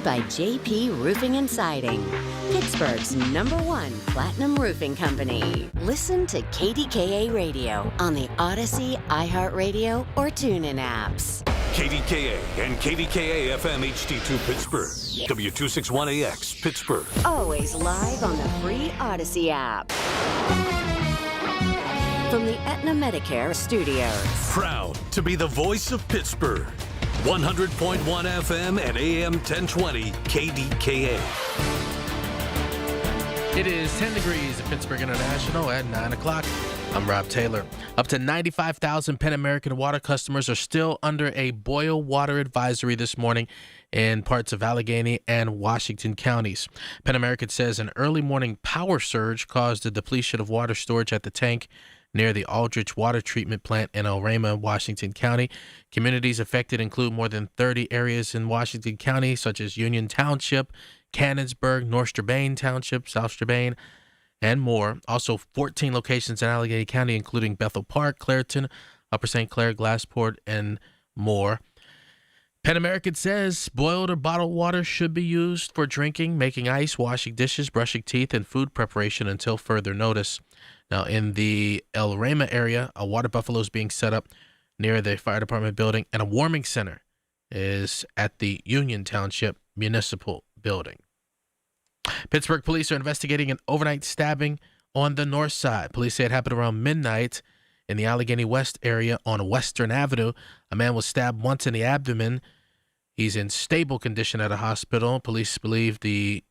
by JP Roofing and Siding, Pittsburgh's #1 platinum roofing company. Listen to KDKA Radio on the Odyssey, iHeartRadio, or TuneIn apps. KDKA and KDKA-FM HD2 Pittsburgh. W261AX Pittsburgh. Always live on the free Odyssey app. From the Aetna Medicare Studios. Proud to be the voice of Pittsburgh. 100.1 FM and AM 1020 KDKA. It is 10 degrees at Pittsburgh International at 9 o'clock. I'm Rob Taylor. Up to 95,000 Penn American water customers are still under a boil water advisory this morning in parts of Allegheny and Washington counties. Penn American says an early morning power surge caused a depletion of water storage at the tank near the Aldrich Water Treatment Plant in El Rema, Washington County. Communities affected include more than 30 areas in Washington County, such as Union Township, Cannonsburg, North Strabane Township, South Strabane, and more. Also, 14 locations in Allegheny County, including Bethel Park, Clairton, Upper St. Clair, Glassport, and more. Penn American says boiled or bottled water should be used for drinking, making ice, washing dishes, brushing teeth, and food preparation until further notice. Now, in the El Rema area, a water buffalo is being set up near the fire department building, and a warming center is at the Union Township Municipal Building. Pittsburgh police are investigating an overnight stabbing on the north side. Police say it happened around midnight in the Allegheny West area on Western Avenue. A man was stabbed once in the abdomen. He's in stable condition at a hospital. Police believe the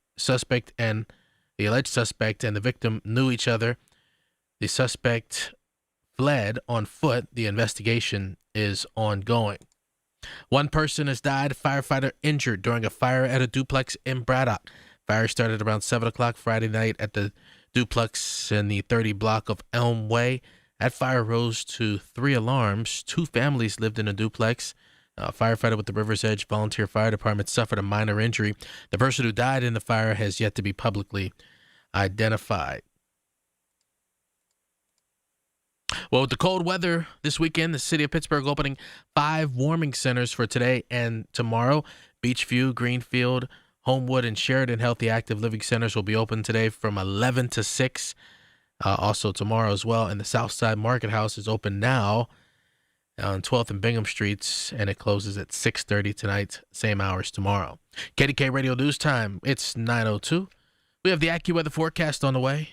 alleged suspect and the victim knew each other. The suspect fled on foot. The investigation is ongoing. One person has died, a firefighter injured during a fire at a duplex in Braddock. Fire started around 7 o'clock Friday night at the duplex in the 30 block of Elm Way. That fire rose to 3 alarms. 2 families lived in a duplex. A firefighter with the River's Edge Volunteer Fire Department suffered a minor injury. The person who died in the fire has yet to be publicly identified. Well, with the cold weather this weekend, the city of Pittsburgh opening 5 warming centers for today and tomorrow. Beachview, Greenfield, Homewood, and Sheridan Healthy Active Living Centers will be open today from 11 to 6. Also tomorrow as well. And the Southside Market House is open now on 12th and Bingham Streets, and it closes at 6:30 tonight, same hours tomorrow. KDK Radio News Time, it's 9:02. We have the AccuWeather forecast on the way.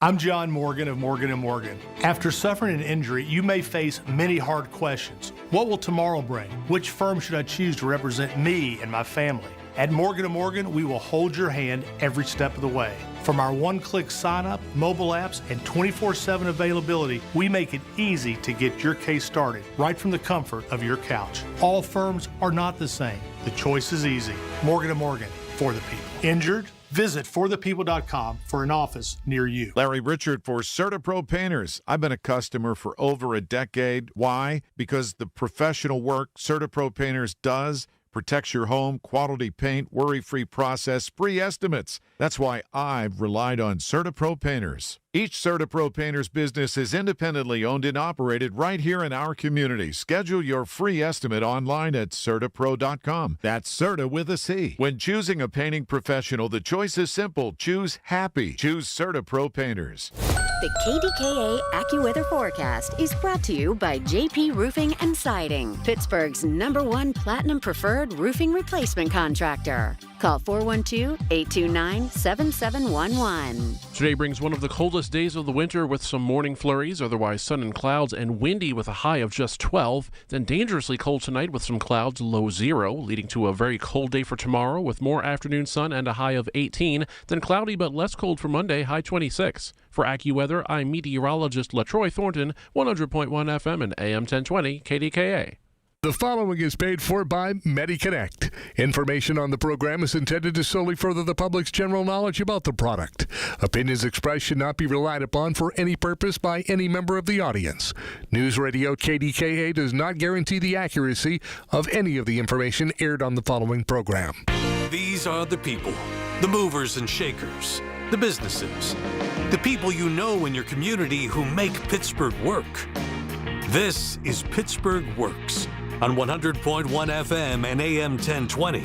I'm John Morgan of Morgan & Morgan. After suffering an injury, you may face many hard questions. What will tomorrow bring? Which firm should I choose to represent me and my family? At Morgan & Morgan, we will hold your hand every step of the way. From our one-click sign-up, mobile apps, and 24/7 availability, we make it easy to get your case started right from the comfort of your couch. All firms are not the same. The choice is easy. Morgan & Morgan, for the people. Injured? Visit forthepeople.com for an office near you. Larry Richard for CertaPro Painters. I've been a customer for over a decade. Why? Because the professional work CertaPro Painters does protects your home, quality paint, worry-free process, free estimates. That's why I've relied on CertaPro Painters. Each CertaPro Painters business is independently owned and operated right here in our community. Schedule your free estimate online at CertaPro.com. That's Certa with a C. When choosing a painting professional, the choice is simple. Choose happy. Choose CertaPro Painters. The KDKA AccuWeather forecast is brought to you by JP Roofing and Siding, Pittsburgh's #1 platinum preferred roofing replacement contractor. Call 412-829-7711. Today brings one of the coldest days of the winter with some morning flurries, otherwise sun and clouds, and windy with a high of just 12. Then dangerously cold tonight with some clouds, low 0, leading to a very cold day for tomorrow with more afternoon sun and a high of 18. Then cloudy but less cold for Monday, high 26. For AccuWeather, I'm meteorologist LaTroy Thornton, 100.1 FM and AM 1020 KDKA. The following is paid for by MediConnect. Information on the program is intended to solely further the public's general knowledge about the product. Opinions expressed should not be relied upon for any purpose by any member of the audience. News Radio KDKA does not guarantee the accuracy of any of the information aired on the following program. These are the people, the movers and shakers, the businesses, the people you know in your community who make Pittsburgh work. This is Pittsburgh Works on 100.1 FM and AM 1020.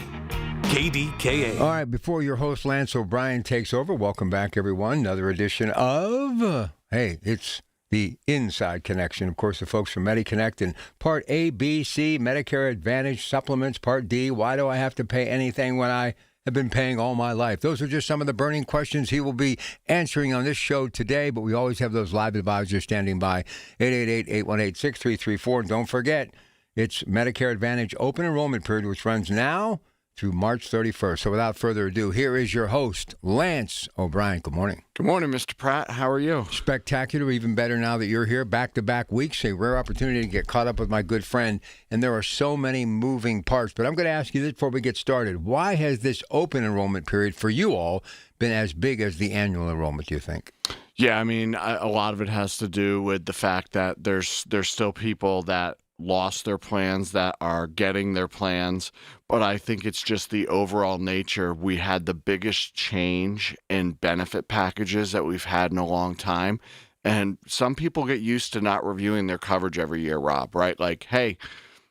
KDKA. All right, before your host Lance O'Brien takes over, welcome back, everyone. Another edition of, it's the Inside Connection. Of course, the folks from MediConnect and Part A, B, C, Medicare Advantage, supplements, Part D. Why do I have to pay anything when I have been paying all my life? Those are just some of the burning questions he will be answering on this show today, but we always have those live advisors standing by, 888-818-6334. And don't forget, it's Medicare Advantage open enrollment period, which runs now through March 31st. So without further ado, here is your host, Lance O'Brien. Good morning. Good morning, Mr. Pratt. How are you? Spectacular. Even better now that you're here. Back-to-back weeks, a rare opportunity to get caught up with my good friend. And there are so many moving parts. But I'm going to ask you this before we get started. Why has this open enrollment period for you all been as big as the annual enrollment, do you think? Yeah, I mean, a lot of it has to do with the fact that there's still people that lost their plans that are getting their plans, but I think it's just the overall nature. We had the biggest change in benefit packages that we've had in a long time, and some people get used to not reviewing their coverage every year, Rob, right? Like, hey,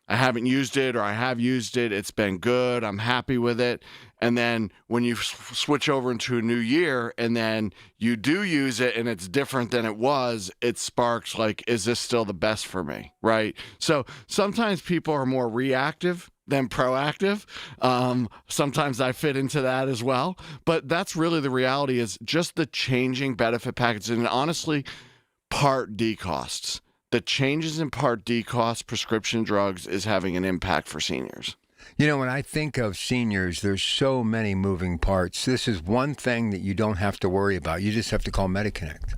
I haven't used it, or I have used it, it's been good, I'm happy with it. And then when you switch over into a new year and then you do use it and it's different than it was, it sparks like, is this still the best for me, right? So sometimes people are more reactive than proactive. Sometimes I fit into that as well. But that's really the reality, is just the changing benefit packages. And honestly, Part D costs. The changes in Part D costs, prescription drugs, is having an impact for seniors. You know, when I think of seniors, there's so many moving parts. This is one thing that you don't have to worry about. You just have to call MediConnect.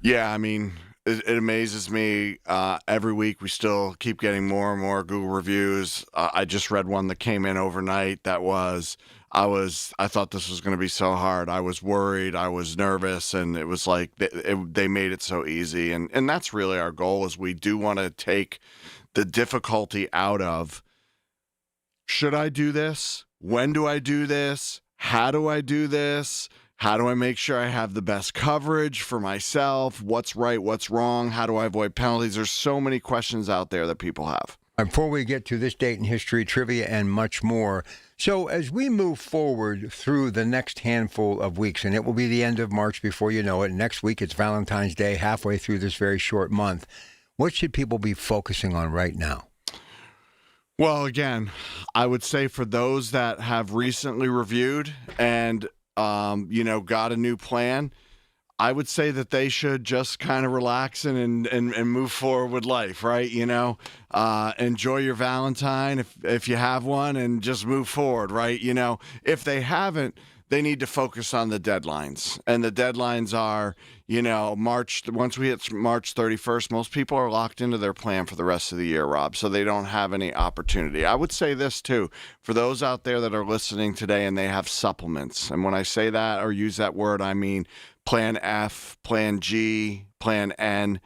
Yeah, I mean, it amazes me. Every week we still keep getting more and more Google reviews. I just read one that came in overnight that was, I thought this was going to be so hard. I was worried. I was nervous. And it was like they made it so easy. And that's really our goal, is we do want to take the difficulty out of, should I do this? When do I do this? How do I do this? How do I make sure I have the best coverage for myself? What's right? What's wrong? How do I avoid penalties? There's so many questions out there that people have. Before we get to this date in history, trivia, and much more, so as we move forward through the next handful of weeks, and it will be the end of March before you know it, next week it's Valentine's Day, halfway through this very short month, what should people be focusing on right now? Well, again, I would say for those that have recently reviewed and, got a new plan, I would say that they should just kind of relax and move forward with life, right? Enjoy your Valentine if you have one, and just move forward, right? If they haven't, they need to focus on the deadlines. And the deadlines are, March. Once we hit March 31st, most people are locked into their plan for the rest of the year, Rob, so they don't have any opportunity. I would say this, too, for those out there that are listening today and they have supplements. And when I say that or use that word, I mean Plan F, Plan G, Plan N.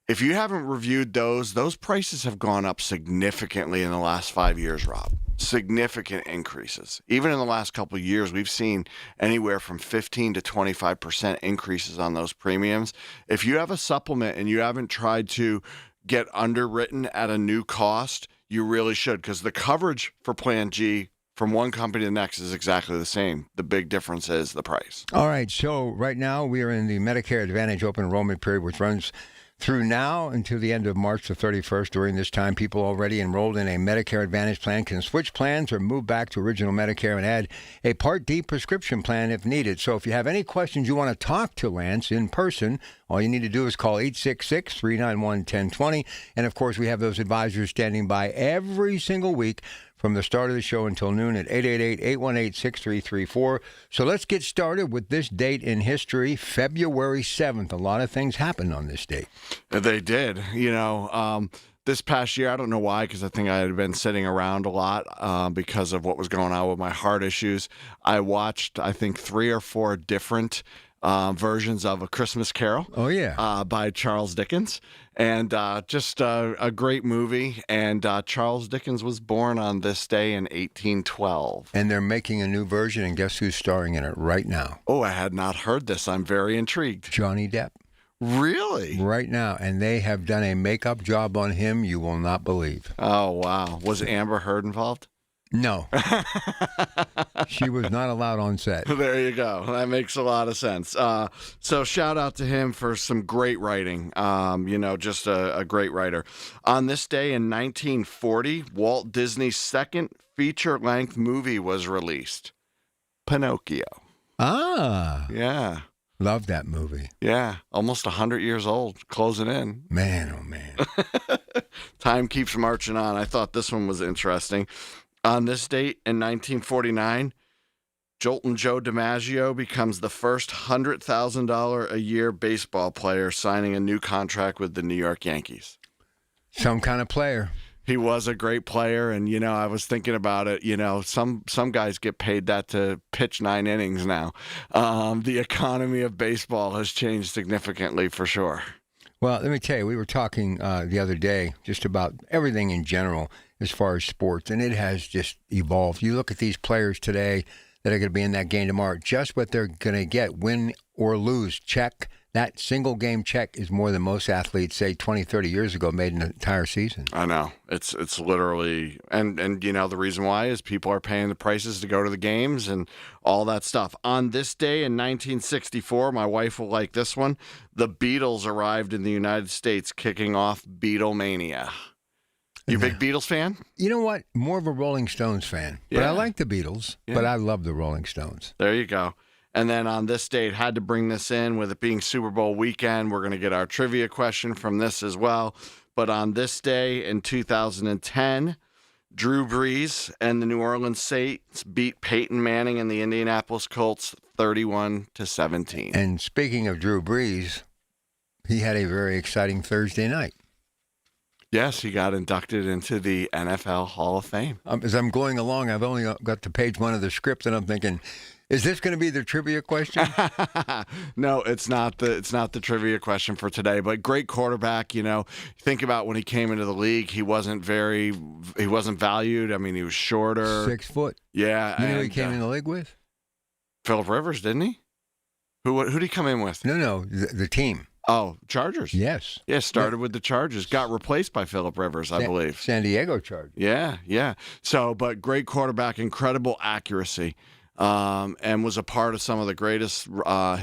If you haven't reviewed those prices have gone up significantly in the last 5 years, Rob. Significant increases. Even in the last couple of years, we've seen anywhere from 15 to 25% increases on those premiums. If you have a supplement and you haven't tried to get underwritten at a new cost, you really should, because the coverage for Plan G from one company to the next is exactly the same. The big difference is the price. All right, so right now we are in the Medicare Advantage open enrollment period, which runs through now until the end of March the 31st. During this time, people already enrolled in a Medicare Advantage plan can switch plans or move back to original Medicare and add a Part D prescription plan if needed. So if you have any questions you want to talk to Lance in person, all you need to do is call 866-391-1020. And, of course, we have those advisors standing by every single week from the start of the show until noon at 888-818-6334. So let's get started with this date in history, February 7th. A lot of things happened on this date. They did. This past year, I don't know why, because I think I had been sitting around a lot because of what was going on with my heart issues. I watched, I think, 3 or 4 different versions of A Christmas Carol. Oh, yeah. By Charles Dickens. And just a great movie. And Charles Dickens was born on this day in 1812. And they're making a new version, and guess who's starring in it right now? Oh, I had not heard this. I'm very intrigued. Johnny Depp. Really? Right now. And they have done a makeup job on him you will not believe. Oh, wow. Was Amber Heard involved? No. She was not allowed on set. There you go. That makes a lot of sense. So shout out to him for some great writing. Just a great writer. On this day in 1940, Walt Disney's second feature-length movie was released, Pinocchio. Ah. Yeah. Love that movie. Yeah. Almost 100 years old, closing in. Man, oh, man. Time keeps marching on. I thought this one was interesting. On this date in 1949, Joltin' Joe DiMaggio becomes the first $100,000 a year baseball player signing a new contract with the New York Yankees. Some kind of player. He was a great player, and, I was thinking about it. Some guys get paid that to pitch 9 innings now. The economy of baseball has changed significantly for sure. Well, let me tell you, we were talking the other day just about everything in general as far as sports, and it has just evolved. You look at these players today that are going to be in that game tomorrow, just what they're going to get, win or lose, check. That single game check is more than most athletes, say, 20, 30 years ago, made an entire season. I know. It's literally, and the reason why is people are paying the prices to go to the games and all that stuff. On this day in 1964, my wife will like this one, the Beatles arrived in the United States, kicking off Beatlemania. You a big Beatles fan? You know what? More of a Rolling Stones fan. Yeah. But I like the Beatles, but I love the Rolling Stones. There you go. And then on this date, had to bring this in with it being Super Bowl weekend. We're going to get our trivia question from this as well. But on this day in 2010, Drew Brees and the New Orleans Saints beat Peyton Manning and the Indianapolis Colts 31-17. And speaking of Drew Brees, he had a very exciting Thursday night. Yes, he got inducted into the NFL Hall of Fame. As I'm going along, I've only got to page 1 of the script, and I'm thinking, is this going to be the trivia question? No, it's not the trivia question for today. But great quarterback. Think about when he came into the league, he wasn't valued. I mean, he was shorter, 6 foot. Yeah, You know who he came in the league with? Phillip Rivers, didn't he? Who did he come in with? No, the team. Oh, Chargers. Yes. Yeah, started with the Chargers. Got replaced by Phillip Rivers, I believe. San Diego Chargers. Yeah. So, but great quarterback, incredible accuracy, and was a part of some of the greatest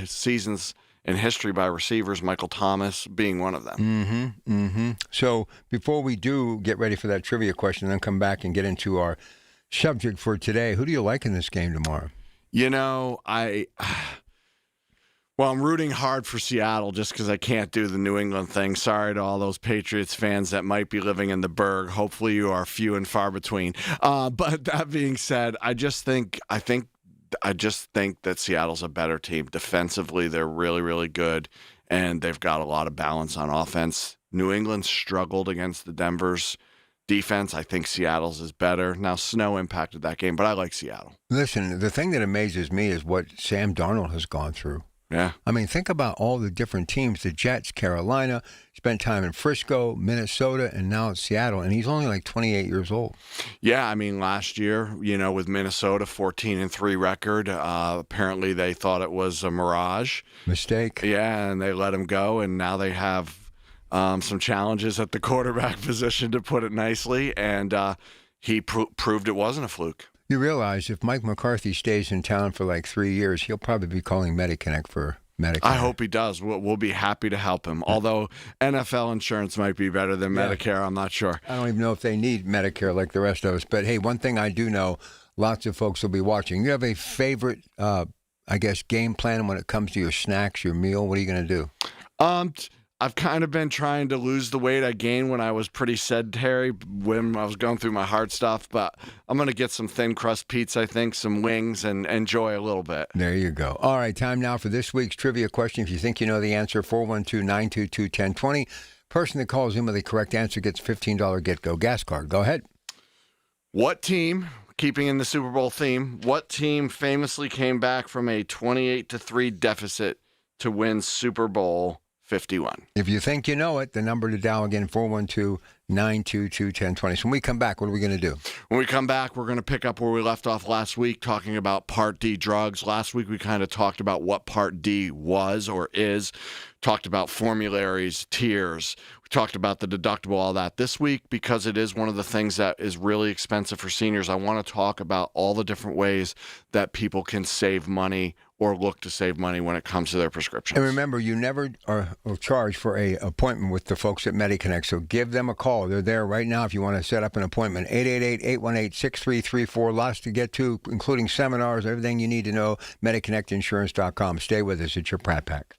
seasons in history by receivers, Michael Thomas being one of them. So before we do get ready for that trivia question and then come back and get into our subject for today, who do you like in this game tomorrow? I'm rooting hard for Seattle just because I can't do the New England thing. Sorry to all those Patriots fans that might be living in the Burgh. Hopefully you are few and far between. But that being said, I just think that Seattle's a better team. Defensively, they're really, really good, and they've got a lot of balance on offense. New England struggled against the Denver's defense. I think Seattle's is better. Now, snow impacted that game, but I like Seattle. Listen, the thing that amazes me is what Sam Darnold has gone through. Yeah. I mean, think about all the different teams, the Jets, Carolina, spent time in Frisco, Minnesota, and now it's Seattle, and he's only like 28 years old. Yeah, I mean, last year, with Minnesota, 14-3 record, apparently they thought it was a mirage. Mistake. Yeah, and they let him go, and now they have some challenges at the quarterback position, to put it nicely, and he proved it wasn't a fluke. You realize if Mike McCarthy stays in town for like 3 years, he'll probably be calling MediConnect for Medicare. I hope he does. We'll be happy to help him. Although NFL insurance might be better than Medicare, I'm not sure. I don't even know if they need Medicare like the rest of us. But, hey, one thing I do know, lots of folks will be watching. You have a favorite, game plan when it comes to your snacks, your meal? What are you going to do? I've kind of been trying to lose the weight I gained when I was pretty sedentary, when I was going through my hard stuff. But I'm going to get some thin crust pizza, I think, some wings, and enjoy a little bit. There you go. All right, time now for this week's trivia question. If you think you know the answer, 412-922-1020. Person that calls in with the correct answer gets a $15 get-go gas card. Go ahead. What team, keeping in the Super Bowl theme, what team famously came back from a 28-3 deficit to win Super Bowl 51? If you think you know it, the number to dial again, 412-922-1020. So when we come back, what are we going to do? When we come back, we're going to pick up where we left off last week, talking about Part D drugs. Last week, we kind of talked about what Part D was or is, talked about formularies, tiers. We talked about the deductible, all that. This week, because it is one of the things that is really expensive for seniors, I want to talk about all the different ways that people can save money or look to save money when it comes to their prescriptions. And remember, you never are charged for an appointment with the folks at MediConnect, so give them a call. They're there right now if you want to set up an appointment. 888-818-6334. Lots to get to, including seminars, everything you need to know. MediConnectInsurance.com. Stay with us. It's your Pratt Pack.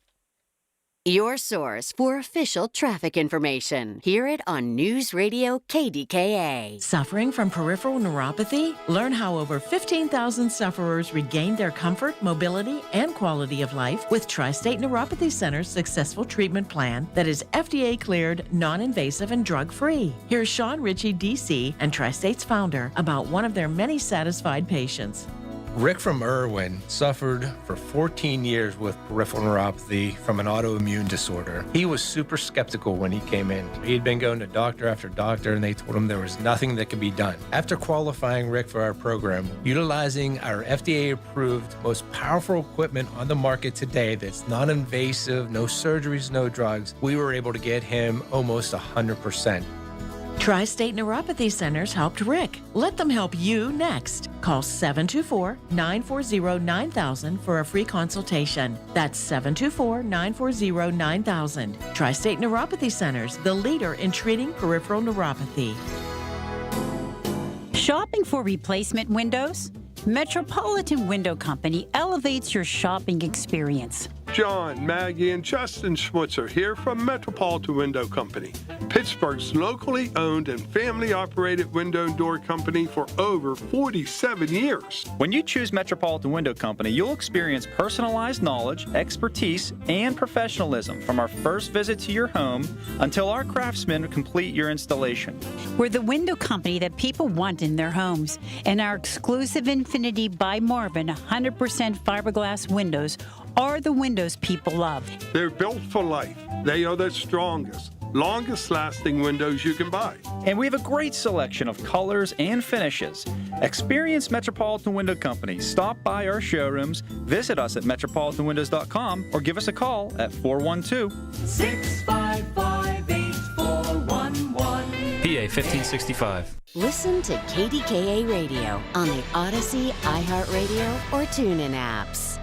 Your source for official traffic information. Hear it on News Radio KDKA. Suffering from peripheral neuropathy? Learn how over 15,000 sufferers regained their comfort, mobility, and quality of life with Tri-State Neuropathy Center's successful treatment plan that is FDA cleared, non-invasive, and drug-free. Here's Sean Ritchie, DC, and Tri-State's founder about one of their many satisfied patients. Rick from Irwin suffered for 14 years with peripheral neuropathy from an autoimmune disorder. He was super skeptical when he came in. He'd been going to doctor after doctor, and they told him there was nothing that could be done. After qualifying Rick for our program, utilizing our FDA-approved, most powerful equipment on the market today that's non-invasive, no surgeries, no drugs, we were able to get him almost 100%. Tri-State Neuropathy Centers helped Rick. Let them help you next. Call 724-940-9000 for a free consultation. That's 724-940-9000. Tri-State Neuropathy Centers, the leader in treating peripheral neuropathy. Shopping for replacement windows? Metropolitan Window Company elevates your shopping experience. John, Maggie, and Justin Schmutzer here from Metropolitan Window Company, Pittsburgh's locally owned and family-operated window and door company for over 47 years. When you choose Metropolitan Window Company, you'll experience personalized knowledge, expertise, and professionalism from our first visit to your home until our craftsmen complete your installation. We're the window company that people want in their homes, and our exclusive Infinity by Marvin 100% fiberglass windows are the windows people love. They're built for life. They are the strongest, longest-lasting windows you can buy. And we have a great selection of colors and finishes. Experience Metropolitan Window Company. Stop by our showrooms, visit us at metropolitanwindows.com, or give us a call at 412-655-8411. PA 1565. Listen to KDKA Radio on the Odyssey, iHeartRadio, or TuneIn apps.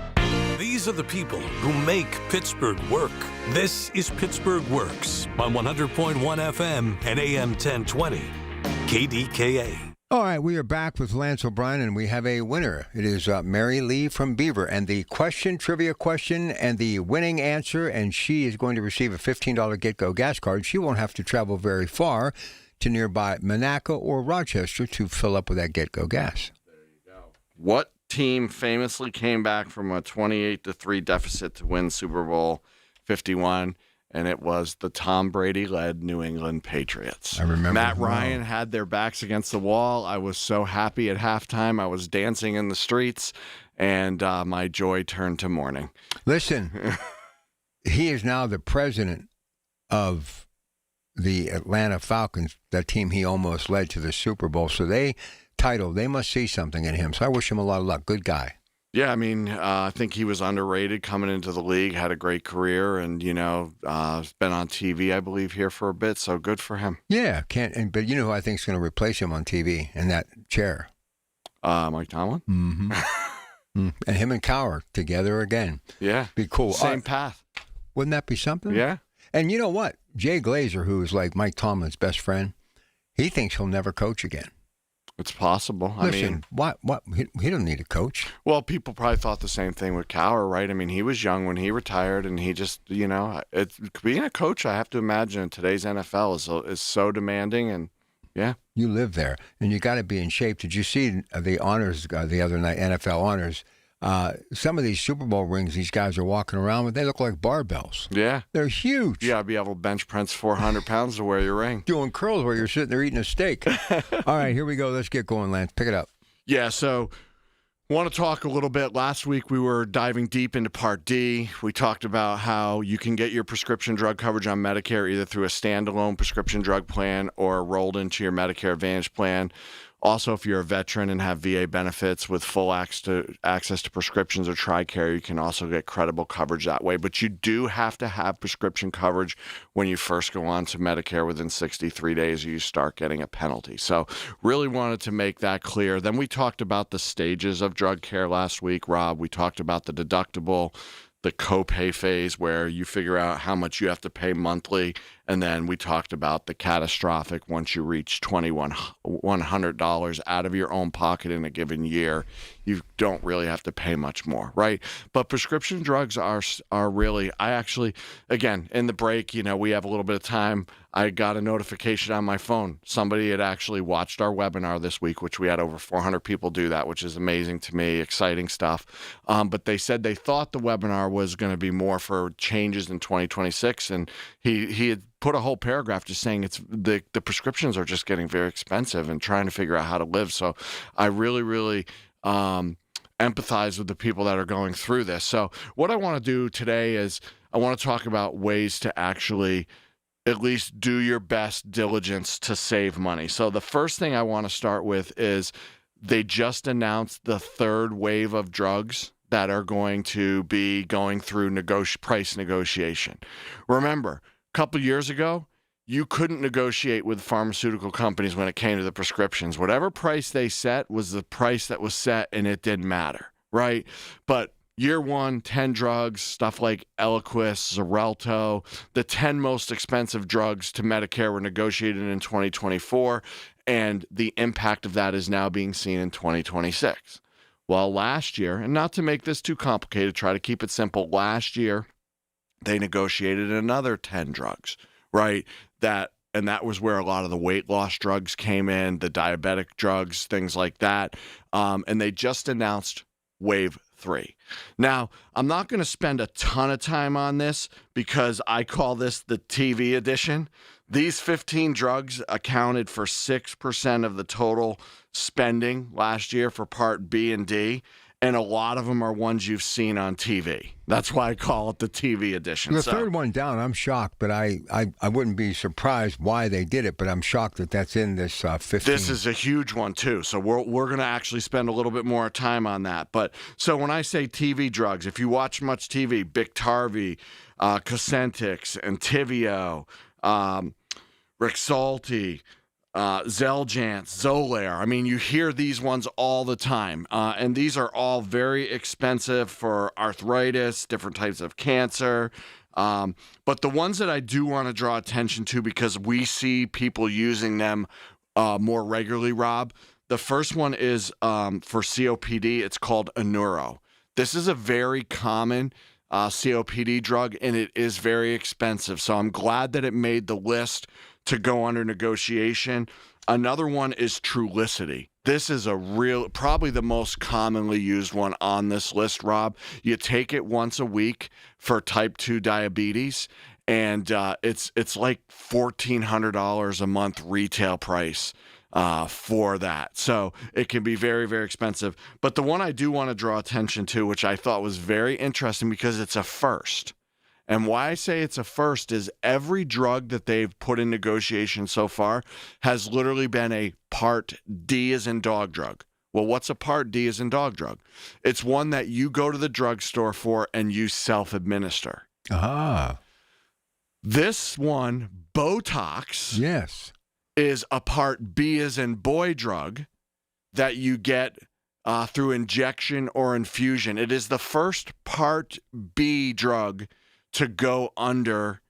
These are the people who make Pittsburgh work. This is Pittsburgh Works on 100.1 FM and AM 1020. KDKA. All right, we are back with Lance O'Brien, and we have a winner. It is Mary Lee from Beaver, and the trivia question, and the winning answer, and she is going to receive a $15 Get-Go gas card. She won't have to travel very far to nearby Monaco or Rochester to fill up with that Get-Go gas. There you go. What team famously came back from a 28-3 deficit to win Super Bowl 51? And it was the Tom Brady-led New England Patriots. I remember. Matt Ryan had their backs against the wall. I was so happy at halftime. I was dancing in the streets, and my joy turned to mourning. Listen, he is now the president of the Atlanta Falcons, that team he almost led to the Super Bowl. So they must see something in him. So I wish him a lot of luck. Good guy. Yeah, I mean, I think he was underrated coming into the league, had a great career, and, been on TV, I believe, here for a bit, so good for him. Yeah, but you know who I think is going to replace him on TV in that chair? Mike Tomlin? Mm-hmm. And him and Cowher together again. Yeah. Be cool. Same path. Wouldn't that be something? Yeah. And you know what? Jay Glazer, who is like Mike Tomlin's best friend, he thinks he'll never coach again. It's possible. Listen, what? He doesn't need a coach. Well, people probably thought the same thing with Cowher, right? I mean, he was young when he retired, and he just, being a coach, I have to imagine in today's NFL is so demanding, and yeah. You live there, and you got to be in shape. Did you see the honors the other night, NFL honors? Some of these Super Bowl rings these guys are walking around with, they look like barbells. Yeah. They're huge. You got to be able to bench press 400 pounds to wear your ring. Doing curls while you're sitting there eating a steak. All right, here we go. Let's get going, Lance. Pick it up. Yeah, so want to talk a little bit. Last week we were diving deep into Part D. We talked about how you can get your prescription drug coverage on Medicare either through a standalone prescription drug plan or rolled into your Medicare Advantage plan. Also, if you're a veteran and have VA benefits with full access to prescriptions or TRICARE, you can also get credible coverage that way. But you do have to have prescription coverage when you first go on to Medicare within 63 days, or you start getting a penalty. So really wanted to make that clear. Then we talked about the stages of drug care last week, Rob. We talked about the deductible, the copay phase where you figure out how much you have to pay monthly. And then we talked about the catastrophic once you reach $2,100 out of your own pocket in a given year. You don't really have to pay much more, right? But prescription drugs are really, I actually, again, in the break, we have a little bit of time. I got a notification on my phone. Somebody had actually watched our webinar this week, which we had over 400 people do that, which is amazing to me, exciting stuff. But they said they thought the webinar was going to be more for changes in 2026. And he had put a whole paragraph just saying the prescriptions are just getting very expensive and trying to figure out how to live. So I really, really empathize with the people that are going through this. So what I want to do today is I want to talk about ways to actually at least do your best diligence to save money. So the first thing I want to start with is they just announced the third wave of drugs that are going to be going through price negotiation. Remember, a couple years ago, you couldn't negotiate with pharmaceutical companies when it came to the prescriptions. Whatever price they set was the price that was set, and it didn't matter, right? But year one, 10 drugs, stuff like Eliquis, Xarelto, the 10 most expensive drugs to Medicare were negotiated in 2024, and the impact of that is now being seen in 2026. Well, last year, and not to make this too complicated, try to keep it simple, last year, they negotiated another 10 drugs, right? And that was where a lot of the weight loss drugs came in, the diabetic drugs, things like that. And they just announced Wave 3. Now, I'm not going to spend a ton of time on this because I call this the TV edition. These 15 drugs accounted for 6% of the total spending last year for Part B and D. And a lot of them are ones you've seen on TV. That's why I call it the TV edition. The third one down, I'm shocked, but I wouldn't be surprised why they did it, but I'm shocked that that's in this 15. This is a huge one, too. So we're going to actually spend a little bit more time on that. But so when I say TV drugs, if you watch much TV, Biktarvy, Cosentyx, Entyvio, Rexulti, Xeljanz, Xolair. I mean, you hear these ones all the time. And these are all very expensive for arthritis, different types of cancer. But the ones that I do want to draw attention to because we see people using them more regularly, Rob, the first one is for COPD. It's called Anuro. This is a very common COPD drug, and it is very expensive. So I'm glad that it made the list to go under negotiation. Another one is Trulicity. This is probably the most commonly used one on this list, Rob. You take it once a week for type 2 diabetes, and it's like $1,400 a month retail price for that. So it can be very, very expensive. But the one I do want to draw attention to, which I thought was very interesting because it's a first. And why I say it's a first is every drug that they've put in negotiation so far has literally been a Part D as in dog drug. Well, what's a Part D as in dog drug? It's one that you go to the drugstore for and you self-administer. Ah. This one, Botox, yes, is a Part B as in boy drug that you get through injection or infusion. It is the first Part B drug to go under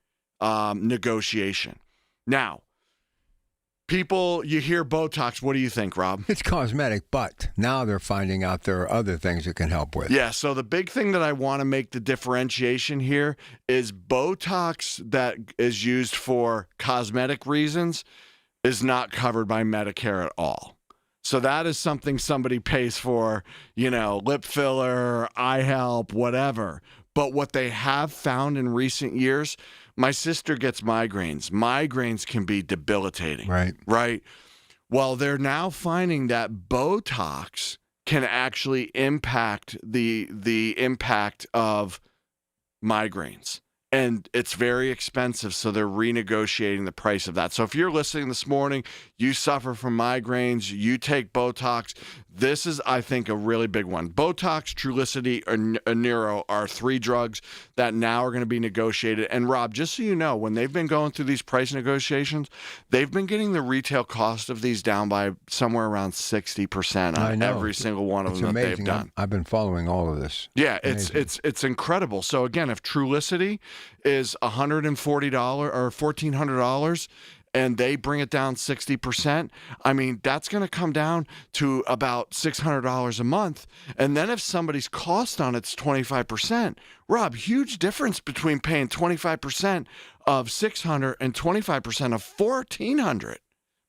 negotiation. Now, people, you hear Botox, what do you think, Rob? It's cosmetic, but now they're finding out there are other things it can help with. Yeah, so the big thing that I want to make the differentiation here is Botox that is used for cosmetic reasons is not covered by Medicare at all. So that is something somebody pays for, lip filler, eye help, whatever. But what they have found in recent years, my sister gets migraines. Migraines can be debilitating. Right? Well, they're now finding that Botox can actually impact the impact of migraines. And it's very expensive, so they're renegotiating the price of that. So if you're listening this morning, you suffer from migraines, you take Botox. This is, I think, a really big one. Botox, Trulicity, or Neuro are 3 drugs that now are going to be negotiated. And Rob, just so you know, when they've been going through these price negotiations, they've been getting the retail cost of these down by somewhere around 60% on every single one of them that they've done. I've been following all of this. Yeah, it's incredible. So again, if Trulicity is $140 or $1,400, and they bring it down 60%, I mean, that's going to come down to about $600 a month. And then if somebody's cost on it's 25%, Rob, huge difference between paying 25% of $600 and 25% of $1,400.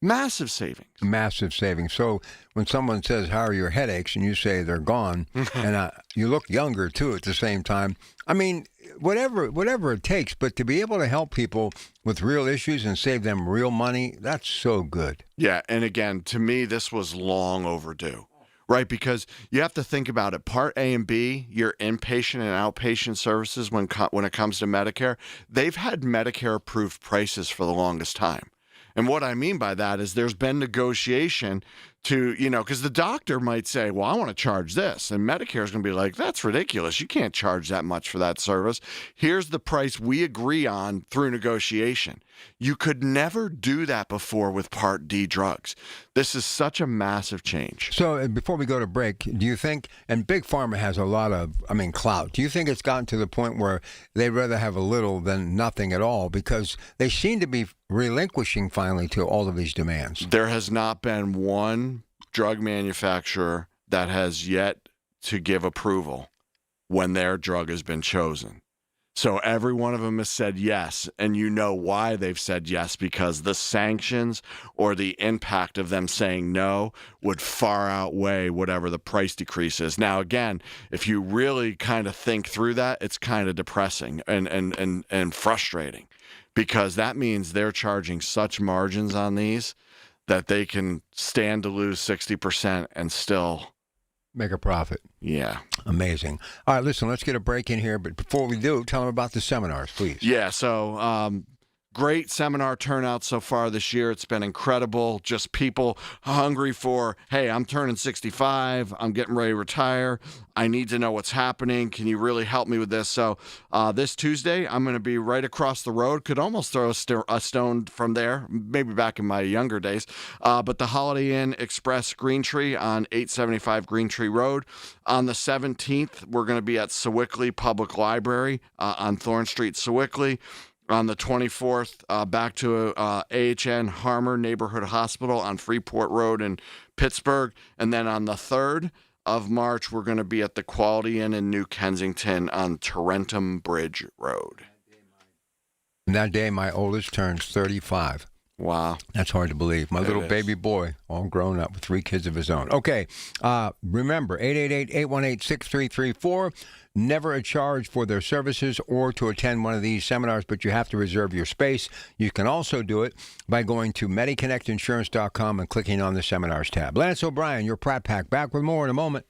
Massive savings. Massive savings. So when someone says, how are your headaches? And you say they're gone, and you look younger, too, at the same time. I mean, whatever it takes, but to be able to help people with real issues and save them real money, that's so good. Yeah, and again, to me, this was long overdue. Right, because you have to think about it. Part A and B, your inpatient and outpatient services when it comes to Medicare, they've had Medicare-approved prices for the longest time. And what I mean by that is there's been negotiation to, because the doctor might say, well, I want to charge this. And Medicare is going to be like, that's ridiculous. You can't charge that much for that service. Here's the price we agree on through negotiation. You could never do that before with Part D drugs. This is such a massive change. So before we go to break, do you think, and Big Pharma has a lot of, clout, do you think it's gotten to the point where they'd rather have a little than nothing at all? Because they seem to be relinquishing finally to all of these demands. There has not been one drug manufacturer that has yet to give approval when their drug has been chosen. So every one of them has said yes, and you know why they've said yes, because the sanctions or the impact of them saying no would far outweigh whatever the price decrease is. Now, again, if you really kind of think through that, it's kind of depressing and frustrating, because that means they're charging such margins on these that they can stand to lose 60% and still make a profit. Yeah. Amazing. All right, listen, let's get a break in here. But before we do, tell them about the seminars, please. Yeah, so great seminar turnout so far this year. It's been incredible. Just people hungry for, hey, I'm turning 65. I'm getting ready to retire. I need to know what's happening. Can you really help me with this? So this Tuesday, I'm going to be right across the road. Could almost throw a stone from there, maybe back in my younger days. But the Holiday Inn Express Green Tree on 875 Green Tree Road. On the 17th, we're going to be at Sewickley Public Library on Thorne Street, Sewickley. On the 24th, back to AHN Harmer Neighborhood Hospital on Freeport Road in Pittsburgh. And then on the 3rd of March, we're going to be at the Quality Inn in New Kensington on Tarentum Bridge Road. And that day, my oldest turns 35. Wow. That's hard to believe. My little baby boy, all grown up with 3 kids of his own. Okay, remember, 888-818-6334. Never a charge for their services or to attend one of these seminars, but you have to reserve your space. You can also do it by going to MediConnectInsurance.com and clicking on the Seminars tab. Lance O'Brien, your Pratt Pack, back with more in a moment.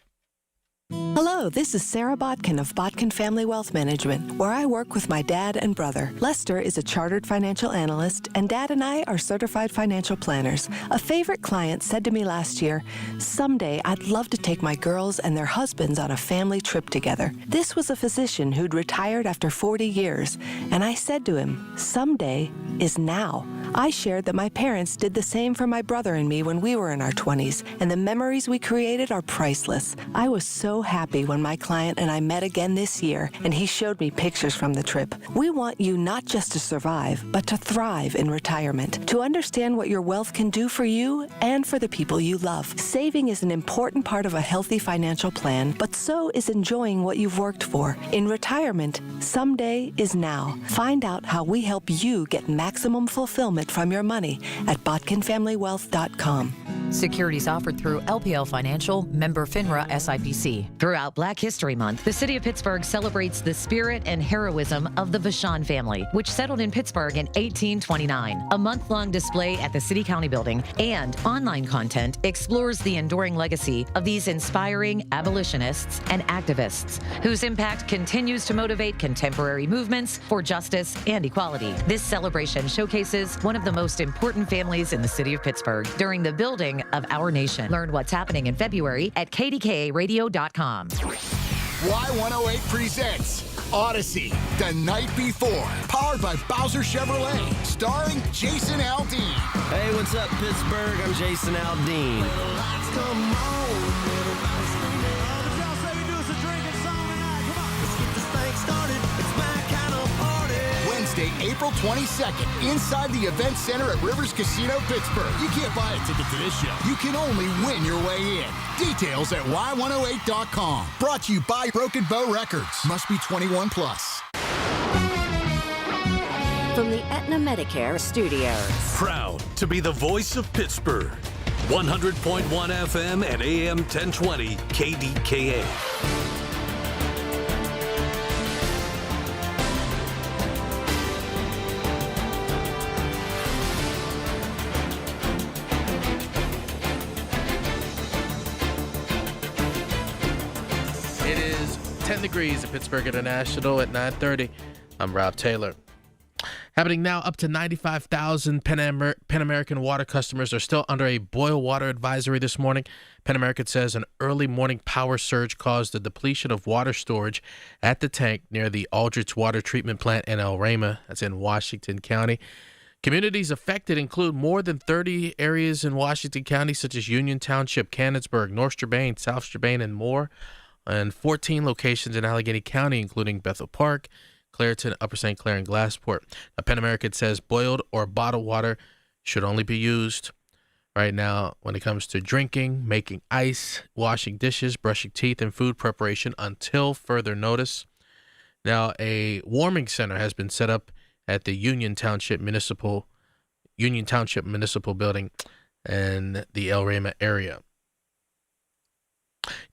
Hello, this is Sarah Botkin of Botkin Family Wealth Management, where I work with my dad and brother. Lester is a chartered financial analyst, and Dad and I are certified financial planners. A favorite client said to me last year, someday I'd love to take my girls and their husbands on a family trip together. This was a physician who'd retired after 40 years, and I said to him, someday is now. I shared that my parents did the same for my brother and me when we were in our 20s, and the memories we created are priceless. I was so happy when my client and I met again this year, and he showed me pictures from the trip. We want you not just to survive, but to thrive in retirement, to understand what your wealth can do for you and for the people you love. Saving is an important part of a healthy financial plan, but so is enjoying what you've worked for. In retirement, someday is now. Find out how we help you get maximum fulfillment from your money at BotkinFamilyWealth.com. Securities offered through LPL Financial, member FINRA SIPC. Throughout Black History Month, the city of Pittsburgh celebrates the spirit and heroism of the Vachon family, which settled in Pittsburgh in 1829. A month-long display at the City County Building and online content explores the enduring legacy of these inspiring abolitionists and activists, whose impact continues to motivate contemporary movements for justice and equality. This celebration showcases one of the most important families in the city of Pittsburgh during the building of our nation. Learn what's happening in February at KDKA-radio.com. Y108 presents Odyssey, The Night Before, powered by Bowser Chevrolet, starring Jason Aldean. Hey, what's up, Pittsburgh? I'm Jason Aldean. Wednesday, April 22nd, inside the Event Center at Rivers Casino, Pittsburgh. You can't buy a ticket to this show. You can only win your way in. Details at y108.com. Brought to you by Broken Bow Records. Must be 21 plus. From the Aetna Medicare Studios. Proud to be the voice of Pittsburgh. 100.1 FM and AM 1020 KDKA. It is 10 degrees at Pittsburgh International at 9:30. I'm Rob Taylor. Happening now, up to 95,000 Pan American water customers are still under a boil water advisory this morning. Pan American says an early morning power surge caused the depletion of water storage at the tank near the Aldrich Water Treatment Plant in El Rama. That's in Washington County. Communities affected include more than 30 areas in Washington County, such as Union Township, Canonsburg, North Strabane, South Strabane, and more, and 14 locations in Allegheny County, including Bethel Park, Clareton, Upper St. Clair, and Glassport. Now, Pan American says boiled or bottled water should only be used right now when it comes to drinking, making ice, washing dishes, brushing teeth, and food preparation until further notice. Now, a warming center has been set up at the Union Township Municipal Building in the El Rama area.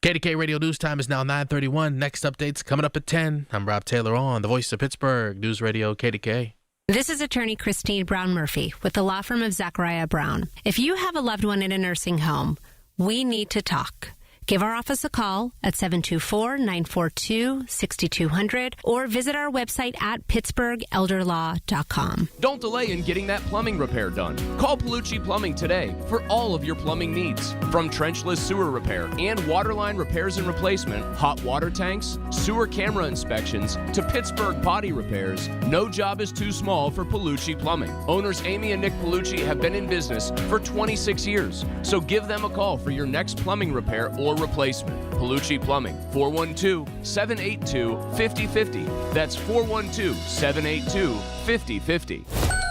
KDK Radio News Time is now 9:31. Next updates coming up at 10. I'm Rob Taylor on the Voice of Pittsburgh News Radio KDK. This is attorney Christine Brown Murphy with the law firm of Zachariah Brown. If you have a loved one in a nursing home, we need to talk. Give our office a call at 724-942-6200 or visit our website at pittsburghelderlaw.com. Don't delay in getting that plumbing repair done. Call Palucci Plumbing today for all of your plumbing needs. From trenchless sewer repair and waterline repairs and replacement, hot water tanks, sewer camera inspections, to Pittsburgh potty repairs, no job is too small for Palucci Plumbing. Owners Amy and Nick Palucci have been in business for 26 years, so give them a call for your next plumbing repair or replacement. Palucci Plumbing, 412-782-5050. That's 412-782-5050.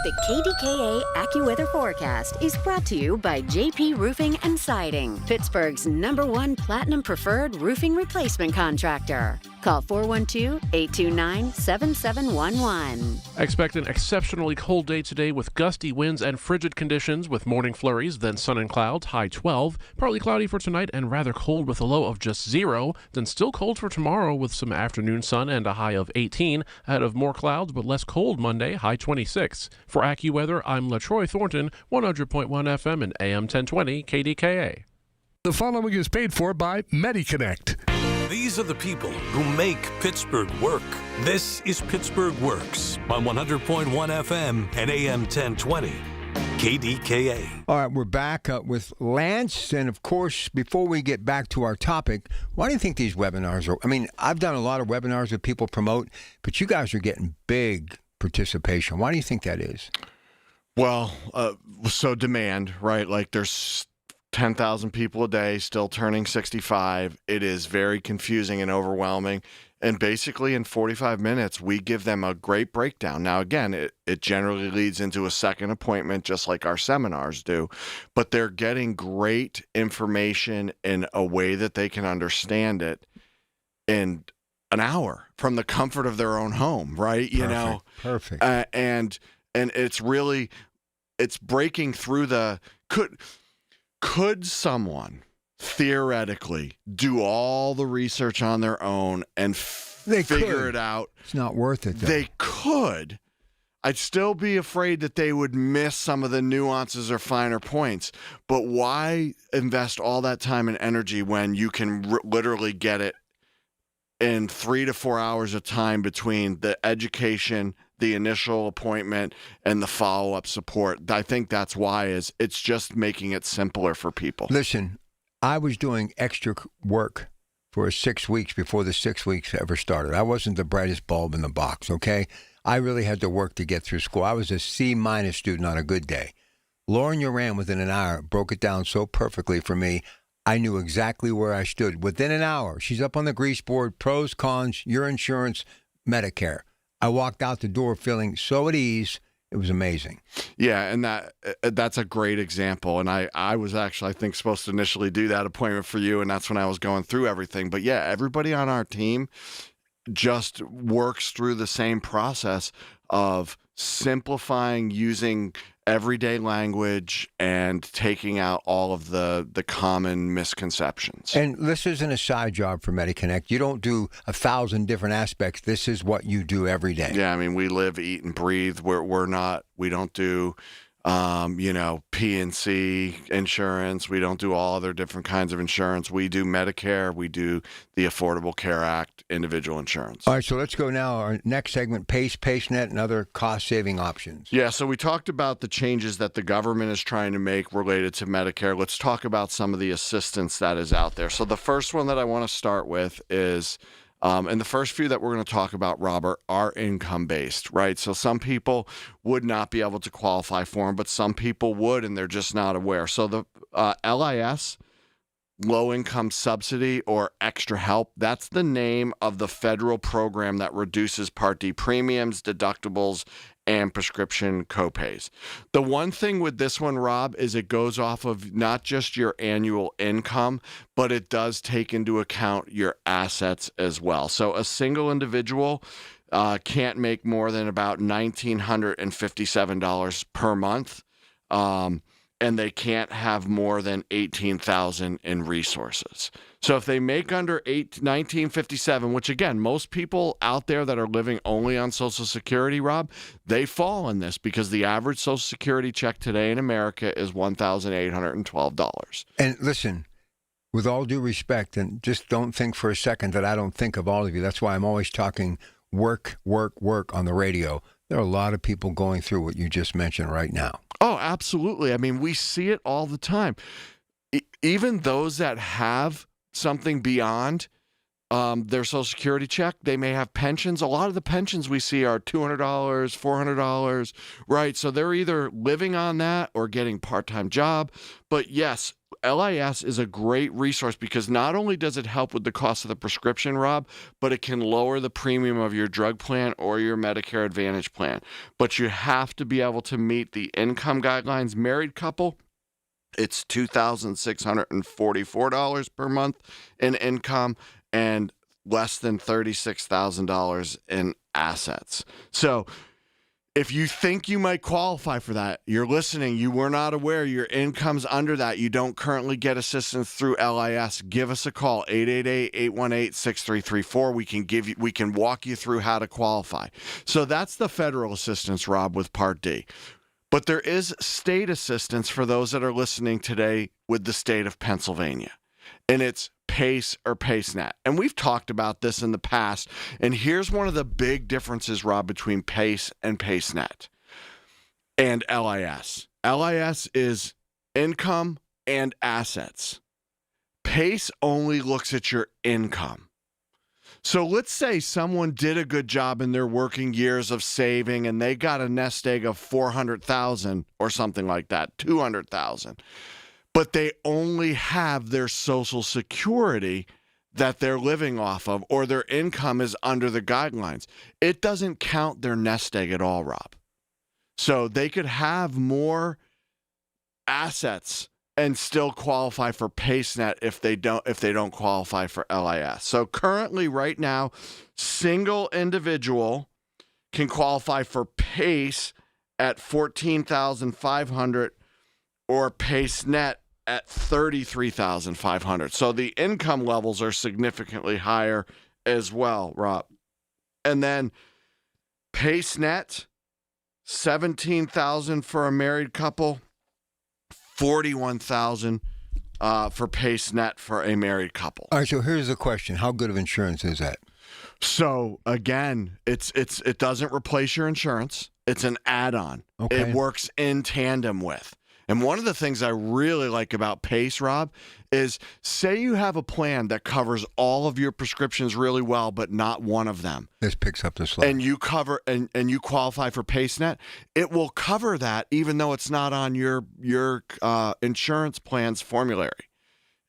The KDKA AccuWeather forecast is brought to you by JP Roofing and Siding, Pittsburgh's #1 Platinum Preferred Roofing Replacement Contractor. Call 412-829-7711. Expect an exceptionally cold day today with gusty winds and frigid conditions with morning flurries, then sun and clouds, high 12. Partly cloudy for tonight and rather cold with a low of just 0. Then still cold for tomorrow with some afternoon sun and a high of 18. Ahead of more clouds but less cold Monday, high 26. For AccuWeather, I'm LaTroy Thornton, 100.1 FM and AM 1020 KDKA. The following is paid for by MediConnect. These are the people who make Pittsburgh work. This is Pittsburgh Works on 100.1 FM and AM 1020 KDKA. All right, we're back with Lance. And, of course, before we get back to our topic, why do you think these webinars are? I mean, I've done a lot of webinars that people promote, but you guys are getting big participation. Why do you think that is? Well, so demand, right? Like there's 10,000 people a day still turning 65. It is very confusing and overwhelming. And basically in 45 minutes, we give them a great breakdown. Now, again, it generally leads into a second appointment, just like our seminars do. But they're getting great information in a way that they can understand it in an hour from the comfort of their own home, right? Perfect. And it's really, it's breaking through the, could Could someone theoretically do all the research on their own and figure it out? It's not worth it, though. They could. I'd still be afraid that they would miss some of the nuances or finer points. But why invest all that time and energy when you can literally get it in 3 to 4 hours of time between the education, the initial appointment, and the follow-up support? I think that's why it's just making it simpler for people. Listen, I was doing extra work for 6 weeks before the 6 weeks ever started. I wasn't the brightest bulb in the box, okay? I really had to work to get through school. I was a C- student on a good day. Lauren Uran, within an hour, broke it down so perfectly for me. I knew exactly where I stood. Within an hour, she's up on the grease board, pros, cons, your insurance, Medicare. I walked out the door feeling so at ease. It was amazing. Yeah, and that's a great example. And I was actually, I think, supposed to initially do that appointment for you, and that's when I was going through everything. But yeah, everybody on our team just works through the same process of simplifying, using everyday language, and taking out all of the common misconceptions. And this isn't a side job for MediConnect. You don't do 1,000 different aspects. This is what you do every day. Yeah, I mean, we live, eat, and breathe. We don't do P&C insurance. We don't do all other different kinds of insurance. We do Medicare. We do the Affordable Care Act, individual insurance. All right, so let's go now. Our next segment, PACE, PaceNet, and other cost-saving options. Yeah, so we talked about the changes that the government is trying to make related to Medicare. Let's talk about some of the assistance that is out there. So the first one that I want to start with is and the first few that we're going to talk about, Robert, are income-based, right? So some people would not be able to qualify for them, but some people would, and they're just not aware. So the LIS, low-income subsidy or extra help, that's the name of the federal program that reduces Part D premiums, deductibles, and prescription copays. The one thing with this one, Rob, is it goes off of not just your annual income, but it does take into account your assets as well. So a single individual can't make more than about $1,957 per month, and they can't have more than $18,000 in resources. So if they make under $1,957, which again, most people out there that are living only on Social Security, Rob, they fall in this because the average Social Security check today in America is $1,812. And listen, with all due respect, and just don't think for a second that I don't think of all of you. That's why I'm always talking work on the radio. There are a lot of people going through what you just mentioned right now. Oh, absolutely. I mean, we see it all the time. Even those that have something beyond their Social Security check, they may have pensions. A lot of the pensions we see are $200, $400, right? So they're either living on that or getting part-time job. But yes, LIS is a great resource because not only does it help with the cost of the prescription, Rob, but it can lower the premium of your drug plan or your Medicare Advantage plan. But you have to be able to meet the income guidelines. Married couple, it's $2,644 per month in income and less than $36,000 in assets. So if you think you might qualify for that, you're listening, you were not aware your income's under that, you don't currently get assistance through LIS, give us a call, 888-818-6334. We can walk you through how to qualify. So that's the federal assistance, Rob, with Part D. But there is state assistance for those that are listening today with the state of Pennsylvania. And it's PACE or PaceNet. And we've talked about this in the past. And here's one of the big differences, Rob, between PACE and PaceNet and LIS. LIS is income and assets. PACE only looks at your income. So let's say someone did a good job in their working years of saving and they got a nest egg of $400,000 or something like that, $200,000. But they only have their Social Security that they're living off of, or their income is under the guidelines. It doesn't count their nest egg at all, Rob. So they could have more assets and still qualify for PaceNet if they don't qualify for LIS. So currently, right now, single individual can qualify for PACE at $14,500 or PaceNet at $33,500. So the income levels are significantly higher as well, Rob. And then PaceNet, $17,000 for a married couple, $41,000 for PaceNet for a married couple. All right, so here's the question. How good of insurance is that? So again, it doesn't replace your insurance. It's an add-on. Okay. It works in tandem with. And one of the things I really like about Pace, Rob, is say you have a plan that covers all of your prescriptions really well, but not one of them. This picks up the slack. And you cover and you qualify for PaceNet, it will cover that even though it's not on your insurance plan's formulary.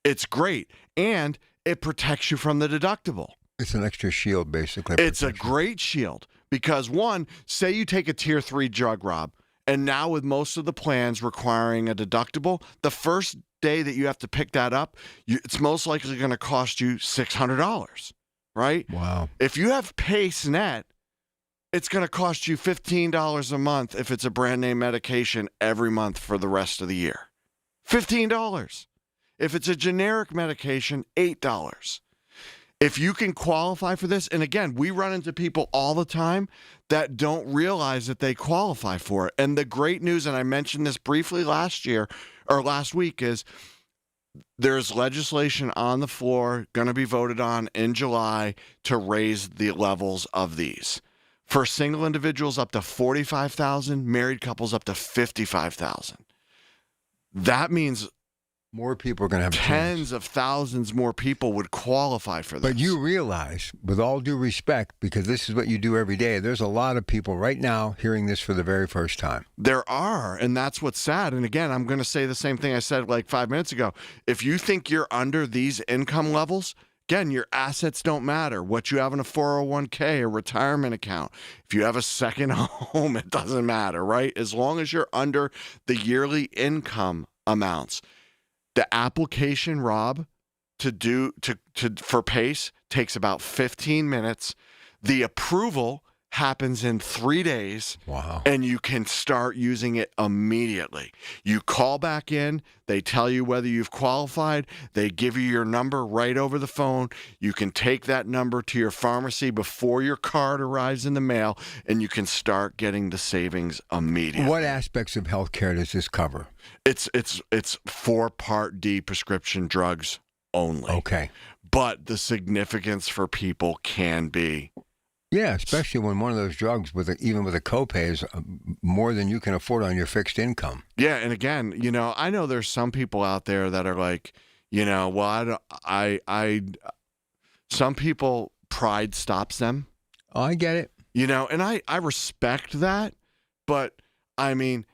It's great, and it protects you from the deductible. It's an extra shield, basically. It's a great shield because, one, say you take a Tier 3 drug, Rob, and now with most of the plans requiring a deductible, the first day that you have to pick that up, it's most likely going to cost you $600, right? Wow. If you have PaceNet, it's going to cost you $15 a month if it's a brand name medication every month for the rest of the year. $15. If it's a generic medication, $8. If you can qualify for this, and again, we run into people all the time that don't realize that they qualify for it. And the great news, and I mentioned this briefly last week, is there's legislation on the floor going to be voted on in July to raise the levels of these. For single individuals up to $45,000, married couples up to $55,000. That means more people are going to have tens of thousands more people would qualify for this. But you realize, with all due respect, because this is what you do every day, there's a lot of people right now hearing this for the very first time. There are, and that's what's sad. And again, I'm going to say the same thing I said like 5 minutes ago. If you think you're under these income levels, again, your assets don't matter. What you have in a 401k, a retirement account, if you have a second home, it doesn't matter, right? As long as you're under the yearly income amounts. The application, Rob, for PACE takes about 15 minutes. The approval happens in 3 days. Wow. And you can start using it immediately. You call back in, they tell you whether you've qualified, they give you your number right over the phone. You can take that number to your pharmacy before your card arrives in the mail, and you can start getting the savings immediately. What aspects of healthcare does this cover? It's for Part D prescription drugs only. Okay. But the significance for people can be. Yeah, especially when one of those drugs, even with a copay, is more than you can afford on your fixed income. Yeah, and again, I know there's some people out there that are like, some people, pride stops them. Oh, I get it. And I respect that, but I mean,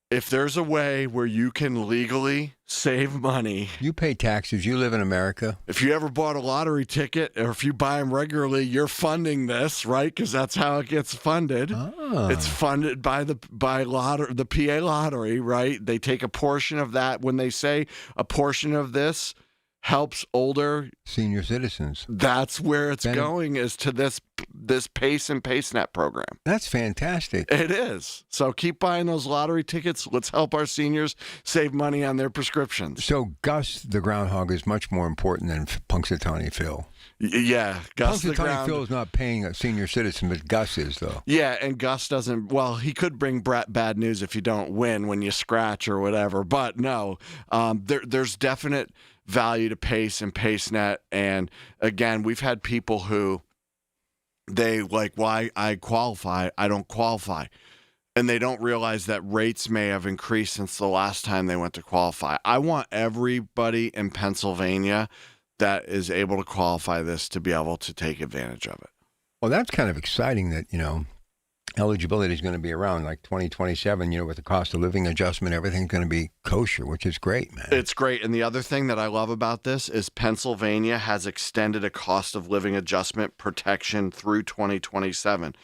if there's a way where you can legally save money. You pay taxes. You live in America. If you ever bought a lottery ticket, or if you buy them regularly, you're funding this, right? Because that's how it gets funded. Ah. It's funded by the PA lottery, right? They take a portion of that. When they say a portion of this helps older senior citizens, that's where it's going, is to this PACE and PaceNet program. That's fantastic. It is. So keep buying those lottery tickets. Let's help our seniors save money on their prescriptions. So Gus the groundhog is much more important than Punxsutawney Phil. Yeah, Gus the Punxsutawney Phil is not paying a senior citizen, but Gus is, though. Yeah, and Gus doesn't. Well, he could bring bad news if you don't win when you scratch or whatever. But no, there's definite value to PACE and PaceNet. And again, we've had people who they like, why I qualify, I don't qualify. And they don't realize that rates may have increased since the last time they went to qualify. I want everybody in Pennsylvania that is able to qualify this to be able to take advantage of it. Well, that's kind of exciting that, eligibility is going to be around like 2027, with the cost of living adjustment, everything's going to be kosher, which is great, man. It's great. And the other thing that I love about this is Pennsylvania has extended a cost of living adjustment protection through 2027.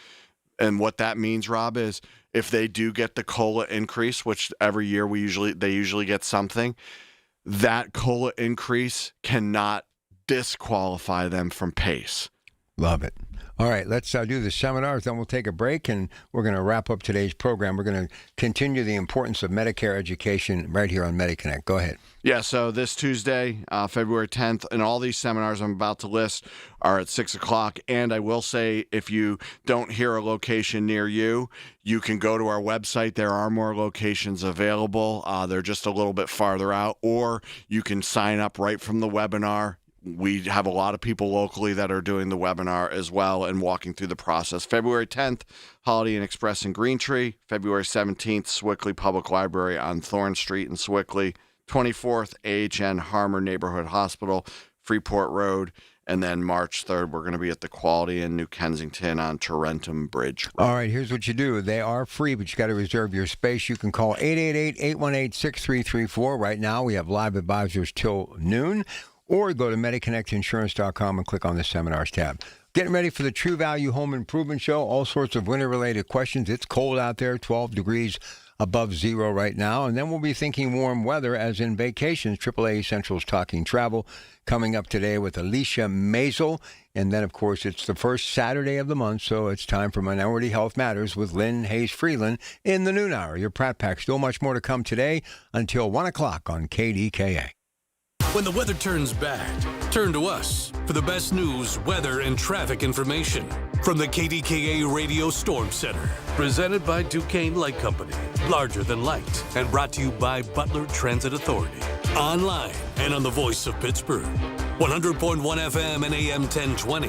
And what that means, Rob, is if they do get the COLA increase, which every year they usually get something, that COLA increase cannot disqualify them from PACE. Love it. All right, let's do the seminars, then we'll take a break, and we're going to wrap up today's program. We're going to continue the importance of Medicare education right here on MediConnect. Go ahead. Yeah, so this Tuesday, February 10th, and all these seminars I'm about to list are at 6 o'clock. And I will say, if you don't hear a location near you, you can go to our website. There are more locations available. They're just a little bit farther out, or you can sign up right from the webinar. We have a lot of people locally that are doing the webinar as well and walking through the process. February 10th, Holiday Inn Express in Greentree. February 17th, Sewickley Public Library on Thorne Street in Sewickley. 24th, AHN Harmer Neighborhood Hospital, Freeport Road. And then March 3rd, we're going to be at the Quality in New Kensington on Tarentum Bridge Road. All right, here's what you do. They are free, but you got to reserve your space. You can call 888-818-6334. Right now, we have live advisors till noon. Or go to MediConnectInsurance.com and click on the Seminars tab. Getting ready for the True Value Home Improvement Show. All sorts of winter-related questions. It's cold out there, 12 degrees above zero right now. And then we'll be thinking warm weather as in vacations. AAA Essentials Talking Travel coming up today with Alicia Maisel. And then, of course, it's the first Saturday of the month, so it's time for Minority Health Matters with Lynn Hayes-Freeland in the noon hour. Your Pratt Pack. Still much more to come today until 1 o'clock on KDKA. When the weather turns bad, turn to us for the best news, weather, and traffic information from the KDKA Radio Storm Center. Presented by Duquesne Light Company, larger than light, and brought to you by Butler Transit Authority. Online and on the voice of Pittsburgh. 100.1 FM and AM 1020.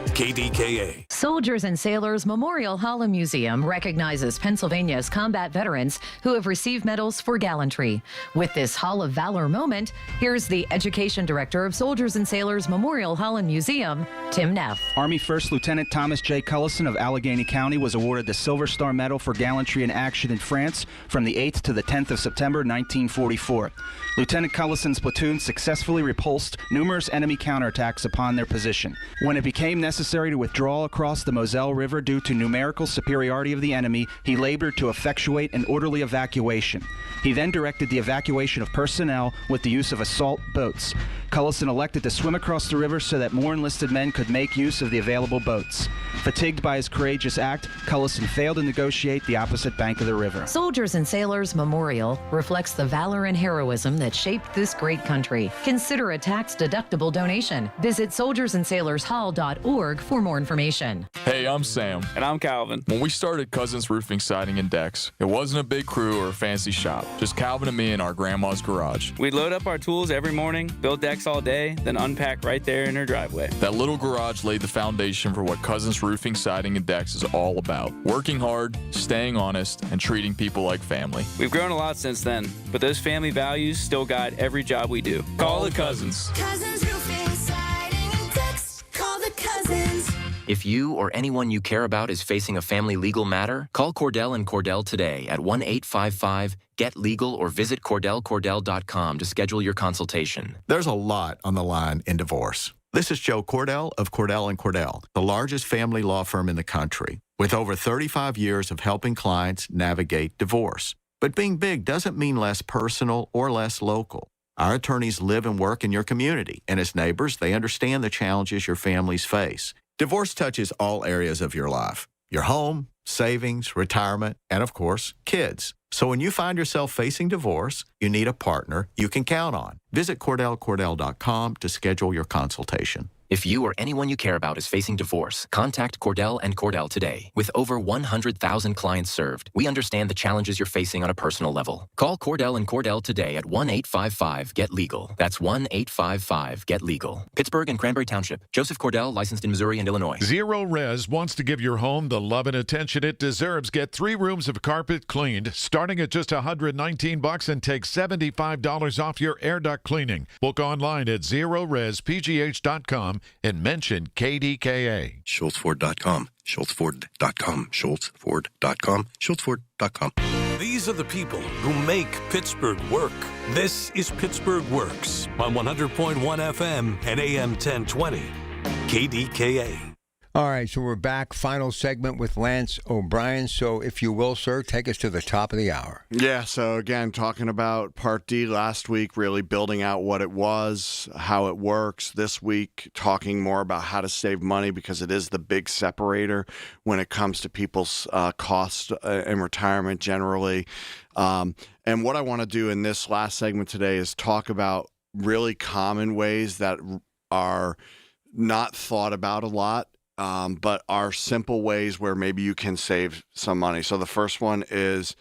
KDKA. Soldiers and Sailors Memorial Hall and Museum recognizes Pennsylvania's combat veterans who have received medals for gallantry. With this Hall of Valor moment, here's the Education Director of Soldiers and Sailors Memorial Hall and Museum, Tim Neff. Army First Lieutenant Thomas J. Cullison of Allegheny County was awarded the Silver Star Medal for gallantry in action in France from the 8th to the 10th of September 1944. Lieutenant Cullison's platoon successfully repulsed numerous enemy counterattacks upon their position. When it became necessary to withdraw across the Moselle River due to numerical superiority of the enemy, he labored to effectuate an orderly evacuation. He then directed the evacuation of personnel with the use of assault boats. Cullison elected to swim across the river so that more enlisted men could make use of the available boats. Fatigued by his courageous act, Cullison failed to negotiate the opposite bank of the river. Soldiers and Sailors Memorial reflects the valor and heroism that shaped this great country. Consider a tax-deductible donation. Visit soldiersandsailorshall.org for more information. Hey, I'm Sam. And I'm Calvin. When we started Cousins Roofing, Siding, and Decks, it wasn't a big crew or a fancy shop. Just Calvin and me in our grandma's garage. We'd load up our tools every morning, build decks all day, then unpack right there in her driveway. That little garage laid the foundation for what Cousins Roofing, Siding, and Decks is all about. Working hard, staying honest, and treating people like family. We've grown a lot since then, but those family values still guide every job we do. Call the Cousins. Cousins Roofing, Siding, and Decks. Call the Cousins. If you or anyone you care about is facing a family legal matter, call Cordell & Cordell today at 1-855-GET-LEGAL or visit CordellCordell.com to schedule your consultation. There's a lot on the line in divorce. This is Joe Cordell of Cordell & Cordell, the largest family law firm in the country, with over 35 years of helping clients navigate divorce. But being big doesn't mean less personal or less local. Our attorneys live and work in your community, and as neighbors, they understand the challenges your families face. Divorce touches all areas of your life: your home, savings, retirement, and of course, kids. So when you find yourself facing divorce, you need a partner you can count on. Visit CordellCordell.com to schedule your consultation. If you or anyone you care about is facing divorce, contact Cordell & Cordell today. With over 100,000 clients served, we understand the challenges you're facing on a personal level. Call Cordell & Cordell today at 1-855-GET-LEGAL. That's 1-855-GET-LEGAL. Pittsburgh and Cranberry Township. Joseph Cordell, licensed in Missouri and Illinois. Zero Res wants to give your home the love and attention it deserves. Get 3 rooms of carpet cleaned, starting at just $119 and take $75 off your air duct cleaning. Book online at ZeroResPGH.com and mention KDKA. SchultzFord.com. SchultzFord.com. SchultzFord.com. SchultzFord.com. These are the people who make Pittsburgh work. This is Pittsburgh Works on 100.1 FM and AM 1020. KDKA. All right, so we're back. Final segment with Lance O'Brien. So if you will, sir, take us to the top of the hour. Yeah, so again, talking about Part D last week, really building out what it was, how it works. This week, talking more about how to save money because it is the big separator when it comes to people's costs in retirement generally. And what I want to do in this last segment today is talk about really common ways that are not thought about a lot. But are simple ways where maybe you can save some money. So the first one is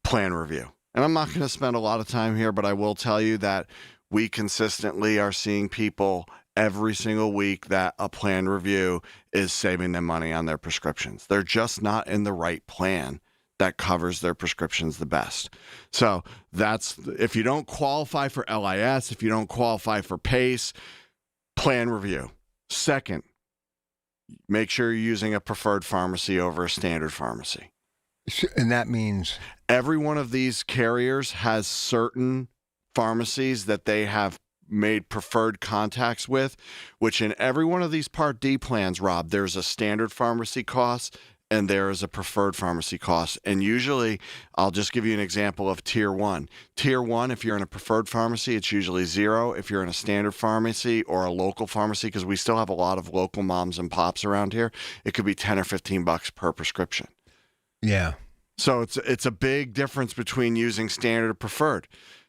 plan review. And I'm not going to spend a lot of time here, but I will tell you that we consistently are seeing people every single week that a plan review is saving them money on their prescriptions. They're just not in the right plan that covers their prescriptions the best. So that's, if you don't qualify for LIS, if you don't qualify for PACE, plan review. Second, make sure you're using a preferred pharmacy over a standard pharmacy. And that means? Every one of these carriers has certain pharmacies that they have made preferred contacts with, which in every one of these Part D plans, Rob, there's a standard pharmacy cost and there is a preferred pharmacy cost. And usually, I'll just give you an example of Tier 1. Tier 1, if you're in a preferred pharmacy, it's usually $0. If you're in a standard pharmacy or a local pharmacy, because we still have a lot of local moms and pops around here, it could be $10 or $15 per prescription. Yeah. So it's a big difference between using standard or preferred.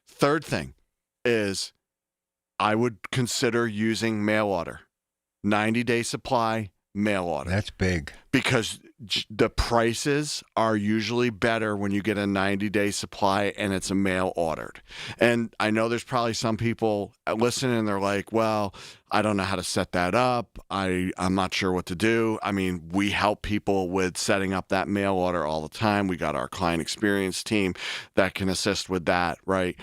Third thing is I would consider using mail order. 90-day supply, mail order. That's big. Because the prices are usually better when you get a 90-day supply and it's a mail ordered. And I know there's probably some people listening and they're like, well, I don't know how to set that up. I'm not sure what to do. I mean, we help people with setting up that mail order all the time. We got our client experience team that can assist with that, right?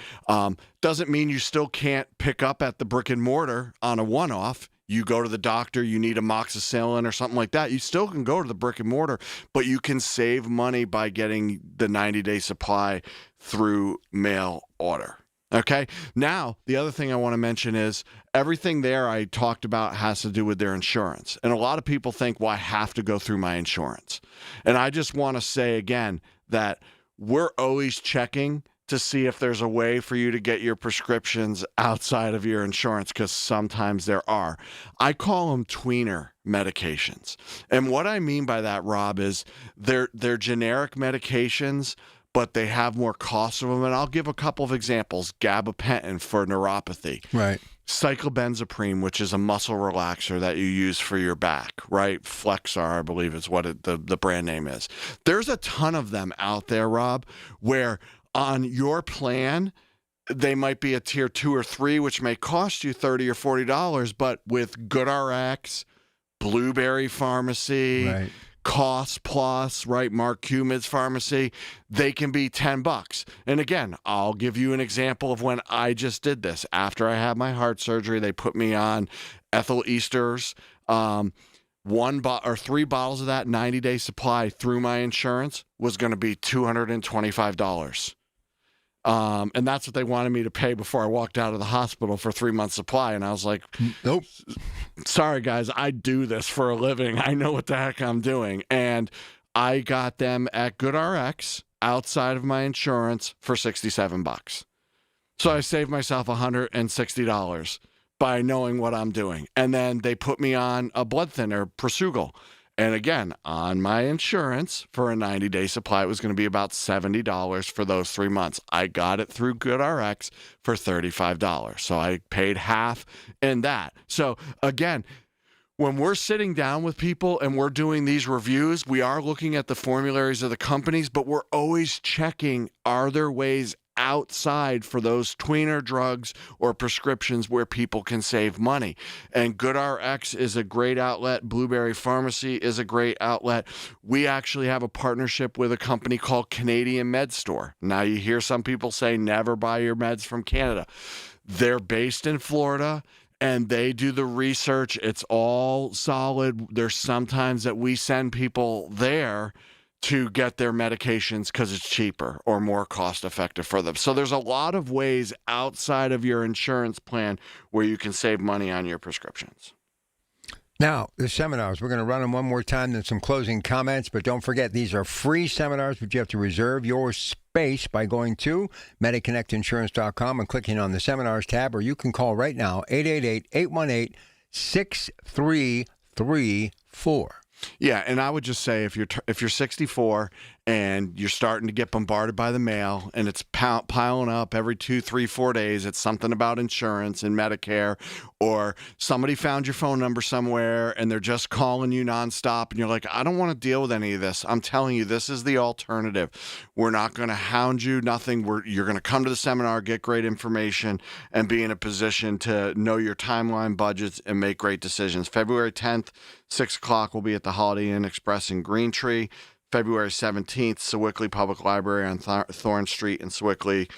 Doesn't mean you still can't pick up at the brick and mortar on a one-off. You go to the doctor, you need amoxicillin or something like that, you still can go to the brick and mortar, but you can save money by getting the 90-day supply through mail order. Okay? Now, the other thing I want to mention is everything there I talked about has to do with their insurance. And a lot of people think, well, I have to go through my insurance. And I just want to say again that we're always checking to see if there's a way for you to get your prescriptions outside of your insurance, because sometimes there are. I call them tweener medications. And what I mean by that, Rob, is they're generic medications, but they have more costs of them. And I'll give a couple of examples. Gabapentin for neuropathy. Right. Cyclobenzaprine, which is a muscle relaxer that you use for your back, right? Flexar, I believe is what the brand name is. There's a ton of them out there, Rob, where on your plan, they might be a tier 2 or 3, which may cost you $30 or $40, but with GoodRx, Blueberry Pharmacy, right, Cost Plus, right, Mark Cumid's pharmacy, they can be $10. And again, I'll give you an example of when I just did this. After I had my heart surgery, they put me on ethyl esters. 3 bottles of that 90-day supply through my insurance was going to be $225. And that's what they wanted me to pay before I walked out of the hospital for 3 months supply. And I was like, nope. Sorry, guys, I do this for a living. I know what the heck I'm doing. And I got them at GoodRx outside of my insurance for $67. So I saved myself $160 by knowing what I'm doing. And then they put me on a blood thinner, Prosugal. And again, on my insurance for a 90-day supply, it was going to be about $70 for those 3 months. I got it through GoodRx for $35. So I paid half in that. So again, when we're sitting down with people and we're doing these reviews, we are looking at the formularies of the companies, but we're always checking, are there ways outside for those tweener drugs or prescriptions where people can save money? And GoodRx is a great outlet. Blueberry Pharmacy is a great outlet. We actually have a partnership with a company called Canadian Med Store. Now you hear some people say never buy your meds from Canada. They're based in Florida and they do the research. It's all solid. There's sometimes that we send people there to get their medications because it's cheaper or more cost effective for them. So there's a lot of ways outside of your insurance plan where you can save money on your prescriptions. Now, the seminars, we're going to run them one more time, then some closing comments. But don't forget, these are free seminars, but you have to reserve your space by going to MediConnectInsurance.com and clicking on the seminars tab, or you can call right now, 888-818-6334. Yeah, and I would just say if you're 64 and you're starting to get bombarded by the mail and it's piling up every 2, 3, 4 days, it's something about insurance and Medicare, or somebody found your phone number somewhere and they're just calling you nonstop and you're like, I don't want to deal with any of this. I'm telling you, this is the alternative. We're not going to hound you, nothing. You're going to come to the seminar, get great information, and be in a position to know your timeline, budgets, and make great decisions. February 10th, 6 o'clock, we'll be at the Holiday Inn Express in Greentree. February 17th, Sewickley Public Library on Thorne Street in Sewickley.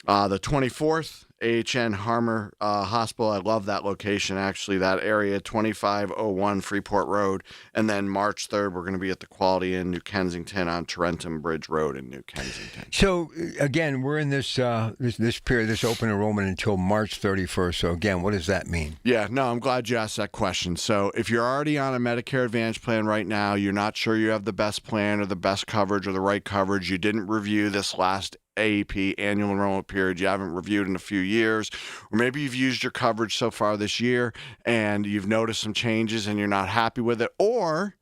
The 24th, AHN Harmer Hospital. I love that location, actually, that area, 2501 Freeport Road. And then March 3rd, we're going to be at the Quality Inn, New Kensington on Tarentum Bridge Road in New Kensington. So, again, we're in this period, this open enrollment until March 31st. So, again, what does that mean? Yeah, no, I'm glad you asked that question. So if you're already on a Medicare Advantage plan right now, you're not sure you have the best plan or the best coverage or the right coverage, you didn't review this last AEP, annual enrollment period, you haven't reviewed in a few years, or maybe you've used your coverage so far this year and you've noticed some changes and you're not happy with it, or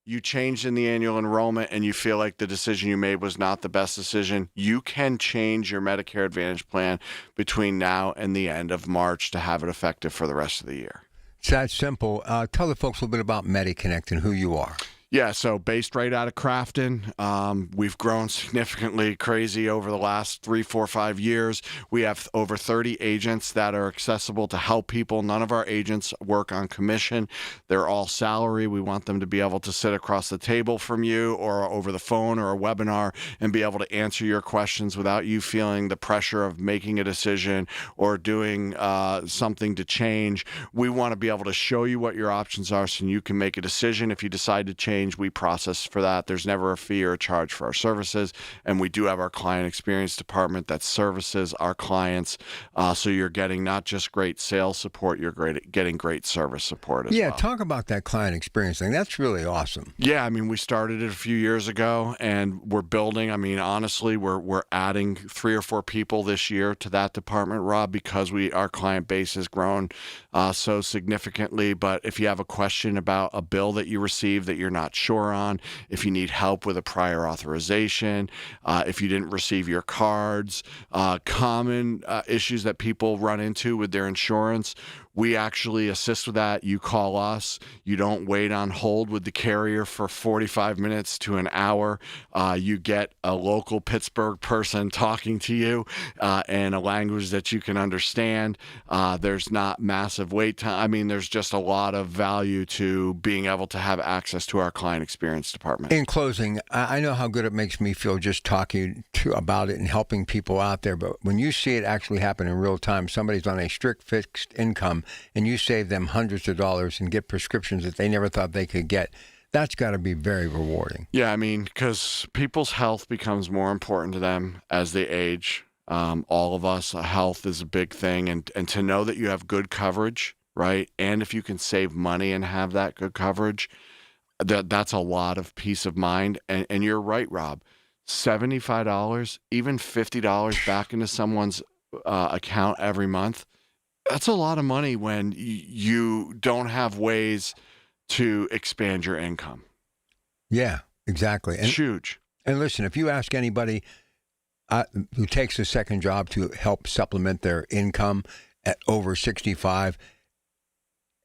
you changed in the annual enrollment and you feel like the decision you made was not the best decision, you can change your Medicare Advantage plan between now and the end of March to have it effective for the rest of the year. It's that simple. Tell the folks a little bit about MediConnect and who you are. Yeah, so based right out of Crafton, we've grown significantly crazy over the last 3, 4, 5 years. We have over 30 agents that are accessible to help people. None of our agents work on commission. They're all salary. We want them to be able to sit across the table from you or over the phone or a webinar and be able to answer your questions without you feeling the pressure of making a decision or doing something to change. We want to be able to show you what your options are so you can make a decision. If you decide to change, we process for that. There's never a fee or a charge for our services, and we do have our client experience department that services our clients, so you're getting not just great sales support, you're getting great service support as well. Yeah, talk about that client experience thing. That's really awesome. Yeah, I mean, we started it a few years ago, and we're building. I mean, honestly, we're adding 3 or 4 people this year to that department, Rob, because our client base has grown so significantly. But if you have a question about a bill that you received that you're not sure on, if you need help with a prior authorization, if you didn't receive your cards, common issues that people run into with their insurance, we actually assist with that. You call us. You don't wait on hold with the carrier for 45 minutes to an hour. You get a local Pittsburgh person talking to you in a language that you can understand. There's not massive wait time. I mean, there's just a lot of value to being able to have access to our client experience department. In closing, I know how good it makes me feel just talking about it and helping people out there, but when you see it actually happen in real time, somebody's on a strict fixed income, and you save them hundreds of dollars and get prescriptions that they never thought they could get, that's got to be very rewarding. Yeah, I mean, because people's health becomes more important to them as they age. All of us, health is a big thing, and to know that you have good coverage, right? And if you can save money and have that good coverage, that's a lot of peace of mind. And you're right, Rob. $75, even $50 back into someone's account every month, that's a lot of money when you don't have ways to expand your income. Yeah, exactly. It's huge. And listen, if you ask anybody who takes a second job to help supplement their income at over 65,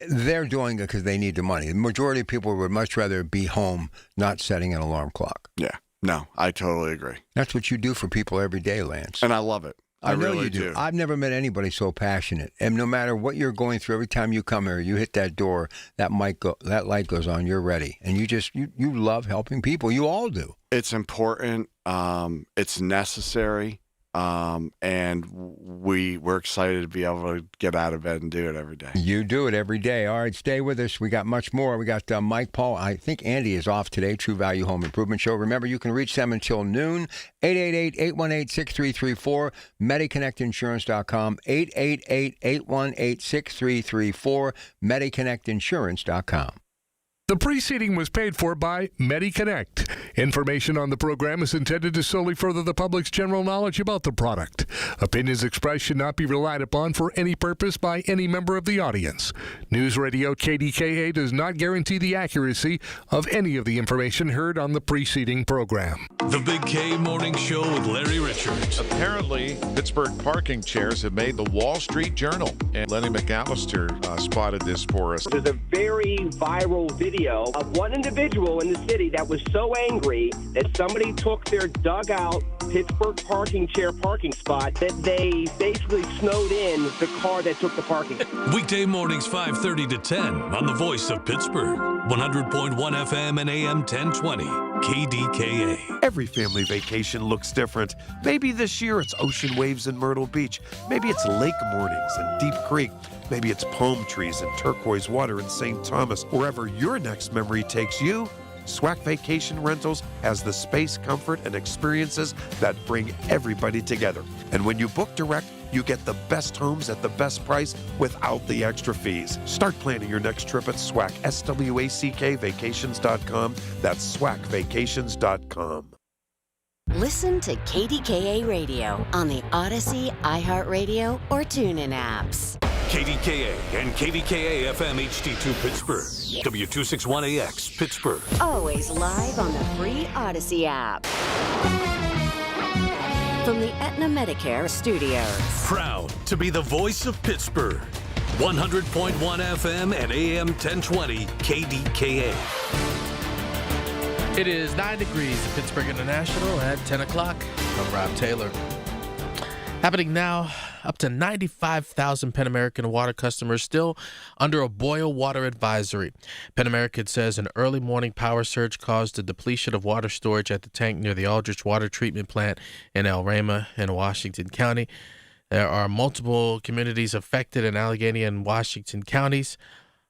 they're doing it because they need the money. The majority of people would much rather be home, not setting an alarm clock. Yeah, no, I totally agree. That's what you do for people every day, Lance. And I love it. I know really you do. I've never met anybody so passionate. And no matter what you're going through, every time you come here, you hit that door, that light goes on, you're ready. And you love helping people. You all do. It's important. It's necessary. And we're excited to be able to get out of bed and do it every day. You do it every day. All right, stay with us. We got much more. We got Mike Paul. I think Andy is off today, True Value Home Improvement Show. Remember, you can reach them until noon, 888-818-6334, MediConnectInsurance.com, 888-818-6334, MediConnectInsurance.com. The preceding was paid for by MediConnect. Information on the program is intended to solely further the public's general knowledge about the product. Opinions expressed should not be relied upon for any purpose by any member of the audience. News Radio KDKA does not guarantee the accuracy of any of the information heard on the preceding program. The Big K Morning Show with Larry Richards. Apparently, Pittsburgh parking chairs have made the Wall Street Journal. And Lenny McAllister spotted this for us. There's a very viral video of one individual in the city that was so angry that somebody took their dugout Pittsburgh parking spot that they basically snowed in the car that took the parking. Weekday mornings 5:30 to 10 on the voice of Pittsburgh. 100.1 FM and AM 1020. KDKA. Every family vacation looks different. Maybe this year it's ocean waves in Myrtle Beach. Maybe it's lake mornings in Deep Creek. Maybe it's palm trees and turquoise water in St. Thomas. Wherever your next memory takes you, SWAC Vacation Rentals has the space, comfort, and experiences that bring everybody together. And when you book direct, you get the best homes at the best price without the extra fees. Start planning your next trip at SWAC, SWACKvacations.com. That's SWACKvacations.com. Listen to KDKA Radio on the Odyssey, iHeartRadio, or TuneIn apps. KDKA and KDKA-FM HD2 Pittsburgh. W261AX Pittsburgh. Always live on the free Odyssey app. From the Aetna Medicare Studios. Proud to be the voice of Pittsburgh. 100.1 FM and AM 1020 KDKA. It is 9 degrees at Pittsburgh International at 10 o'clock. I'm Rob Taylor. Happening now, up to 95,000 Penn American water customers still under a boil water advisory. Penn American says an early morning power surge caused a depletion of water storage at the tank near the Aldrich Water Treatment Plant in El Rama in Washington County. There are multiple communities affected in Allegheny and Washington counties.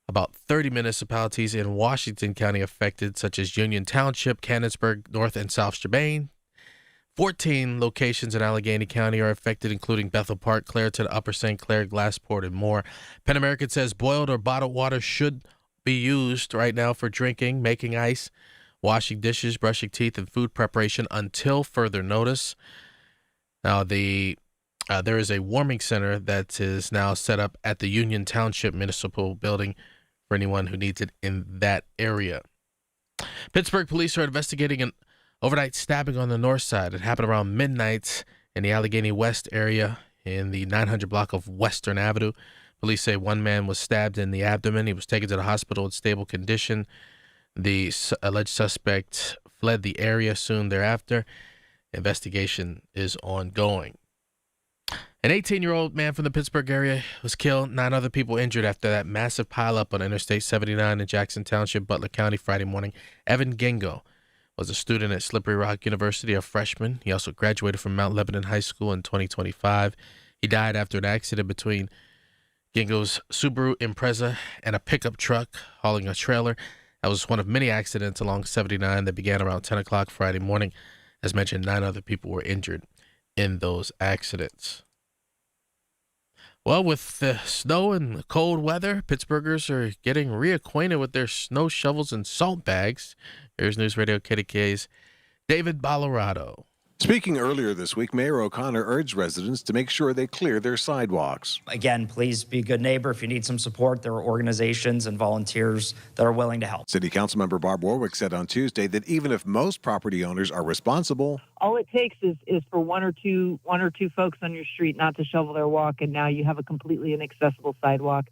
About 30 municipalities in Washington County affected, such as Union Township, Canonsburg, North and South Strabane. 14 locations in Allegheny County are affected, including Bethel Park, Clareton, Upper St. Clair, Glassport, and more. Penn American says boiled or bottled water should be used right now for drinking, making ice, washing dishes, brushing teeth, and food preparation until further notice. Now, there is a warming center that is now set up at the Union Township Municipal Building for anyone who needs it in that area. Pittsburgh police are investigating an overnight stabbing on the north side. It happened around midnight in the Allegheny West area in the 900 block of Western Avenue. Police say one man was stabbed in the abdomen. He was taken to the hospital in stable condition. The alleged suspect fled the area soon thereafter. Investigation is ongoing. An 18-year-old man from the Pittsburgh area was killed. 9 other people injured after that massive pileup on Interstate 79 in Jackson Township, Butler County, Friday morning. Evan Gingo was a student at Slippery Rock University, a freshman. He also graduated from Mount Lebanon High School in 2025. He died after an accident between Gingo's Subaru Impreza and a pickup truck hauling a trailer. That was one of many accidents along 79 that began around 10 o'clock Friday morning. As mentioned, 9 other people were injured in those accidents. Well, with the snow and the cold weather, Pittsburghers are getting reacquainted with their snow shovels and salt bags. Here's News Radio KDKA's David Ballarado. Speaking earlier this week, Mayor O'Connor urged residents to make sure they clear their sidewalks. Again, please be a good neighbor. If you need some support, there are organizations and volunteers that are willing to help. City Councilmember Barb Warwick said on Tuesday that even if most property owners are responsible, all it takes is for one or two folks on your street not to shovel their walk, and now you have a completely inaccessible sidewalk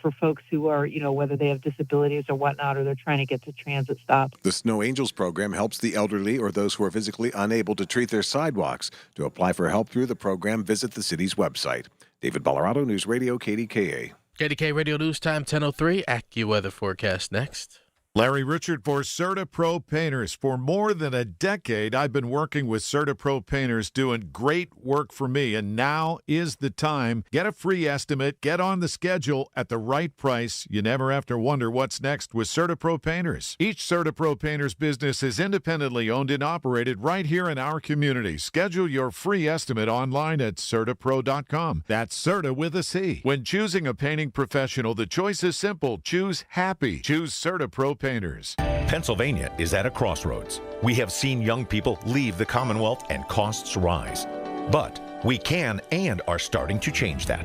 for folks who are, whether they have disabilities or whatnot, or they're trying to get to transit stops. The Snow Angels program helps the elderly or those who are physically unable to treat their sidewalks. To apply for help through the program, visit the city's website. David Ballarado, News Radio KDKA. KDKA Radio News Time 10:03. AccuWeather forecast next. Larry Richard for CertaPro Painters. For more than a decade, I've been working with CertaPro Painters doing great work for me, and now is the time. Get a free estimate, get on the schedule at the right price. You never have to wonder what's next with CertaPro Painters. Each CertaPro Painters business is independently owned and operated right here in our community. Schedule your free estimate online at CertaPro.com. That's Certa with a C. When choosing a painting professional, the choice is simple. Choose happy. Choose CertaPro Painters. Pennsylvania is at a crossroads. We have seen young people leave the Commonwealth and costs rise. But we can and are starting to change that.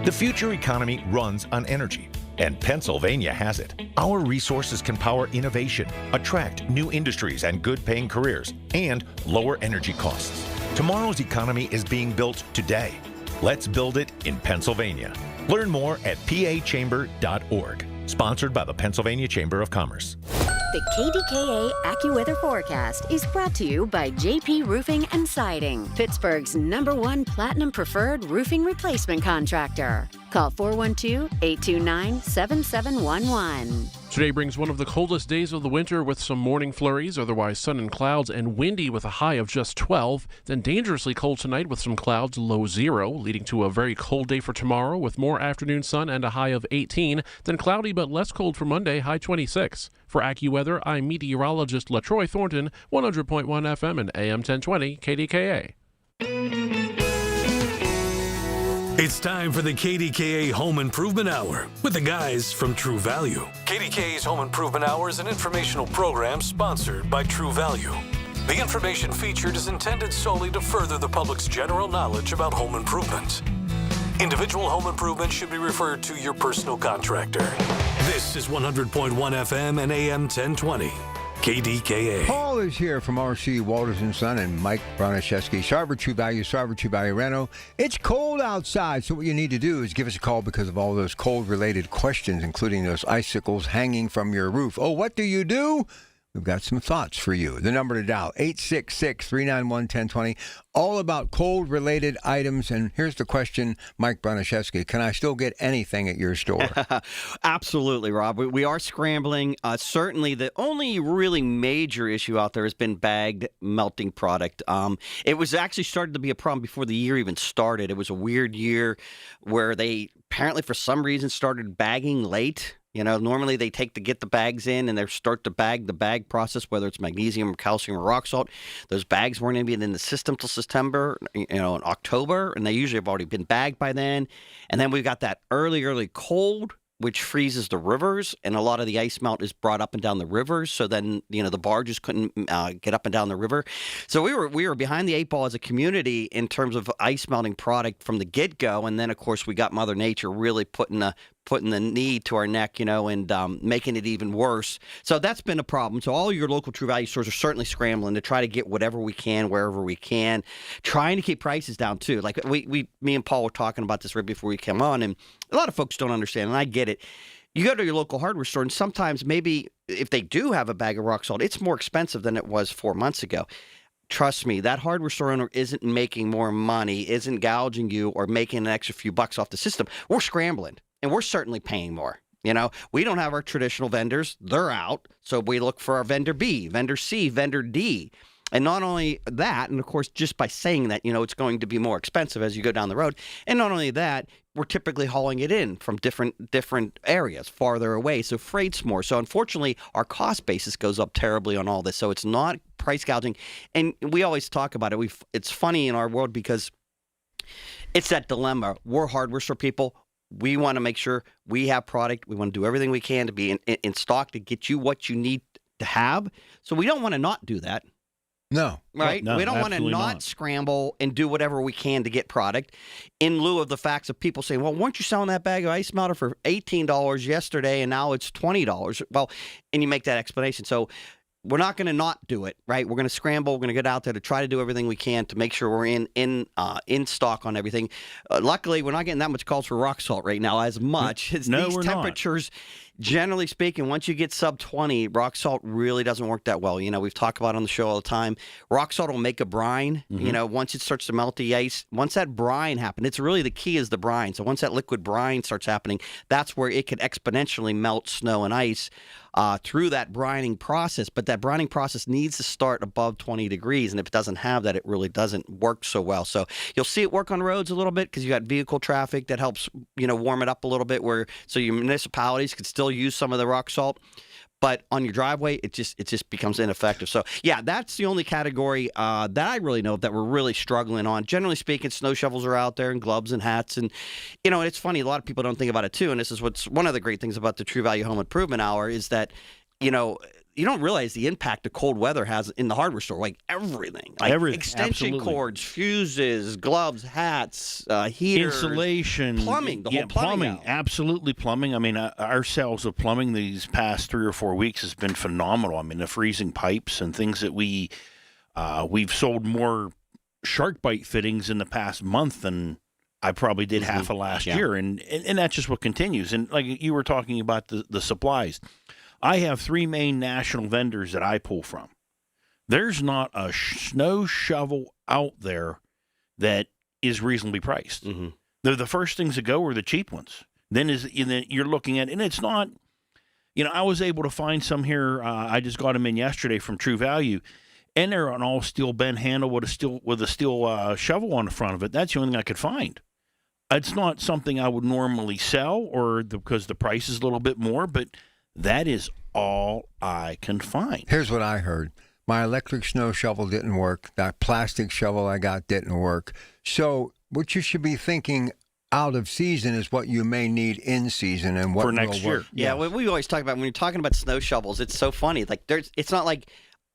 The future economy runs on energy, and Pennsylvania has it. Our resources can power innovation, attract new industries and good-paying careers, and lower energy costs. Tomorrow's economy is being built today. Let's build it in Pennsylvania. Learn more at pachamber.org. Sponsored by the Pennsylvania Chamber of Commerce. The KDKA AccuWeather forecast is brought to you by JP Roofing and Siding, Pittsburgh's #1 Platinum Preferred Roofing Replacement Contractor. Call 412-829-7711. Today brings one of the coldest days of the winter with some morning flurries, otherwise sun and clouds, and windy with a high of just 12. Then dangerously cold tonight with some clouds, low 0, leading to a very cold day for tomorrow with more afternoon sun and a high of 18. Then cloudy but less cold for Monday, high 26. For AccuWeather, I'm meteorologist LaTroy Thornton, 100.1 FM and AM 1020 KDKA. It's time for the KDKA Home Improvement Hour with the guys from True Value. KDKA's Home Improvement Hour is an informational program sponsored by True Value. The information featured is intended solely to further the public's general knowledge about home improvement. Individual home improvement should be referred to your personal contractor. This is 100.1 FM and AM 1020. KDKA. Paul is here from RC Walters & Son and Mike Broniszewski. Sarver True Value Reno. It's cold outside, so what you need to do is give us a call because of all those cold-related questions, including those icicles hanging from your roof. Oh, what do you do? We've got some thoughts for you. The number to dial, 866-391-1020. All about cold-related items. And here's the question, Mike Broniszewski. Can I still get anything at your store? Absolutely, Rob. We are scrambling. Certainly, the only really major issue out there has been bagged melting product. It was actually started to be a problem before the year even started. It was a weird year where they apparently, for some reason, started bagging late. You know, normally they get the bags in and they start to bag the bag process, whether it's magnesium or calcium or rock salt. Those bags weren't even in the system till September, in October, and they usually have already been bagged by then. And then we've got that early cold, which freezes the rivers, and a lot of the ice melt is brought up and down the rivers. So then, the barges couldn't get up and down the river. So we were behind the 8 ball as a community in terms of ice melting product from the get-go. And then, of course, we got Mother Nature really putting the knee to our neck, and making it even worse. So that's been a problem. So all your local True Value stores are certainly scrambling to try to get whatever we can, wherever we can, trying to keep prices down too. Like me and Paul were talking about this right before we came on, and a lot of folks don't understand, and I get it. You go to your local hardware store, and sometimes maybe if they do have a bag of rock salt, it's more expensive than it was 4 months ago. Trust me, that hardware store owner isn't making more money, isn't gouging you or making an extra few bucks off the system. We're scrambling. And we're certainly paying more. We don't have our traditional vendors. They're out. So we look for our vendor B, vendor C, vendor D. And not only that, and of course, just by saying that, it's going to be more expensive as you go down the road. And not only that, we're typically hauling it in from different areas, farther away. So freight's more. So unfortunately, our cost basis goes up terribly on all this. So it's not price gouging. And we always talk about it. It's funny in our world because it's that dilemma. We're hardware store people. We want to make sure we have product. We want to do everything we can to be in stock to get you what you need to have. So we don't want to not do that. No. Right? No, we don't want to absolutely not scramble and do whatever we can to get product in lieu of the facts of people saying, well, weren't you selling that bag of ice melter for $18 yesterday and now it's $20? Well, and you make that explanation. So we're not going to not do it, right? We're going to scramble. We're going to get out there to try to do everything we can to make sure we're in stock on everything. Luckily, we're not getting that much calls for rock salt right now as much. No, these we're temperatures, generally speaking, once you get sub 20, rock salt really doesn't work that well. We've talked about it on the show all the time. Rock salt will make a brine. Once it starts to melt the ice, once that brine happens, it's really the key is the brine. So once that liquid brine starts happening, that's where it can exponentially melt snow and ice. through that brining process. But that brining process needs to start above 20 degrees, and if it doesn't have that, it really doesn't work so well. So you'll see it work on roads a little bit because you got vehicle traffic that helps warm it up a little bit, so your municipalities could still use some of the rock salt. But on your driveway, it just becomes ineffective. So, yeah, that's the only category that I really know of that we're really struggling on. Generally speaking, snow shovels are out there and gloves and hats. And, it's funny. A lot of people don't think about it, too. And this is what's one of the great things about the True Value Home Improvement Hour is that, you don't realize the impact the cold weather has in the hardware store, like everything. Like everything. Extension Absolutely. cords, fuses, gloves, hats, heaters. Insulation. Plumbing, the whole plumbing. Now. Absolutely plumbing. I mean, our sales of plumbing these past 3 or 4 weeks has been phenomenal. I mean, the freezing pipes and things that we've sold more shark bite fittings in the past month than I probably did half of last year. And that's just what continues. And like you were talking about the supplies. I have 3 main national vendors that I pull from. There's not a snow shovel out there that is reasonably priced. Mm-hmm. They're the first things to go are the cheap ones. Then you're looking at, and it's not, I was able to find some here. I just got them in yesterday from True Value, and they're an all steel bend handle with a steel shovel on the front of it. That's the only thing I could find. It's not something I would normally sell, because the price is a little bit more, but that is all I can find. Here's what I heard. My electric snow shovel didn't work. That plastic shovel I got didn't work. So what you should be thinking out of season is what you may need in season and what for next will year. work. Yeah, we always talk about when you're talking about snow shovels, it's so funny. Like it's not like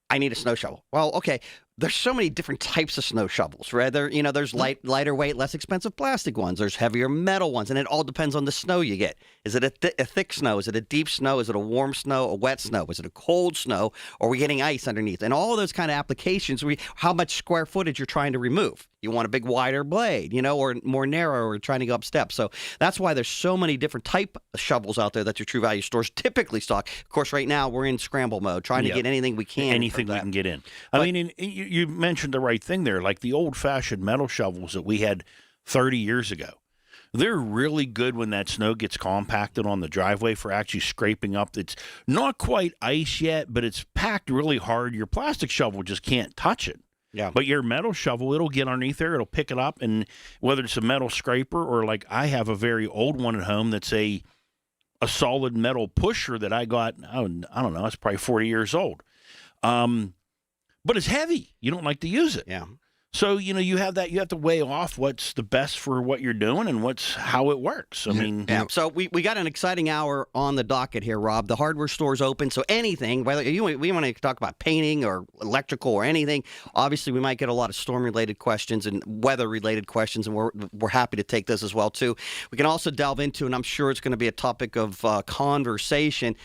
I need a snow shovel. Well, okay. There's so many different types of snow shovels, right? There's lighter weight, less expensive plastic ones. There's heavier metal ones, and it all depends on the snow you get. Is it a thick snow? Is it a deep snow? Is it a warm snow, a wet snow? Is it a cold snow? Or are we getting ice underneath? And all of those kind of applications, how much square footage you're trying to remove. You want a big, wider blade, or more narrow, or trying to go up steps. So that's why there's so many different type of shovels out there that your True Value stores typically stock. Of course, right now we're in scramble mode, trying to get anything we can. Anything we can get in. I mean, you mentioned the right thing there, like the old-fashioned metal shovels that we had 30 years ago. They're really good when that snow gets compacted on the driveway for actually scraping up. It's not quite ice yet, but it's packed really hard. Your plastic shovel just can't touch it. Yeah. But your metal shovel, it'll get underneath there. It'll pick it up, and whether it's a metal scraper or like I have a very old one at home that's a solid metal pusher that I got, I don't know, it's probably 40 years old. But it's heavy. You don't like to use it. Yeah. So, you have that. You have to weigh off what's the best for what you're doing and how it works. I mean, yeah. So we got an exciting hour on the docket here, Rob. The hardware store's open, so anything, whether we want to talk about painting or electrical or anything. Obviously, we might get a lot of storm-related questions and weather-related questions, and we're happy to take those as well too. We can also delve into, and I'm sure it's going to be a topic of conversation.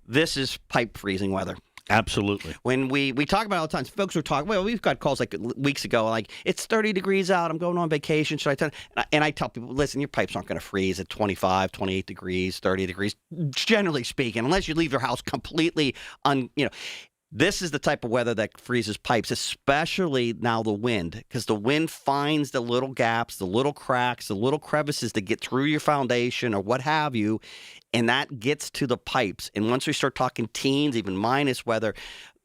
This is pipe freezing weather. Absolutely. When we talk about it all the time, folks are talking, well, we've got calls like weeks ago, like, it's 30 degrees out, I'm going on vacation, should I tell? And I tell people, listen, your pipes aren't going to freeze at 25, 28 degrees, 30 degrees, generally speaking, unless you leave your house completely This is the type of weather that freezes pipes, especially now the wind, because the wind finds the little gaps, the little cracks, the little crevices that get through your foundation or what have you, and that gets to the pipes. And once we start talking teens, even minus weather,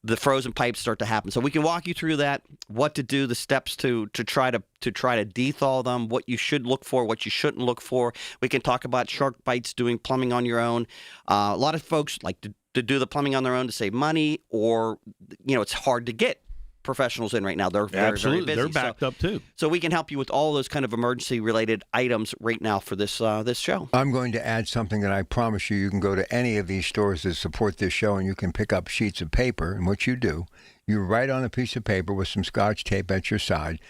the frozen pipes start to happen. So we can walk you through that, what to do, the steps to try to dethaw them, what you should look for, what you shouldn't look for. We can talk about shark bites, doing plumbing on your own. A lot of folks like to do the plumbing on their own to save money, or it's hard to get professionals in right now. They're very, very busy. They're backed up too. So we can help you with all those kind of emergency related items right now for this show. I'm going to add something that I promise you can go to any of these stores that support this show and you can pick up sheets of paper. And what you do, you write on a piece of paper with some Scotch tape at your side.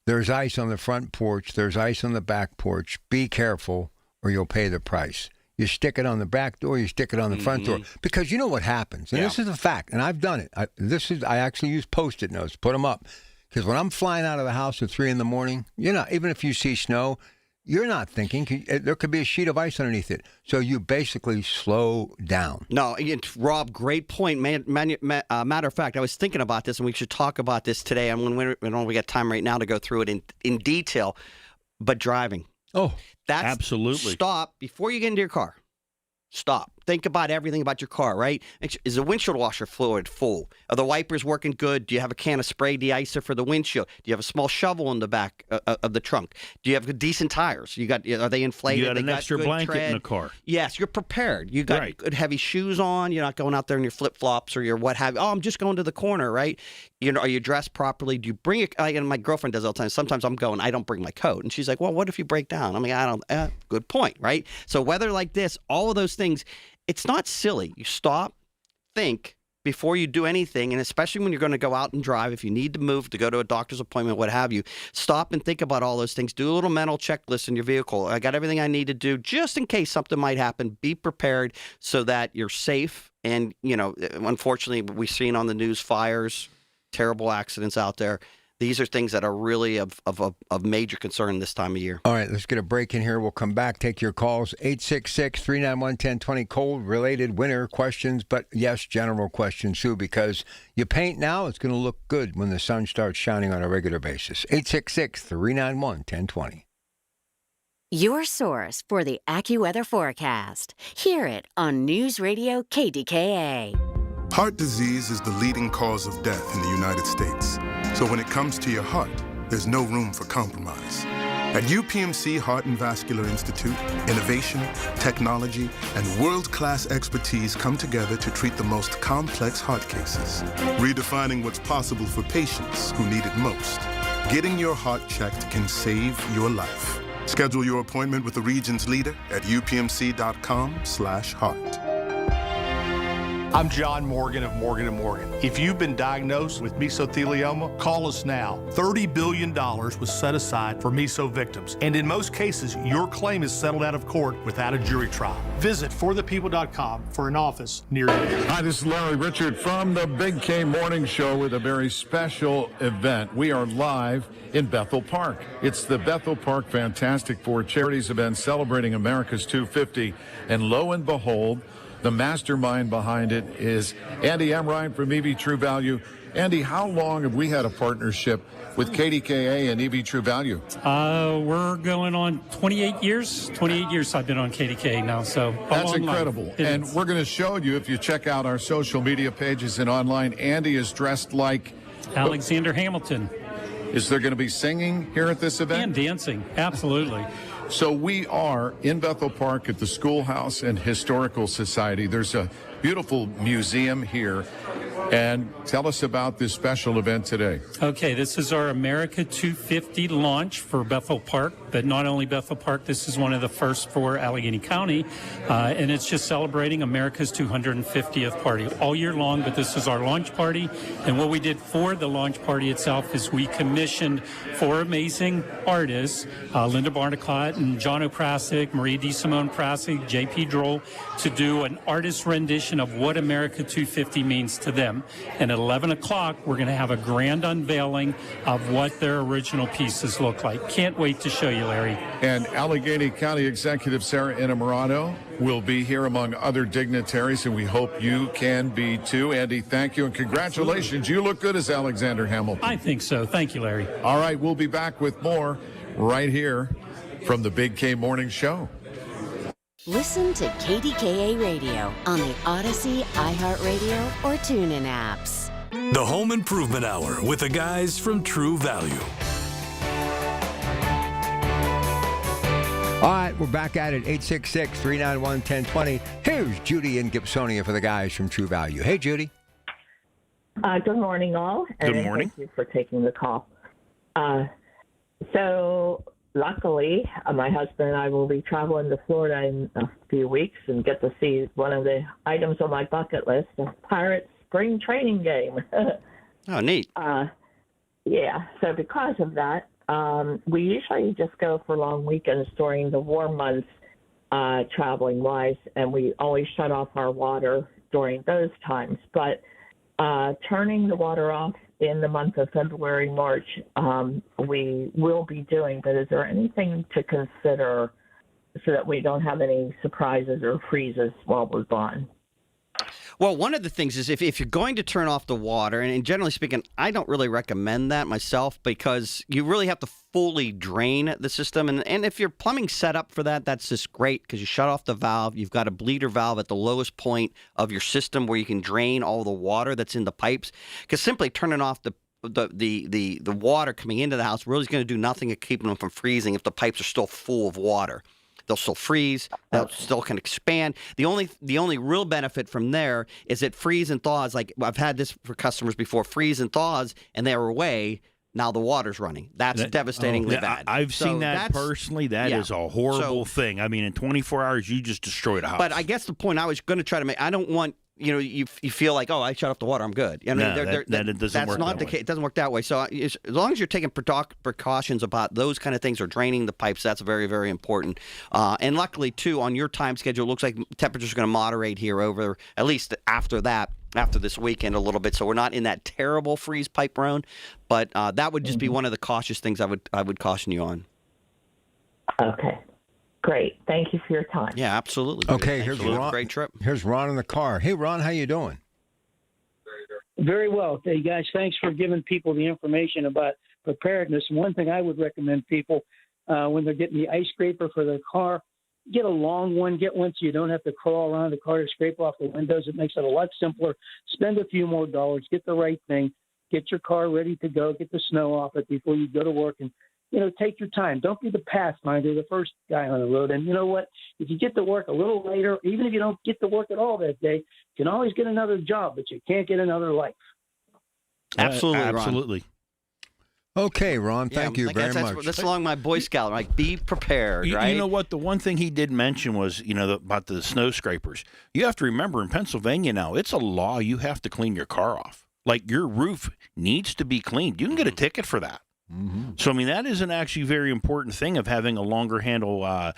There's ice on the front porch. There's ice on the back porch. Be careful or you'll pay the price. You stick it on the back door, you stick it on the front door. Because you know what happens. And this is a fact, and I've done it. I actually use Post-it notes, put them up. Because when I'm flying out of the house at 3 in the morning, even if you see snow, you're not thinking. There could be a sheet of ice underneath it. So you basically slow down. No, Rob, great point. Matter of fact, I was thinking about this, and we should talk about this today. And when we got time right now to go through it in detail. But driving. Oh, that's absolutely. Stop before you get into your car. Stop. think about everything about your car, right? Is the windshield washer fluid full? Are the wipers working good? Do you have a can of spray de-icer for the windshield? Do you have a small shovel in the back of the trunk? Do you have decent tires? Are they inflated? You got an extra blanket in the car. Yes, you're prepared. You got good heavy shoes on. You're not going out there in your flip-flops or your what have you. Oh, I'm just going to the corner, right? Are you dressed properly? Do you bring it? And my girlfriend does all the time. Sometimes I'm going, I don't bring my coat. And she's like, well, what if you break down? I mean, I don't, good point, right? So weather like this, all of those things, it's not silly. You stop, think before you do anything, and especially when you're going to go out and drive, if you need to move, to go to a doctor's appointment, what have you, stop and think about all those things. Do a little mental checklist in your vehicle. I got everything I need to do just in case something might happen. Be prepared so that you're safe. And, unfortunately, we've seen on the news fires, terrible accidents out there. These are things that are really of major concern this time of year. All right, let's get a break in here. We'll come back, take your calls, 866-391-1020, cold-related winter questions, but yes, general questions too, because you paint now, it's going to look good when the sun starts shining on a regular basis. 866-391-1020. Your source for the AccuWeather forecast. Hear it on News Radio KDKA. Heart disease is the leading cause of death in the United States. So when it comes to your heart, there's no room for compromise. At UPMC Heart and Vascular Institute, innovation, technology, and world-class expertise come together to treat the most complex heart cases, redefining what's possible for patients who need it most. Getting your heart checked can save your life. Schedule your appointment with the region's leader at upmc.com/heart. I'm John Morgan of Morgan & Morgan. If you've been diagnosed with mesothelioma, call us now. $30 billion was set aside for meso victims, and in most cases, your claim is settled out of court without a jury trial. Visit forthepeople.com for an office near you. Hi, this is Larry Richard from the Big K Morning Show with a very special event. We are live in Bethel Park. It's the Bethel Park Fantastic Four Charities event celebrating America's 250, and lo and behold, the mastermind behind it is Andy Emrine from EV True Value. Andy, how long have we had a partnership with KDKA and EV True Value? We're going on 28 years. 28 years I've been on KDKA now, so that's incredible. And we're going to show you, if you check out our social media pages and online, Andy is dressed like Alexander Hamilton. Is there going to be singing here at this event? And dancing, absolutely. So we are in Bethel Park at the Schoolhouse and Historical Society. There's a beautiful museum here. And tell us about this special event today. Okay, this is our America 250 launch for Bethel Park, but not only Bethel Park, this is one of the first for Allegheny County, and it's just celebrating America's 250th party all year long, but this is our launch party. And what we did for the launch party itself is we commissioned 4 amazing artists, Linda Barnicott and John O'Prasic, Marie DeSimone Prasic, J.P. Droll, to do an artist rendition of what America 250 means to them. And at 11 o'clock, we're going to have a grand unveiling of what their original pieces look like. Can't wait to show you, Larry. And Allegheny County Executive Sarah Innamorato will be here among other dignitaries, and we hope you can be too. Andy, thank you, and congratulations. You look good as Alexander Hamilton. I think so. Thank you, Larry. All right, we'll be back with more right here from the Big K Morning Show. Listen to KDKA Radio on the Odyssey, iHeartRadio, or TuneIn apps. The Home Improvement Hour with the guys from True Value. All right, we're back at it, 866-391-1020. Here's Judy in Gibsonia for the guys from True Value. Hey, Judy. Good morning, all. And Good morning. Thank you for taking the call. So luckily, my husband and I will be traveling to Florida in a few weeks and get to see one of the items on my bucket list, the Pirates spring training game. Oh, neat. Yeah, so because of that, we usually just go for long weekends during the warm months, traveling-wise, and we always shut off our water during those times. But turning the water off in the month of February, March, we will be doing, but is there anything to consider so that we don't have any surprises or freezes while we're gone? Well, one of the things is if you're going to turn off the water, and generally speaking, I don't really recommend that myself because you really have to fully drain the system. And if your plumbing's set up for that, that's just great because you shut off the valve. You've got a bleeder valve at the lowest point of your system where you can drain all the water that's in the pipes. Because simply turning off the water coming into the house really is going to do nothing at keeping them from freezing if the pipes are still full of water. They'll still freeze. They'll still can expand. The only real benefit from there is it freeze and thaws. Like I've had this for customers before, freeze and thaws, and they're away. Now the water's running. That's devastatingly bad. I've seen that personally. That is a horrible thing. I mean, in 24 hours, you just destroyed a house. But I guess the point I was going to try to make, I don't want. You feel like, oh, I shut off the water, I'm good. That doesn't work that way. It doesn't work that way. So as long as you're taking precautions about those kind of things or draining the pipes, that's very, very important. And luckily, too, on your time schedule, it looks like temperatures are going to moderate here over, at least after this weekend a little bit. So we're not in that terrible freeze pipe zone. But that would just be one of the cautious things I would caution you on. Okay. Great. Thank you for your time. Yeah, absolutely. Okay, here's Ron. Great trip. Here's Ron in the car. Hey, Ron, how you doing? Very well. Hey, guys, thanks for giving people the information about preparedness. One thing I would recommend people when they're getting the ice scraper for their car, get a long one. Get one so you don't have to crawl around the car to scrape off the windows. It makes it a lot simpler. Spend a few more dollars. Get the right thing. Get your car ready to go. Get the snow off it before you go to work. And take your time. Don't be the pathfinder, the first guy on the road. And you know what? If you get to work a little later, even if you don't get to work at all that day, you can always get another job, but you can't get another life. Absolutely, Ron. Absolutely. Okay, Ron, thank you very much. That's along my Boy Scout, like be prepared, right? You know what? The one thing he did mention was, about the snow scrapers. You have to remember in Pennsylvania now, it's a law you have to clean your car off. Like your roof needs to be cleaned. You can get a ticket for that. Mm-hmm. So, that is an actually very important thing of having a longer handle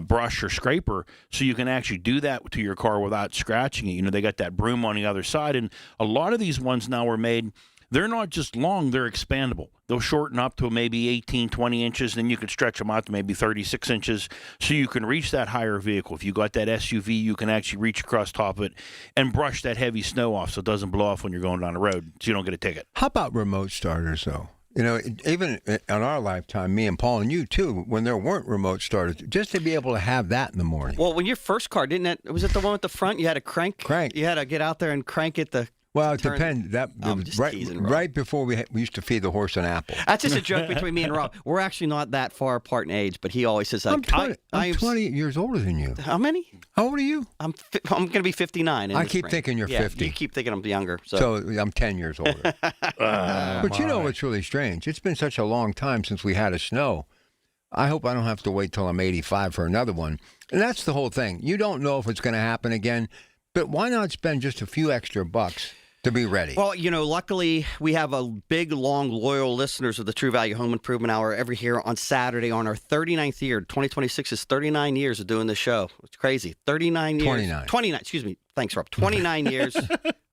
brush or scraper so you can actually do that to your car without scratching it. They got that broom on the other side. And a lot of these ones now are made, they're not just long, they're expandable. They'll shorten up to maybe 18, 20 inches, then you can stretch them out to maybe 36 inches so you can reach that higher vehicle. If you got that SUV, you can actually reach across top of it and brush that heavy snow off so it doesn't blow off when you're going down the road so you don't get a ticket. How about remote starters, though? Even in our lifetime, me and Paul and you too, when there weren't remote starters, just to be able to have that in the morning. Well, when your first car, was it the one with the front? You had to crank. You had to get out there and crank it. Well, it depends. Right before we used to feed the horse an apple. That's just a joke between me and Rob. We're actually not that far apart in age, but he always says that. I'm 20 years older than you. How many? How old are you? I'm going to be 59. I keep thinking you're 50. You keep thinking I'm younger. So I'm 10 years older. But you know what's really strange? It's been such a long time since we had a snow. I hope I don't have to wait till I'm 85 for another one. And that's the whole thing. You don't know if it's going to happen again, but why not spend just a few extra bucks to be ready? Well, luckily we have a big, long, loyal listeners of the True Value Home Improvement Hour every year on Saturday on our 39th year. 2026 is 39 years of doing this show. It's crazy. 39 years. 29, excuse me. Thanks, Rob. 29 years.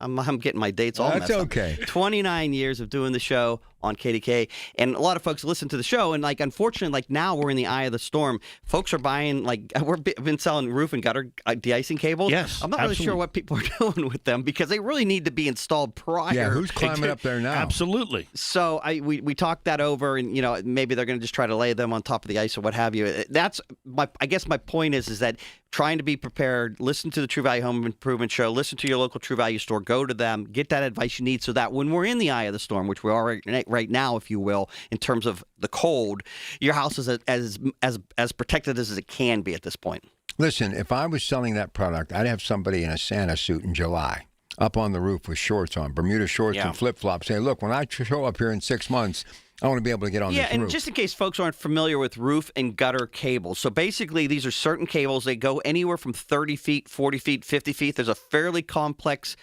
I'm getting my dates all messed up. That's okay. 29 years of doing the show on KDK. And a lot of folks listen to the show. And, unfortunately, now we're in the eye of the storm. Folks are buying, we've been selling roof and gutter de-icing cables. Yes, I'm not really sure what people are doing with them because they really need to be installed prior. Yeah, who's climbing up there now? Absolutely. So we talked that over, and, maybe they're going to just try to lay them on top of the ice or what have you. I guess my point is that trying to be prepared, listen to the True Value Home Improvement Show, listen to your local True Value store, go to them, get that advice you need so that when we're in the eye of the storm, which we are right now, if you will, in terms of the cold, your house is as protected as it can be at this point. Listen, if I was selling that product, I'd have somebody in a Santa suit in July up on the roof with shorts on, Bermuda shorts and flip-flops, say, look, when I show up here in 6 months, I want to be able to get on this roof. Yeah, and just in case folks aren't familiar with roof and gutter cables. So basically, these are certain cables. They go anywhere from 30 feet, 40 feet, 50 feet. There's a fairly complex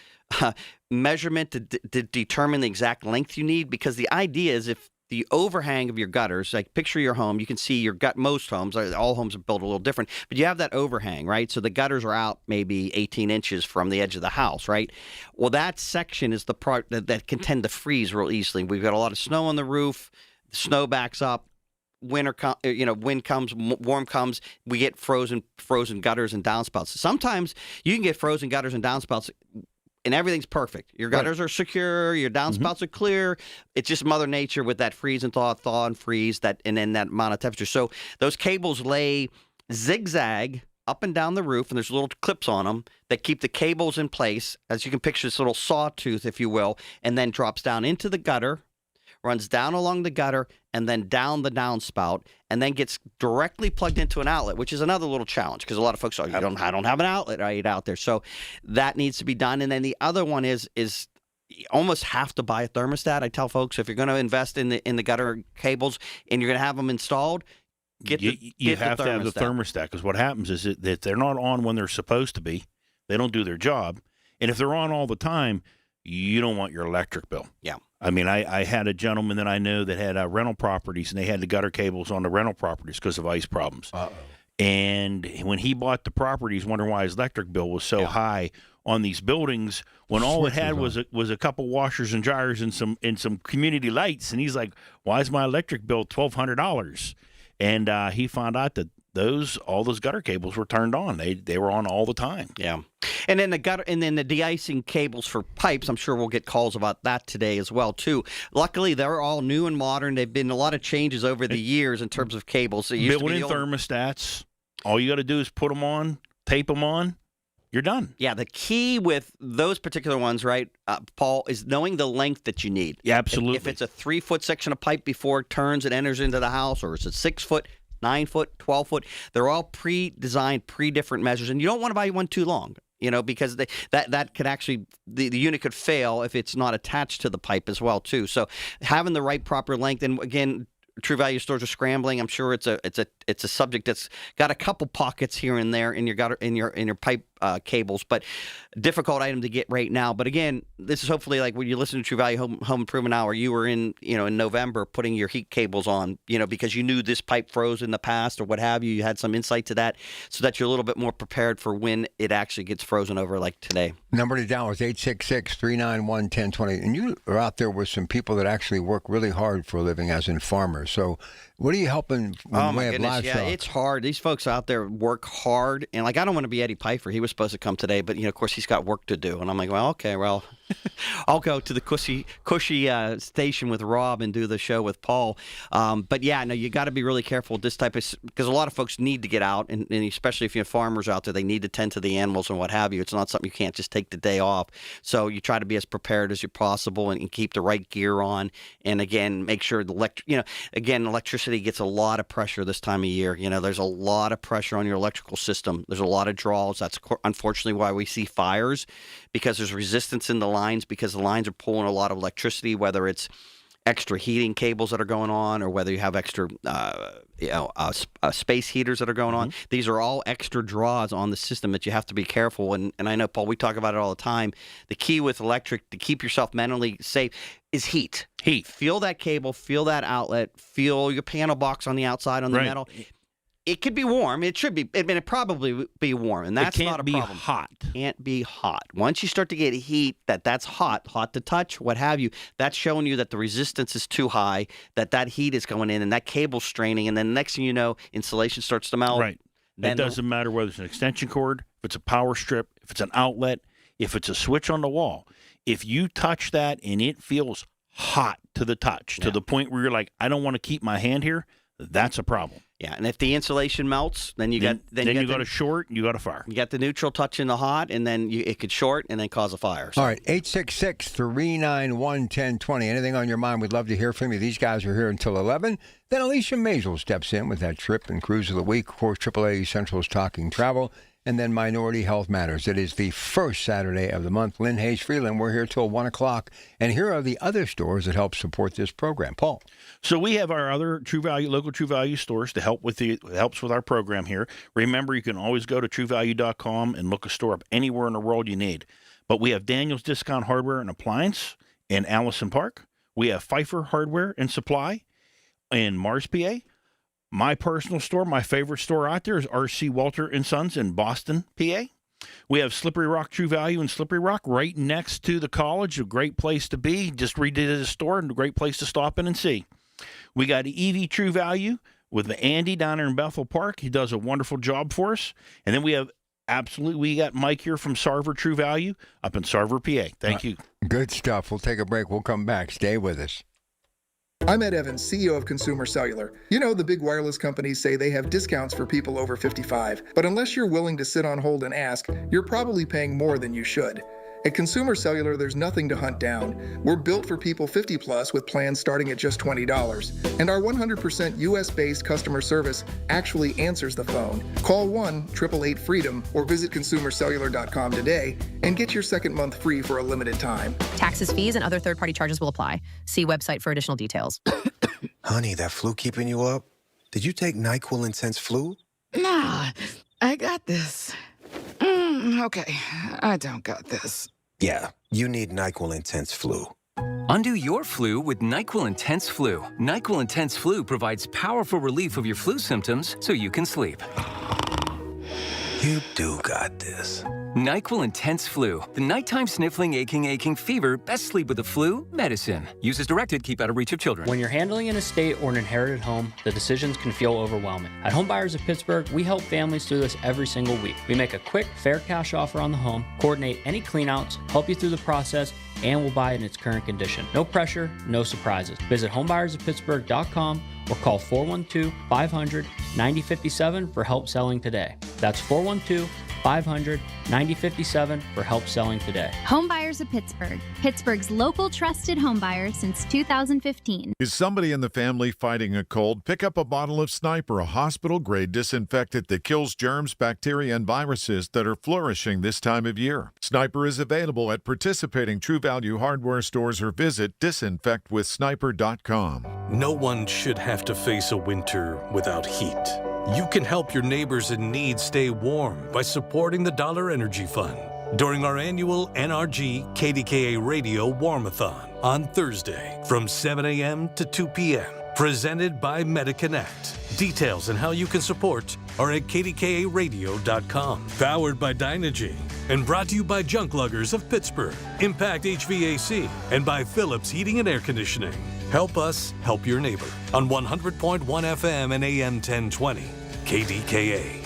measurement to determine the exact length you need because the idea is if the overhang of your gutters, like picture your home, you can see most homes, all homes are built a little different, but you have that overhang, right? So the gutters are out maybe 18 inches from the edge of the house, right? Well, that section is the part that can tend to freeze real easily. We've got a lot of snow on the roof, the snow backs up, wind comes, warm comes, we get frozen gutters and downspouts. Sometimes you can get frozen gutters and downspouts and everything's perfect. Your gutters are secure, your downspouts are clear. It's just Mother Nature with that freeze and thaw and freeze, and then that amount of temperature. So those cables lay zigzag up and down the roof, and there's little clips on them that keep the cables in place, as you can picture this little sawtooth, if you will, and then drops down into the gutter, runs down along the gutter, and then down the downspout, and then gets directly plugged into an outlet, which is another little challenge because a lot of folks I don't have an outlet right out there. So that needs to be done. And then the other one is you almost have to buy a thermostat. I tell folks, if you're going to invest in the gutter cables and you're going to have them installed, you have to have the thermostat, because what happens is that they're not on when they're supposed to be. They don't do their job. And if they're on all the time, you don't want your electric bill. Yeah. I mean, I had a gentleman that I know that had rental properties, and they had the gutter cables on the rental properties because of ice problems. Uh-oh. And when he bought the properties, wondering why his electric bill was so high on these buildings, when all it had was a couple washers and dryers and some community lights, and he's like, "Why is my electric bill $1,200?" And he found out that all those gutter cables were turned on. They were on all the time. Yeah. And then the de-icing cables for pipes, I'm sure we'll get calls about that today as well too. Luckily, they're all new and modern. They've been a lot of changes over the years in terms of cables. Built-in thermostats. All you got to do is put them on, tape them on. You're done. Yeah, the key with those particular ones, right, Paul, is knowing the length that you need. Yeah, absolutely. If it's a 3-foot section of pipe before it turns and enters into the house, or it's a 6-foot, 9-foot, 12-foot, they're all pre-designed, pre-different measures, and you don't want to buy one too long, because that could actually the unit could fail if it's not attached to the pipe as well too. So having the right proper length, and again, True Value stores are scrambling. I'm sure it's a subject that's got a couple pockets here and there in your gutter in your pipe cables, but difficult item to get right now. But again, this is hopefully like when you listen to True Value Home Improvement Hour, you were in November putting your heat cables on, because you knew this pipe froze in the past or what have you. You had some insight to that, so that you're a little bit more prepared for when it actually gets frozen over like today. Number to dial is 866-391-1020. And you are out there with some people that actually work really hard for a living, as in farmers. So what are you helping Oh my way of goodness, livestock? yeah, it's hard. These folks out there work hard, and I don't want to be Eddie Pfeiffer. He was supposed to come today, but of course he's got work to do. And I'm like, well, okay, I'll go to the cushy station with Rob and do the show with Paul. But yeah, no, you got to be really careful with this type of, because a lot of folks need to get out, and especially if you have farmers out there, they need to tend to the animals and what have you. It's not something you can't just take the day off. So you try to be as prepared as you possible and keep the right gear on. And again, make sure electricity gets a lot of pressure this time of year. There's a lot of pressure on your electrical system. There's a lot of draws. That's unfortunately why we see fires, because there's resistance in the lines, because the lines are pulling a lot of electricity, whether it's extra heating cables that are going on, or whether you have extra space heaters that are going on. These are all extra draws on the system that you have to be careful. And I know, Paul, we talk about it all the time. The key with electric to keep yourself mentally safe is heat. Feel that cable, feel that outlet, feel your panel box on the outside on the metal. It could be warm. It should be. It probably be warm, and that's not a problem. It can't be hot. Can't be hot. Once you start to get heat, that's hot to touch, what have you, that's showing you that the resistance is too high, that heat is going in, and that cable's straining, and then the next thing you know, insulation starts to melt. Right. It doesn't matter whether it's an extension cord, if it's a power strip, if it's an outlet, if it's a switch on the wall. If you touch that and it feels hot to the touch, to the point where you're like, I don't want to keep my hand here, that's a problem. Yeah, and if the insulation melts, then you got a short, you got a fire. You got the neutral touching the hot, and then it could short and then cause a fire. So. All right, 866-391-1020. Anything on your mind? We'd love to hear from you. These guys are here until 11. Then Alicia Maisel steps in with that trip and cruise of the week. Of course, AAA Central's Talking Travel. And then Minority Health Matters. It is the first Saturday of the month. Lynn Hayes Freeland, we're here till 1 o'clock. And here are the other stores that help support this program. Paul. So we have our other local True Value stores to help helps with our program here. Remember, you can always go to truevalue.com and look a store up anywhere in the world you need. But we have Daniel's Discount Hardware and Appliance in Allison Park. We have Pfeiffer Hardware and Supply in Mars, PA. My personal store, my favorite store out there, is R.C. Walter & Sons in Boston, PA. We have Slippery Rock True Value in Slippery Rock right next to the college, a great place to be. Just redid the store and a great place to stop in and see. We got EV True Value with Andy down there in Bethel Park. He does a wonderful job for us. And then we have Absolutely. We got Mike here from Sarver True Value up in Sarver, PA. Thank you. Good stuff. We'll take a break. We'll come back. Stay with us. I'm Ed Evans, CEO of Consumer Cellular. You know, the big wireless companies say they have discounts for people over 55, but unless you're willing to sit on hold and ask, you're probably paying more than you should. At Consumer Cellular, there's nothing to hunt down. We're built for people 50 plus with plans starting at just $20. And our 100% US-based customer service actually answers the phone. Call 1-888-FREEDOM or visit consumercellular.com today and get your second month free for a limited time. Taxes, fees, and other third-party charges will apply. See website for additional details. Honey, that flu keeping you up? Did you take NyQuil Intense Flu? Nah, I got this. Okay, I don't got this. Yeah, you need NyQuil Intense Flu. Undo your flu with NyQuil Intense Flu. NyQuil Intense Flu provides powerful relief of your flu symptoms so you can sleep. You do got this. NyQuil Intense Flu. The nighttime sniffling, aching fever. Best sleep with the flu medicine. Use as directed. Keep out of reach of children. When you're handling an estate or an inherited home, the decisions can feel overwhelming. At Home Buyers of Pittsburgh, we help families through this every single week. We make a quick, fair cash offer on the home, coordinate any cleanouts, help you through the process, and we'll buy it in its current condition. No pressure, no surprises. Visit homebuyersoftpittsburgh.com or call 412-500-9057 for help selling today. That's 412-500-9057 for help selling today. Home Buyers of Pittsburgh, Pittsburgh's local trusted home buyer since 2015. Is somebody in the family fighting a cold? Pick up a bottle of Sniper, a hospital-grade disinfectant that kills germs, bacteria, and viruses that are flourishing this time of year. Sniper is available at participating True Value hardware stores or visit disinfectwithsniper.com. No one should have to face a winter without heat. You can help your neighbors in need stay warm by supporting the Dollar Energy Fund during our annual NRG KDKA Radio Warmathon on Thursday from 7 a.m. to 2 p.m. Presented by MediConnect. Details on how you can support are at kdkaradio.com. Powered by Dynegy and brought to you by Junk Luggers of Pittsburgh, Impact HVAC, and by Phillips Heating and Air Conditioning. Help us help your neighbor on 100.1 FM and AM 1020. KDKA.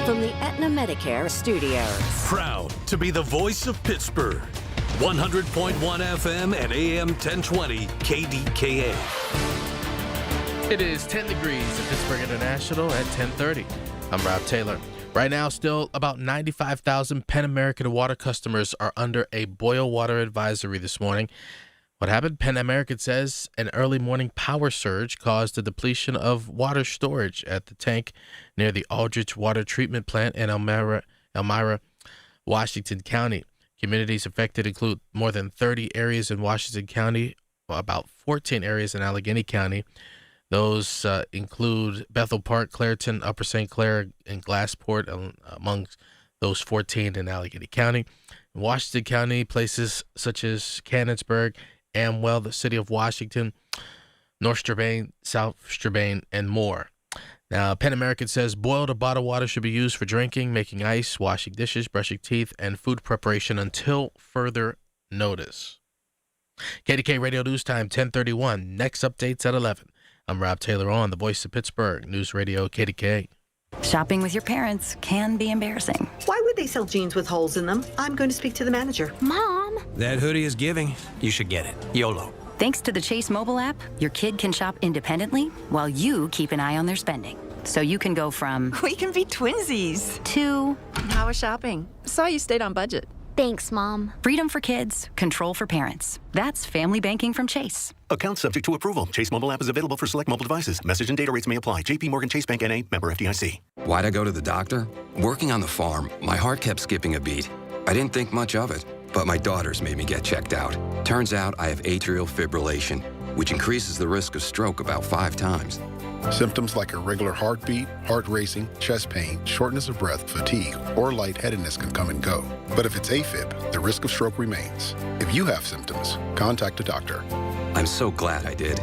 From the Aetna Medicare Studios. Proud to be the voice of Pittsburgh. 100.1 FM and AM 1020. KDKA. It is 10 degrees at Pittsburgh International at 10:30. I'm Rob Taylor. Right now, still about 95,000 Penn American water customers are under a boil water advisory this morning. What happened? Penn American says an early morning power surge caused a depletion of water storage at the tank near the Aldrich Water Treatment Plant in Elmira, Washington County. Communities affected include more than 30 areas in Washington County, about 14 areas in Allegheny County. Those include Bethel Park, Clairton, Upper St. Clair, and Glassport, amongst those 14 in Allegheny County. In Washington County, places such as Canonsburg, Amwell, the city of Washington, North Strabane, South Strabane, and more. Now, Penn American says boiled or bottled water should be used for drinking, making ice, washing dishes, brushing teeth, and food preparation until further notice. KDK Radio News Time, 10:31. Next updates at 11. I'm Rob Taylor on the Voice of Pittsburgh, News Radio KDK. Shopping with your parents can be embarrassing. Why would they sell jeans with holes in them? I'm going to speak to the manager. Mom! That hoodie is giving. You should get it. YOLO. Thanks to the Chase mobile app, your kid can shop independently while you keep an eye on their spending. So you can go from... We can be twinsies. To... How was shopping? Saw you stayed on budget. Thanks, Mom. Freedom for kids, control for parents. That's family banking from Chase. Account subject to approval. Chase mobile app is available for select mobile devices. Message and data rates may apply. JP Morgan Chase Bank N.A. member FDIC. Why'd I go to the doctor? Working on the farm, my heart kept skipping a beat. I didn't think much of it, but my daughters made me get checked out. Turns out I have atrial fibrillation, which increases the risk of stroke about 5 times. Symptoms like irregular heartbeat, heart racing, chest pain, shortness of breath, fatigue, or lightheadedness can come and go. But if it's AFib, the risk of stroke remains. If you have symptoms, contact a doctor. I'm so glad I did.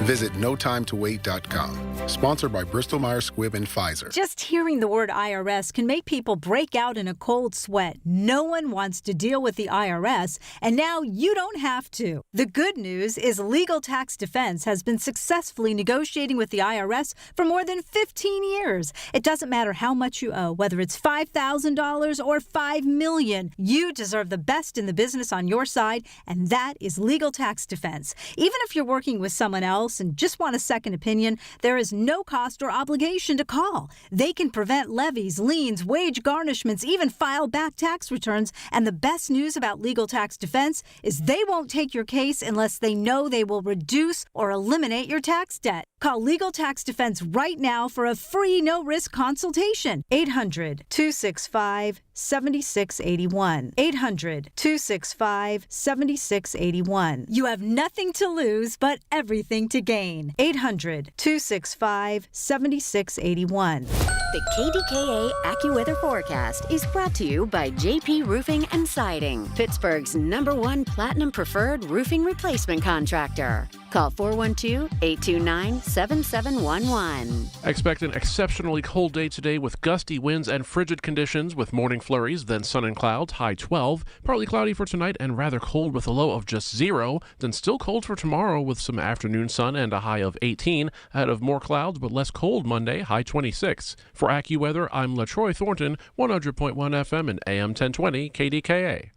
Visit notimetowait.com. Sponsored by Bristol Myers Squibb and Pfizer. Just hearing the word IRS can make people break out in a cold sweat. No one wants to deal with the IRS, and now you don't have to. The good news is Legal Tax Defense has been successfully negotiating with the IRS for more than 15 years. It doesn't matter how much you owe, whether it's $5,000 or $5 million. You deserve the best in the business on your side, and that is Legal Tax Defense. Even if you're working with someone else and just want a second opinion, there is no cost or obligation to call. They can prevent levies, liens, wage garnishments, even file back tax returns. And the best news about Legal Tax Defense is they won't take your case unless they know they will reduce or eliminate your tax debt. Call Legal Tax Defense right now for a free no-risk consultation. 800-265-7681. 800-265-7681. You have nothing to lose but everything to gain. 800-265-7681. The KDKA AccuWeather forecast is brought to you by JP Roofing and Siding, Pittsburgh's #1 Platinum Preferred Roofing Replacement Contractor. Call 412-829-7711. Expect an exceptionally cold day today with gusty winds and frigid conditions with morning flurries, then sun and clouds, high 12. Partly cloudy for tonight and rather cold with a low of just 0. Then still cold for tomorrow with some afternoon sun and a high of 18. Ahead of more clouds but less cold Monday, high 26. For AccuWeather, I'm LaTroy Thornton, 100.1 FM and AM 1020 KDKA.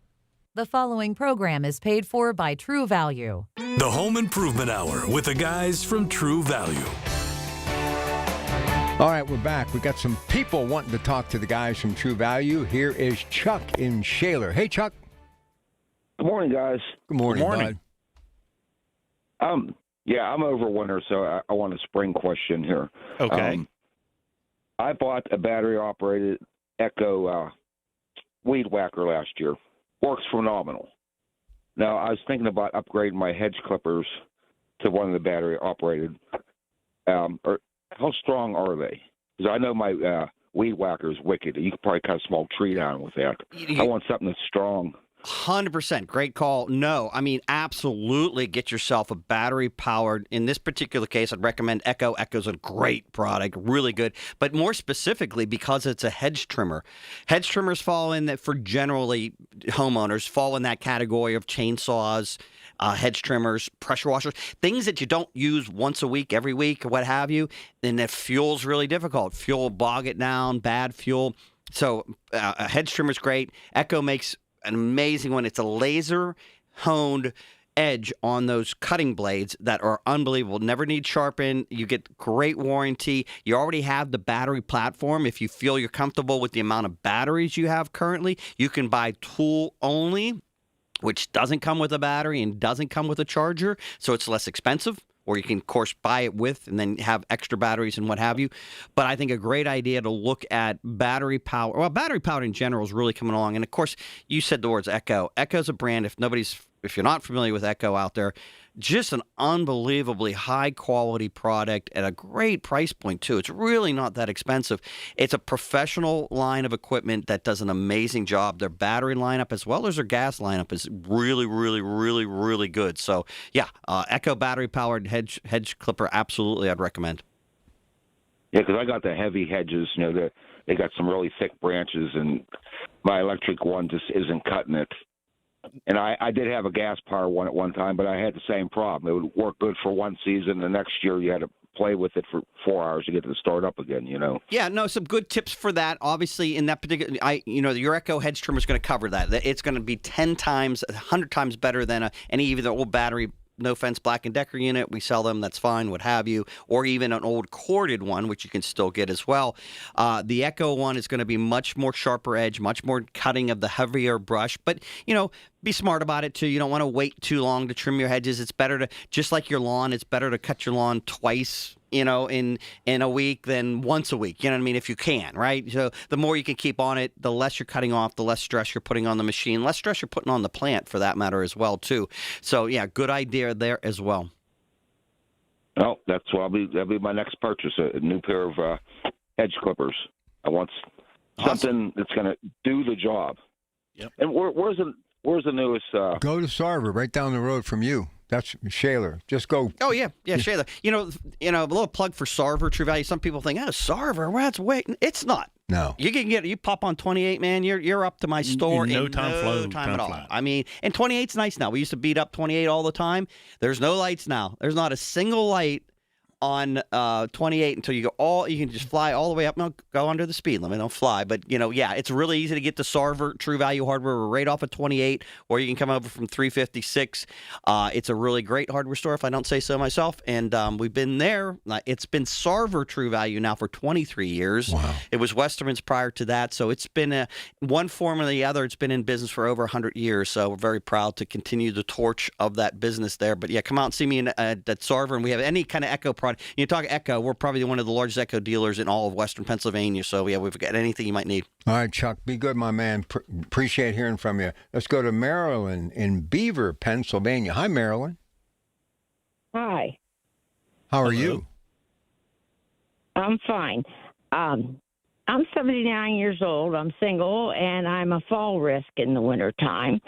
The following program is paid for by True Value. The Home Improvement Hour with the guys from True Value. All right, we're back. We got some people wanting to talk to the guys from True Value. Here is Chuck in Shaler. Hey, Chuck. Good morning, guys. Good morning, bud. Yeah, I'm over winter, so I want a spring question here. Okay. I bought a battery-operated Echo weed whacker last year. Works phenomenal. Now, I was thinking about upgrading my hedge clippers to one of the battery-operated. How strong are they? Because I know my weed whacker is wicked. You could probably cut a small tree down with that. I want something that's strong. 100%. Great call. No, I mean, absolutely get yourself a battery-powered. In this particular case, I'd recommend Echo. Echo's a great product, really good. But more specifically, because it's a hedge trimmer. Hedge trimmers fall in that, for generally homeowners, fall in that category of chainsaws, hedge trimmers, pressure washers, things that you don't use once a week, every week, or what have you. And if fuel's really difficult, fuel will bog it down, bad fuel. So a hedge trimmer's great. Echo makes an amazing one. It's a laser honed edge on those cutting blades that are unbelievable. Never need sharpen. You get great warranty. You already have the battery platform. If you feel you're comfortable with the amount of batteries you have currently, you can buy tool only, which doesn't come with a battery and doesn't come with a charger, so it's less expensive. Or you can, of course, buy it with and then have extra batteries and what have you. But I think a great idea to look at battery power. Well, battery power in general is really coming along. And, of course, you said the words Echo. Echo's a brand, if you're not familiar with Echo out there, just an unbelievably high-quality product at a great price point, too. It's really not that expensive. It's a professional line of equipment that does an amazing job. Their battery lineup as well as their gas lineup is really, really, really, really good. So, yeah, Echo battery-powered hedge clipper, absolutely, I'd recommend. Yeah, because I got the heavy hedges. You know, they got some really thick branches, and my electric one just isn't cutting it. And I did have a gas-powered one at one time, but I had the same problem. It would work good for one season. The next year, you had to play with it for 4 hours to get it to start up again, you know? Yeah, no, some good tips for that. Obviously, in that particular, your Echo hedge trimmer is going to cover that. It's going to be 10 times, 100 times better than any either old battery, no fence Black & Decker unit. We sell them, that's fine, what have you. Or even an old corded one, which you can still get as well. The Echo one is going to be much more sharper edge, much more cutting of the heavier brush. But, be smart about it, too. You don't want to wait too long to trim your hedges. It's better to, just like your lawn, it's better to cut your lawn twice, in a week than once a week. You know what I mean? If you can, right? So the more you can keep on it, the less you're cutting off, the less stress you're putting on the machine, less stress you're putting on the plant for that matter as well, too. So, yeah, good idea there as well. Well, that'll be my next purchase, a new pair of hedge clippers. I want something that's going to do the job. Yep. And where's the newest? Go to Sarver, right down the road from you. That's Shaler. Just go. Oh yeah, Shayla. You know, a little plug for Sarver True Value. Some people think, Sarver, that's wait. It's not. No. You pop on 28, man. You're up to my store in no time at all. I mean, and 28's nice now. We used to beat up 28 all the time. There's no lights now. There's not a single light on 28 until you can just fly all the way up. No, go under the speed limit. Don't fly. But, it's really easy to get to Sarver True Value Hardware. We're right off of 28, or you can come over from 356. It's a really great hardware store, if I don't say so myself. And we've been there. It's been Sarver True Value now for 23 years. Wow. It was Westerman's prior to that. So it's been one form or the other. It's been in business for over 100 years. So we're very proud to continue the torch of that business there. But, come out and see me at Sarver. And we have any kind of Echo product. You talk Echo, we're probably one of the largest Echo dealers in all of Western Pennsylvania. So, we've got anything you might need. All right, Chuck, be good, my man. Appreciate hearing from you. Let's go to Marilyn in Beaver, Pennsylvania. Hi, Marilyn. Hi. How are you? I'm fine. I'm 79 years old. I'm single, and I'm a fall risk in the wintertime.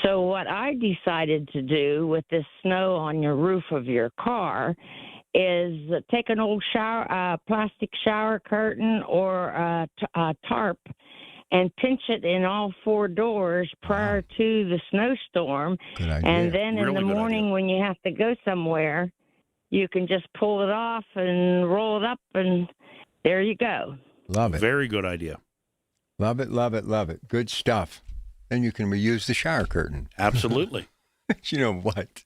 So what I decided to do with this snow on your roof of your car is take an old plastic shower curtain or a tarp and pinch it in all four doors prior to the snowstorm. Good idea. And then in the morning when you have to go somewhere, you can just pull it off and roll it up, and there you go. Love it. Very good idea. Love it, love it, love it. Good stuff. Then you can reuse the shower curtain. Absolutely. You know what?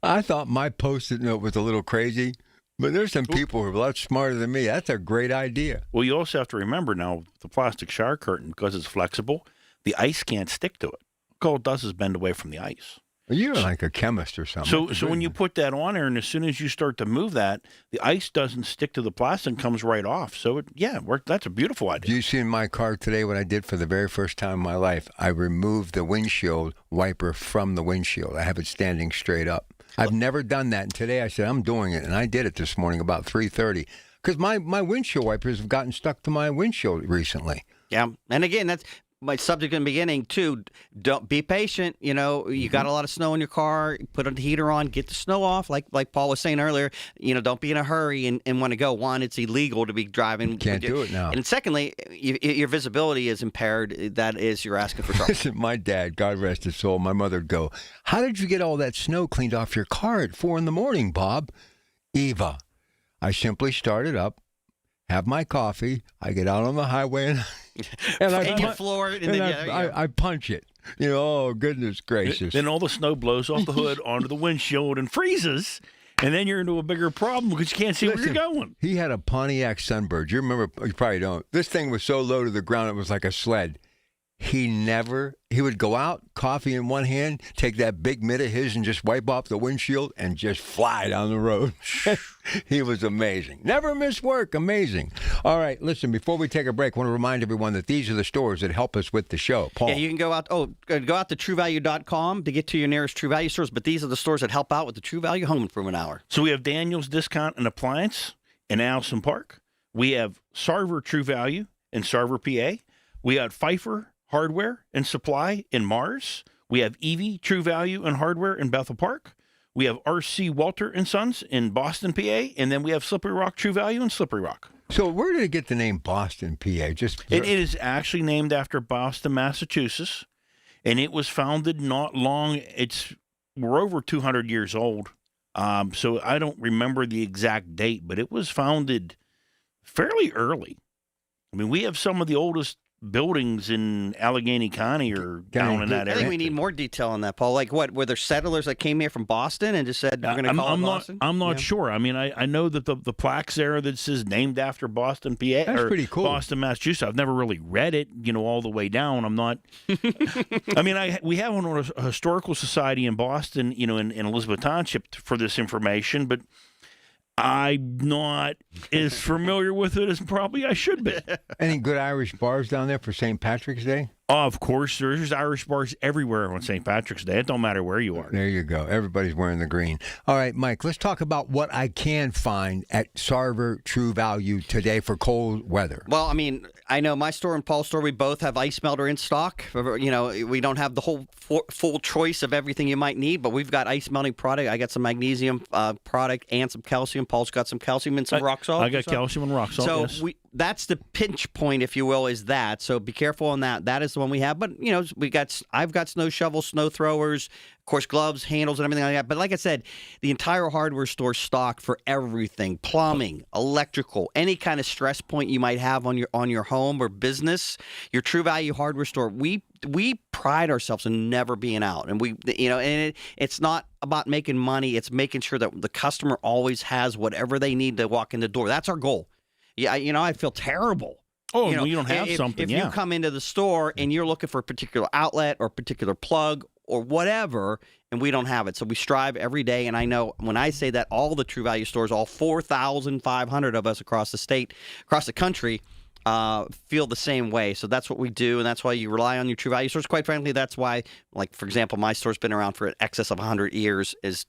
I thought my Post-it note was a little crazy, but there's some people who are a lot smarter than me. That's a great idea. Well, you also have to remember now, the plastic shower curtain, because it's flexible, the ice can't stick to it. All it does is bend away from the ice. You're like a chemist or something. So when you put that on there, and as soon as you start to move that, the ice doesn't stick to the plastic and comes right off. So, that's a beautiful idea. Do you see in my car today what I did for the very first time in my life? I removed the windshield wiper from the windshield. I have it standing straight up. I've never done that. And today I said, I'm doing it. And I did it this morning about 3:30 because my windshield wipers have gotten stuck to my windshield recently. Yeah. And again, that's my subject in the beginning, too. Don't be patient. You got a lot of snow in your car. Put a heater on. Get the snow off. Like Paul was saying earlier, don't be in a hurry and want to go. One, it's illegal to be driving. You can't do it now. And secondly, your visibility is impaired. That is, you're asking for trouble. Listen, my dad, God rest his soul, my mother would go, how did you get all that snow cleaned off your car at 4 a.m, Bob? Eva, I simply start it up, have my coffee, I get out on the highway, and you floor it, and I punch it. Oh, goodness gracious. Then all the snow blows off the hood onto the windshield and freezes, and then you're into a bigger problem because you can't see where you're going. He had a Pontiac Sunbird. You remember? You probably don't. This thing was so low to the ground, it was like a sled. He would go out, coffee in one hand, take that big mitt of his and just wipe off the windshield and just fly down the road. He was amazing. Never miss work. Amazing. All right, listen, before we take a break, I want to remind everyone that these are the stores that help us with the show. Paul. Yeah, you can go out to TrueValue.com to get to your nearest True Value stores, but these are the stores that help out with the True Value Home Improvement Hour. So we have Daniel's Discount and Appliance in Allison Park. We have Sarver True Value in Sarver, PA. We have Pfeiffer Hardware and Supply in Mars. We have Evie True Value and Hardware in Bethel Park. We have R.C. Walter and Sons in Boston, PA. And then we have Slippery Rock True Value in Slippery Rock. So where did it get the name Boston, PA? It is actually named after Boston, Massachusetts. And it was founded not long. We're over 200 years old. So I don't remember the exact date, but it was founded fairly early. I mean, we have some of the oldest buildings in Allegheny County or down in that area. I think we need more detail on that, Paul. Like what? Were there settlers that came here from Boston and just said, we're going to call it Boston? I'm not sure. I mean, I know that the plaque's there that says named after Boston, PA. That's pretty cool. Boston, Massachusetts. I've never really read it, all the way down. I'm not. I mean, we have a historical society in Boston, in Elizabeth Township for this information, but I'm not as familiar with it as probably I should be. Any good Irish bars down there for St. Patrick's Day? Of course, there's Irish bars everywhere on St. Patrick's Day. It don't matter where you are. There you go. Everybody's wearing the green. All right, Mike, let's talk about what I can find at Sarver True Value today for cold weather. Well, I mean, I know my store and Paul's store, we both have ice melter in stock. You know, we don't have the whole full choice of everything you might need, but we've got ice melting product. I got some magnesium product and some calcium. Paul's got some calcium and some rock salt. I got calcium and rock salt, So yes. that's the pinch point, if you will, is that. So be careful on that. That is the one we have. But, you know, I've got snow shovels, snow throwers, of course, gloves, handles, and everything like that. But like I said, the entire hardware store stocked for everything: plumbing, electrical, any kind of stress point you might have on your home or business. Your True Value Hardware Store, we pride ourselves in never being out, and it's not about making money. It's making sure that the customer always has whatever they need to walk in the door. That's our goal. Yeah, you know, I feel terrible. Oh, you don't have something. If you come into the store and you're looking for a particular outlet or a particular plug or whatever, and we don't have it. So we strive every day. And I know when I say that, all the True Value stores, all 4,500 of us across the state, across the country, feel the same way. So that's what we do, and that's why you rely on your True Value stores. Quite frankly, that's why, like, for example, my store's been around for an excess of 100 years, is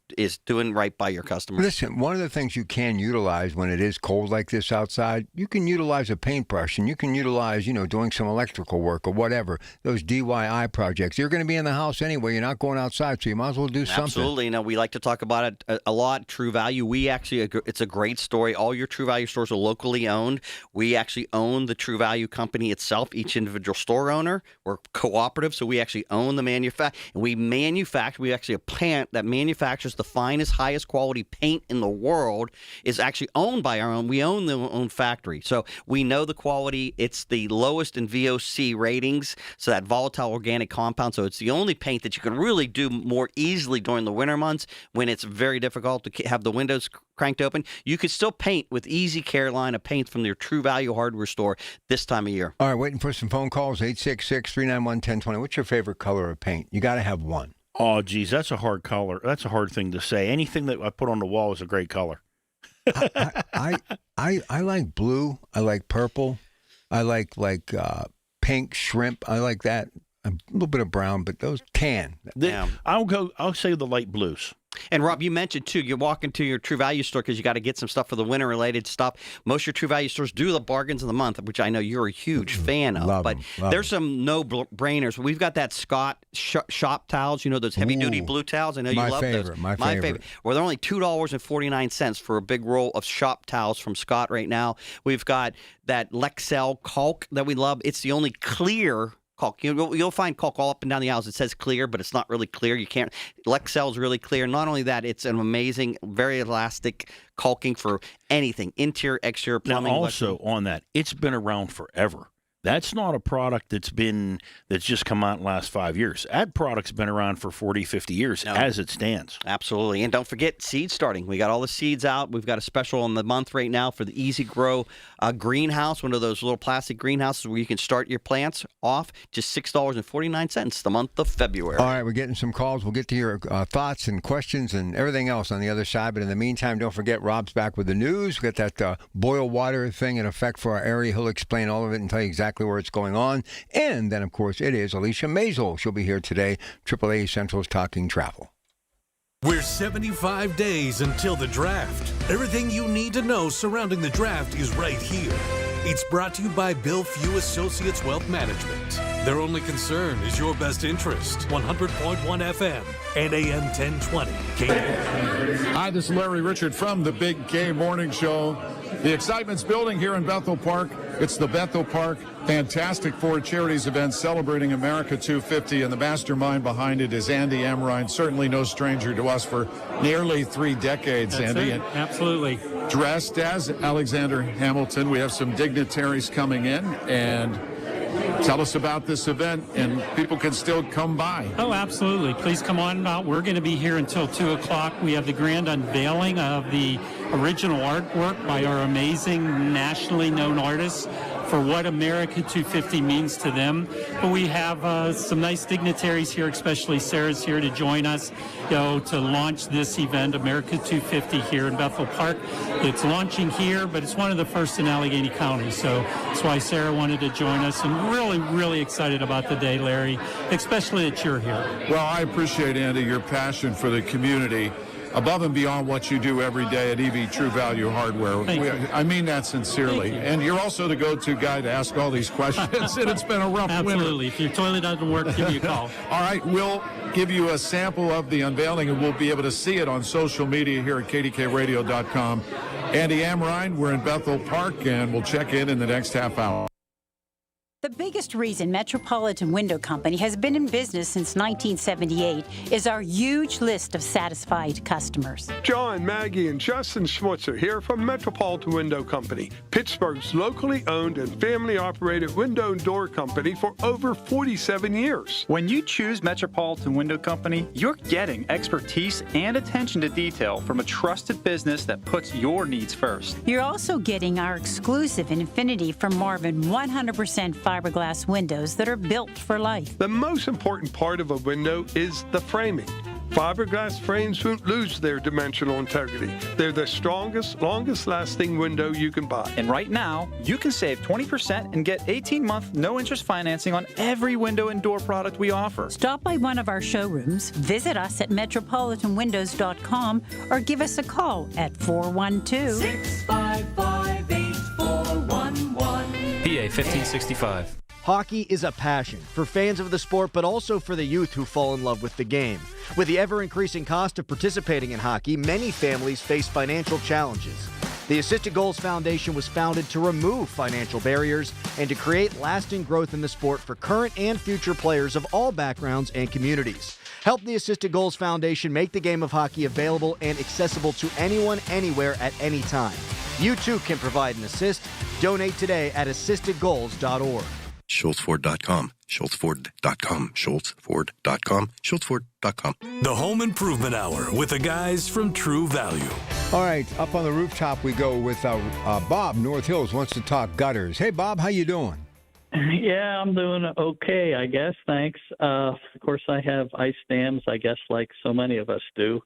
doing right by your customers. Listen, one of the things you can utilize when it is cold like this outside, you can utilize a paintbrush, and you can utilize, doing some electrical work or whatever, those DIY projects. You're going to be in the house anyway. You're not going outside, so you might as well do something. Absolutely. We like to talk about it a lot. True Value, it's a great story. All your True Value stores are locally owned. We actually own the True Value company itself, each individual store owner. We're cooperative, so we actually own the manufacturer. And we actually a plant that manufactures the finest, highest quality paint in the world is actually owned by our own. We own the own factory. So we know the quality. It's the lowest in VOC ratings, so that volatile organic compound. So it's the only paint that you can really do more easily during the winter months when it's very difficult to have the windows cranked open. You could still paint with Easy Care line of paints from your True Value Hardware store this time of year. All right, waiting for some phone calls, 866-391-1020. What's your favorite color of paint? You got to have one. Oh, geez, that's a hard color. That's a hard thing to say. Anything that I put on the wall is a great color. I like blue. I like purple. I like pink, shrimp. I like that. A little bit of brown, but those tan. I'll say the light blues. And Rob, you mentioned too, you walk into your True Value store because you got to get some stuff for the winter related stuff. Most of your True Value stores do the bargains of the month, which I know you're a huge fan of. Love but them. There's some no-brainers. We've got that Scott shop towels, those heavy-duty blue towels. I know you love those. My favorite. Well, they're only $2.49 for a big roll of shop towels from Scott right now. We've got that Lexel caulk that we love. It's the only clear caulk. You'll find caulk all up and down the aisles. It says clear, but it's not really clear. You can't. Lexel is really clear. Not only that, it's an amazing, very elastic caulking for anything, interior, exterior, plumbing. Now, also on that, it's been around forever. That's not a product that's just come out in the last 5 years. That product's been around for 40, 50 years as it stands. Absolutely. And don't forget seed starting. We got all the seeds out. We've got a special on the month right now for the Easy Grow greenhouse, one of those little plastic greenhouses where you can start your plants off, just $6.49 the month of February. All right, we're getting some calls. We'll get to your thoughts and questions and everything else on the other side. But in the meantime, don't forget, Rob's back with the news. We got that boil water thing in effect for our area. He'll explain all of it and tell you exactly where it's going on. And then, of course, it is Alicia Maisel. She'll be here today. AAA Central's Talking Travel. We're 75 days until the draft. Everything you need to know surrounding the draft is right here. It's brought to you by Bill Few Associates Wealth Management. Their only concern is your best interest. 100.1 FM and AM 1020. Hi, this is Larry Richard from the Big K Morning Show. The excitement's building here in Bethel Park. It's the Bethel Park Fantastic Four Charities event celebrating America 250, and the mastermind behind it is Andy Amrine, certainly no stranger to us for nearly 3 decades, That's Andy. it. Absolutely. Dressed as Alexander Hamilton, we have some dignitaries coming in, and tell us about this event, and people can still come by. Oh, absolutely. Please come on out. We're going to be here until 2 o'clock. We have the grand unveiling of the original artwork by our amazing nationally known artists for what America 250 means to them. But we have some nice dignitaries here, especially Sarah's here to join us, to launch this event, America 250, here in Bethel Park. It's launching here, but it's one of the first in Allegheny County. So that's why Sarah wanted to join us, and really, really excited about the day, Larry, especially that you're here. Well, I appreciate, Andy, your passion for the community. above and beyond what you do every day at EV True Value Hardware. I mean that sincerely. And you're also the go-to guy to ask all these questions, and it's been a rough winter. Absolutely. If your toilet doesn't work, give me a call. All right, we'll give you a sample of the unveiling, and we'll be able to see it on social media here at kdkradio.com. Andy Amrine, we're in Bethel Park, and we'll check in the next half hour. The biggest reason Metropolitan Window Company has been in business since 1978 is our huge list of satisfied customers. John, Maggie, and Justin Schmutzer here from Metropolitan Window Company, Pittsburgh's locally owned and family-operated window and door company for over 47 years. When you choose Metropolitan Window Company, you're getting expertise and attention to detail from a trusted business that puts your needs first. You're also getting our exclusive Infinity from Marvin 100% fiberglass windows that are built for life. The most important part of a window is the framing. Fiberglass frames won't lose their dimensional integrity. They're the strongest, longest-lasting window you can buy. And right now, you can save 20% and get 18-month no-interest financing on every window and door product we offer. Stop by one of our showrooms, visit us at metropolitanwindows.com, or give us a call at 412-655-8411. PA 1565. Hockey is a passion for fans of the sport, but also for the youth who fall in love with the game. With the ever-increasing cost of participating in hockey, many families face financial challenges. The Assisted Goals Foundation was founded to remove financial barriers and to create lasting growth in the sport for current and future players of all backgrounds and communities. Help the Assisted Goals Foundation make the game of hockey available and accessible to anyone, anywhere, at any time. You too can provide an assist. Donate today at assistedgoals.org. SchultzFord.com, SchultzFord.com, SchultzFord.com, SchultzFord.com. The Home Improvement Hour with the guys from True Value. All right, up on the rooftop we go with Bob, North Hills, wants to talk gutters. Hey, Bob, how you doing? Yeah, I'm doing okay, I guess. Thanks. Of course, I have ice dams, I guess, like so many of us do.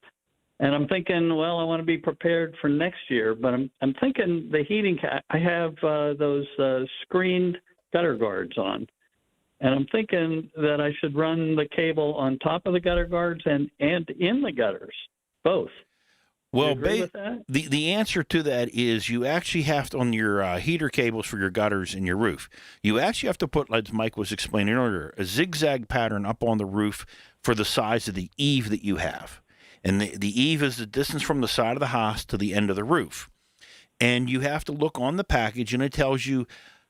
And I'm thinking, well, I want to be prepared for next year. But I'm thinking the heating. I have those screened gutter guards on, and I'm thinking that I should run the cable on top of the gutter guards and in the gutters, both. Well, the answer to that is you actually have to, on your heater cables for your gutters and your roof, you actually have to put, like Mike was explaining earlier, a zigzag pattern up on the roof for the size of the eave that you have. And the eave is the distance from the side of the house to the end of the roof. And you have to look on the package, and it tells you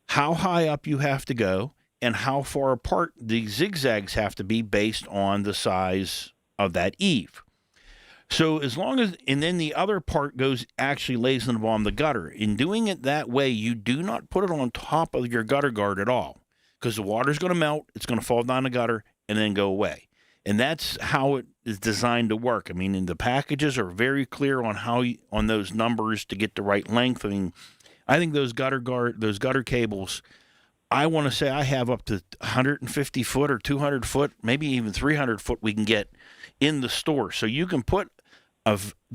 how high up you have to go and how far apart the zigzags have to be based on the size of that eave. So as long as, and then the other part actually lays on the gutter. In doing it that way, you do not put it on top of your gutter guard at all, because the water's going to melt, it's going to fall down the gutter, and then go away. And that's how it is designed to work. I mean, and the packages are very clear on on those numbers to get the right length. I mean, I think those gutter cables, I want to say I have up to 150 foot or 200 foot, maybe even 300 foot we can get in the store. So you can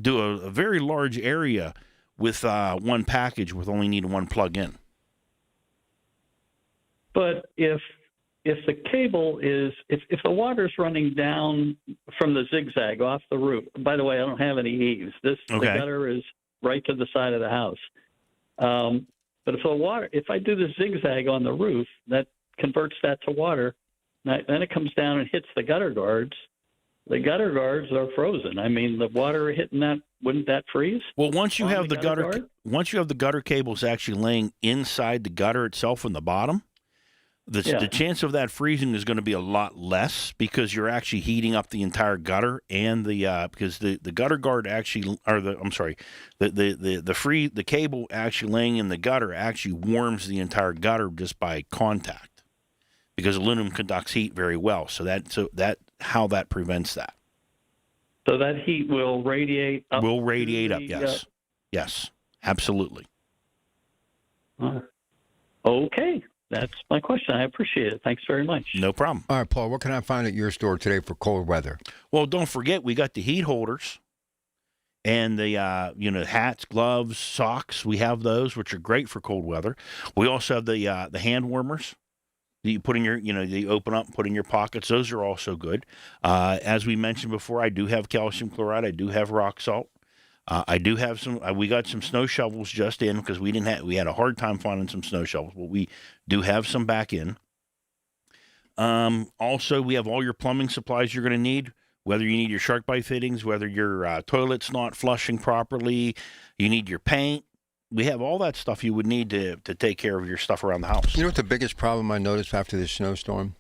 do a very large area with one package with only needing one plug in. But if the cable is, if the water's running down from the zigzag off the roof, by the way, I don't have any eaves. The gutter is right to the side of the house. But if I do the zigzag on the roof, that converts that to water. Then it comes down and hits the gutter guards. The gutter guards are frozen. I mean, the water hitting that, wouldn't that freeze? Well, once you have the gutter cables actually laying inside the gutter itself in the bottom, the chance of that freezing is going to be a lot less, because you're actually heating up the entire gutter, and because the gutter guard actually, or the cable actually laying in the gutter actually warms the entire gutter just by contact, because aluminum conducts heat very well. So how that prevents that. So that heat will radiate up. Yes. Yes, absolutely. Okay. That's my question. I appreciate it. Thanks very much. No problem. All right, Paul, what can I find at your store today for cold weather? Well, don't forget, we got the heat holders and the hats, gloves, socks. We have those, which are great for cold weather. We also have the hand warmers. that you put in your, you open up and put in your pockets. Those are also good. As we mentioned before, I do have calcium chloride. I do have rock salt. I do have some. We got some snow shovels just in because we had a hard time finding some snow shovels, but we do have some back in. Also, we have all your plumbing supplies you're going to need. Whether you need your shark bite fittings, whether your toilet's not flushing properly, you need your paint. We have all that stuff you would need to take care of your stuff around the house. You know what the biggest problem I noticed after this snowstorm?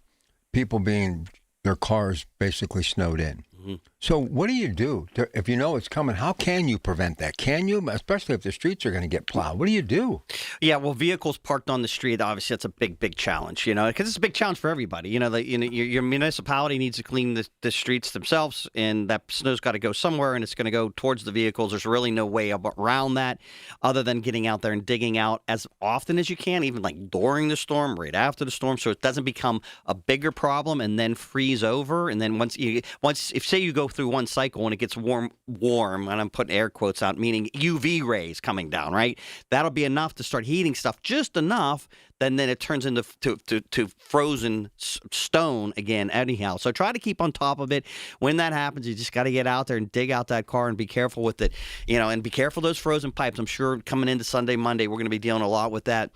People their cars basically snowed in. Mm-hmm. So what do you do if you know it's coming? How can you prevent that? Can you, especially if the streets are going to get plowed? What do you do? Yeah, well, vehicles parked on the street, obviously, that's a big challenge, because it's a big challenge for everybody. Your municipality needs to clean the streets themselves, and that snow's got to go somewhere, and it's going to go towards the vehicles. There's really no way around that other than getting out there and digging out as often as you can, even like during the storm, right after the storm, so it doesn't become a bigger problem and then freeze over. And then if say you go through one cycle and it gets warm, and I'm putting air quotes out, meaning UV rays coming down, right? That'll be enough to start heating stuff, just enough, then it turns into to frozen stone again anyhow. So try to keep on top of it. When that happens, you just got to get out there and dig out that car and be careful with it, and be careful of those frozen pipes. I'm sure coming into Sunday, Monday, we're going to be dealing a lot with that.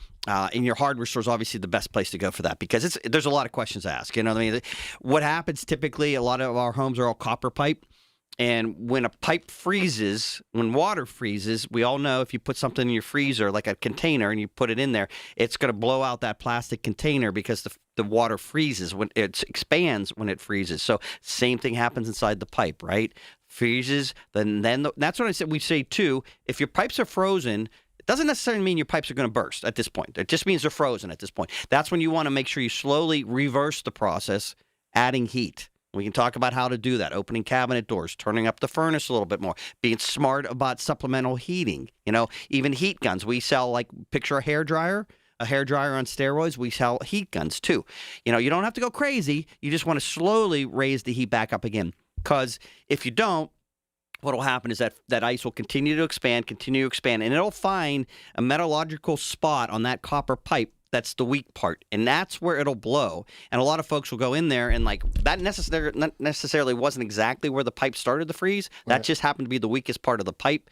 In your hardware store is obviously the best place to go for that because there's a lot of questions to ask. What happens typically, a lot of our homes are all copper pipe. And when a pipe freezes, when water freezes, we all know if you put something in your freezer, like a container, and you put it in there, it's going to blow out that plastic container because the water freezes when it expands when it freezes. So same thing happens inside the pipe, right? Freezes, then that's what I said. We say too, if your pipes are frozen, it doesn't necessarily mean your pipes are going to burst at this point. It just means they're frozen at this point. That's when you want to make sure you slowly reverse the process, adding heat. We can talk about how to do that, opening cabinet doors, turning up the furnace a little bit more, being smart about supplemental heating, even heat guns. We sell, picture a hairdryer on steroids. We sell heat guns too. You don't have to go crazy. You just want to slowly raise the heat back up again because if you don't, what will happen is that ice will continue to expand, and it'll find a metallurgical spot on that copper pipe. That's the weak part, and that's where it'll blow. And a lot of folks will go in there and that not necessarily wasn't exactly where the pipe started to freeze. That Right. just happened to be the weakest part of the pipe.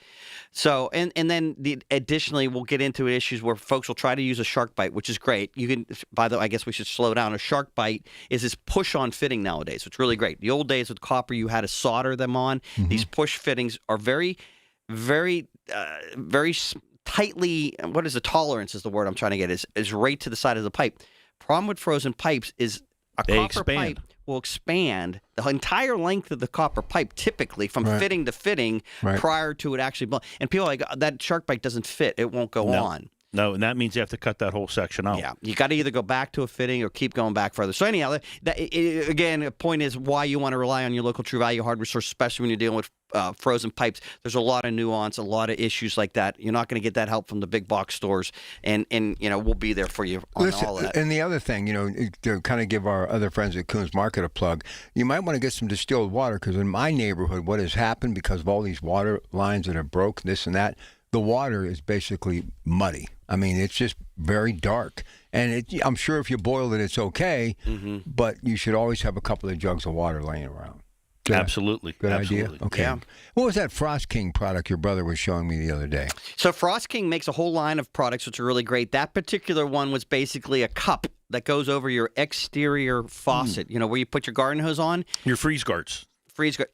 So, and then additionally, we'll get into issues where folks will try to use a shark bite, which is great. You can, by the way, I guess we should slow down. A shark bite is this push-on fitting nowadays. It's really great. The old days with copper, you had to solder them on. Mm-hmm. These push fittings are very, very, very tightly, what is the tolerance is the word I'm trying to get, is right to the side of the pipe. Problem with frozen pipes is copper pipe will expand the entire length of the copper pipe typically from fitting to fitting prior to it actually blowing. And people are like, that shark bite doesn't fit. It won't go on. No, and that means you have to cut that whole section out. Yeah, you got to either go back to a fitting or keep going back further. So anyhow, again, the point is why you want to rely on your local True Value hardware store, especially when you're dealing with frozen pipes. There's a lot of nuance, a lot of issues like that. You're not going to get that help from the big box stores, and we'll be there for you on all of that. And the other thing, to kind of give our other friends at Coons Market a plug, you might want to get some distilled water because in my neighborhood, what has happened because of all these water lines that are broke, this and that, the water is basically muddy. I mean, it's just very dark. And I'm sure if you boil it, it's okay, but you should always have a couple of jugs of water laying around. Absolutely. Good Absolutely. idea? Okay. Yeah. What was that Frost King product your brother was showing me the other day? So Frost King makes a whole line of products which are really great. That particular one was basically a cup that goes over your exterior faucet, where you put your garden hose on. Your freeze guards.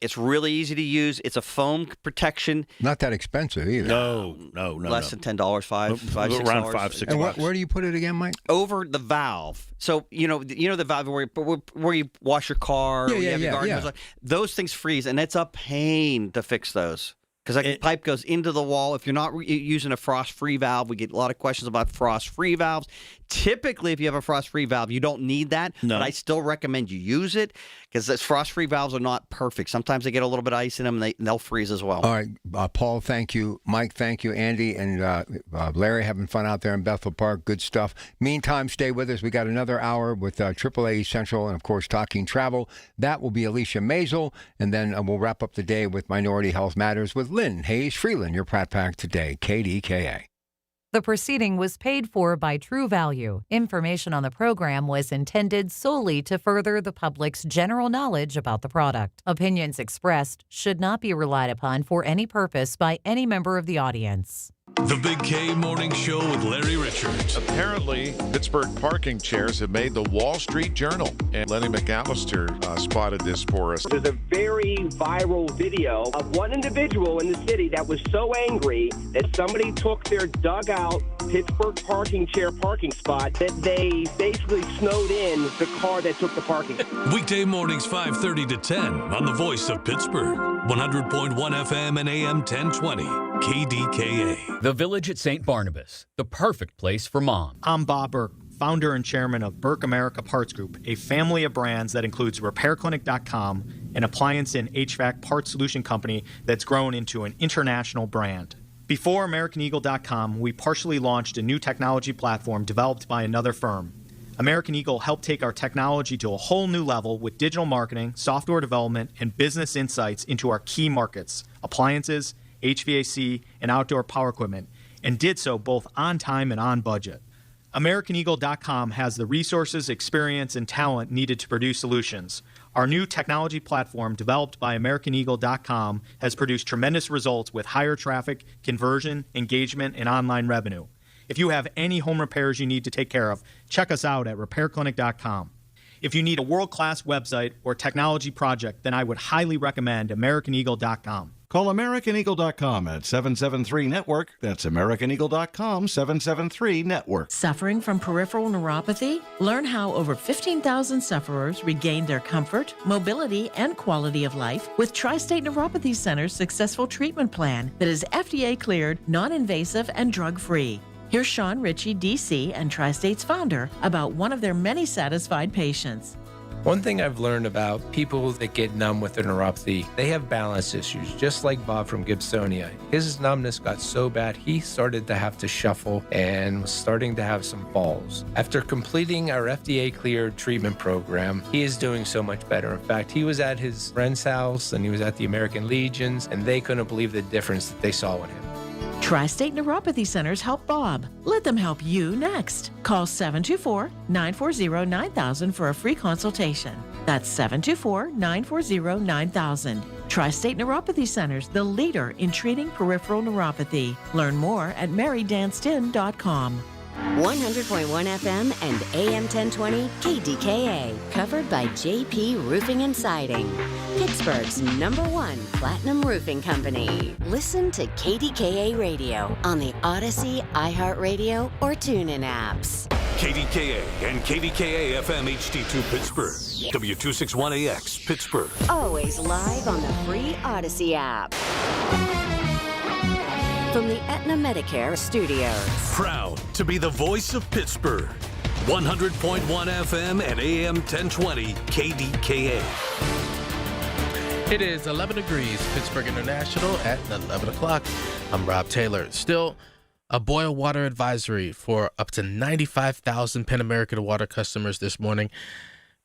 It's really easy to use. It's a foam protection. Not that expensive either. No. Less than $10, $6. Around $5-6. And where do you put it again, Mike? Over the valve. So the valve where you wash your car. Or you have your garden hose on. Those things freeze, and it's a pain to fix those. Because that pipe goes into the wall. If you're not using a frost-free valve, we get a lot of questions about frost-free valves. Typically, if you have a frost-free valve, you don't need that. No. But I still recommend you use it because those frost-free valves are not perfect. Sometimes they get a little bit of ice in them, and they'll freeze as well. All right, Paul, thank you. Mike, thank you. Andy and Larry, having fun out there in Bethel Park. Good stuff. Meantime, stay with us. We got another hour with AAA Central and, of course, Talking Travel. That will be Alicia Maisel, and then we'll wrap up the day with Minority Health Matters with Lynn Hayes Freeland, your Pratt Pack today, KDKA. The proceeding was paid for by True Value. Information on the program was intended solely to further the public's general knowledge about the product. Opinions expressed should not be relied upon for any purpose by any member of the audience. The Big K Morning Show with Larry Richards. Apparently, Pittsburgh parking chairs have made the Wall Street Journal. And Lenny McAllister spotted this for us. There's a very viral video of one individual in the city that was so angry that somebody took their dugout Pittsburgh parking chair parking spot that they basically snowed in the car that took the parking. Weekday mornings 5:30 to 10 on the Voice of Pittsburgh. 100.1 FM and AM 1020. KDKA. The Village at St. Barnabas, the perfect place for mom. I'm Bob Burke, founder and chairman of Burke America Parts Group, a family of brands that includes RepairClinic.com, an appliance and HVAC parts solution company that's grown into an international brand. Before AmericanEagle.com, we partially launched a new technology platform developed by another firm. American Eagle helped take our technology to a whole new level with digital marketing, software development, and business insights into our key markets, appliances, HVAC, and outdoor power equipment, and did so both on time and on budget. AmericanEagle.com has the resources, experience, and talent needed to produce solutions. Our new technology platform, developed by AmericanEagle.com, has produced tremendous results with higher traffic, conversion, engagement, and online revenue. If you have any home repairs you need to take care of, check us out at RepairClinic.com. If you need a world-class website or technology project, then I would highly recommend AmericanEagle.com. Call AmericanEagle.com at 773-NETWORK. That's AmericanEagle.com, 773-NETWORK. Suffering from peripheral neuropathy? Learn how over 15,000 sufferers regained their comfort, mobility, and quality of life with Tri-State Neuropathy Center's successful treatment plan that is FDA-cleared, non-invasive, and drug-free. Here's Sean Ritchie, DC, and Tri-State's founder about one of their many satisfied patients. One thing I've learned about people that get numb with their neuropathy, they have balance issues, just like Bob from Gibsonia. His numbness got so bad, he started to have to shuffle and was starting to have some falls. After completing our FDA-cleared treatment program, he is doing so much better. In fact, he was at his friend's house and he was at the American Legions, and they couldn't believe the difference that they saw in him. Tri-State Neuropathy Centers help Bob. Let them help you next. Call 724-940-9000 for a free consultation. That's 724-940-9000. Tri-State Neuropathy Centers, the leader in treating peripheral neuropathy. Learn more at marydancedin.com. 100.1 FM and AM 1020 KDKA, covered by JP Roofing and Siding, Pittsburgh's #1 platinum roofing company. Listen to KDKA Radio on the Odyssey, iHeartRadio, or TuneIn apps. KDKA and KDKA FM HD2 Pittsburgh. W261AX Pittsburgh. Always live on the free Odyssey app. From the Aetna Medicare studios. Proud to be the voice of Pittsburgh. 100.1 FM and AM 1020 KDKA. It is 11 degrees, Pittsburgh International at 11 o'clock. I'm Rob Taylor. Still a boil water advisory for up to 95,000 Penn American water customers this morning.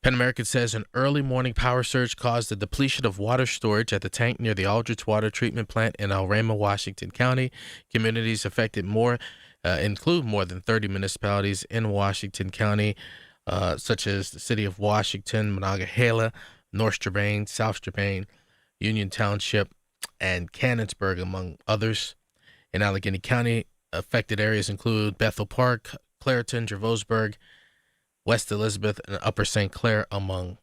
Penn American says an early morning power surge caused the depletion of water storage at the tank near the Aldrich Water Treatment Plant in Alrama, Washington County. Communities affected include more than 30 municipalities in Washington County, such as the city of Washington, Monongahela, North Strabane, South Strabane, Union Township, and Canonsburg, among others. In Allegheny County, affected areas include Bethel Park, Clairton, Dravosburg, West Elizabeth, and Upper St. Clair, among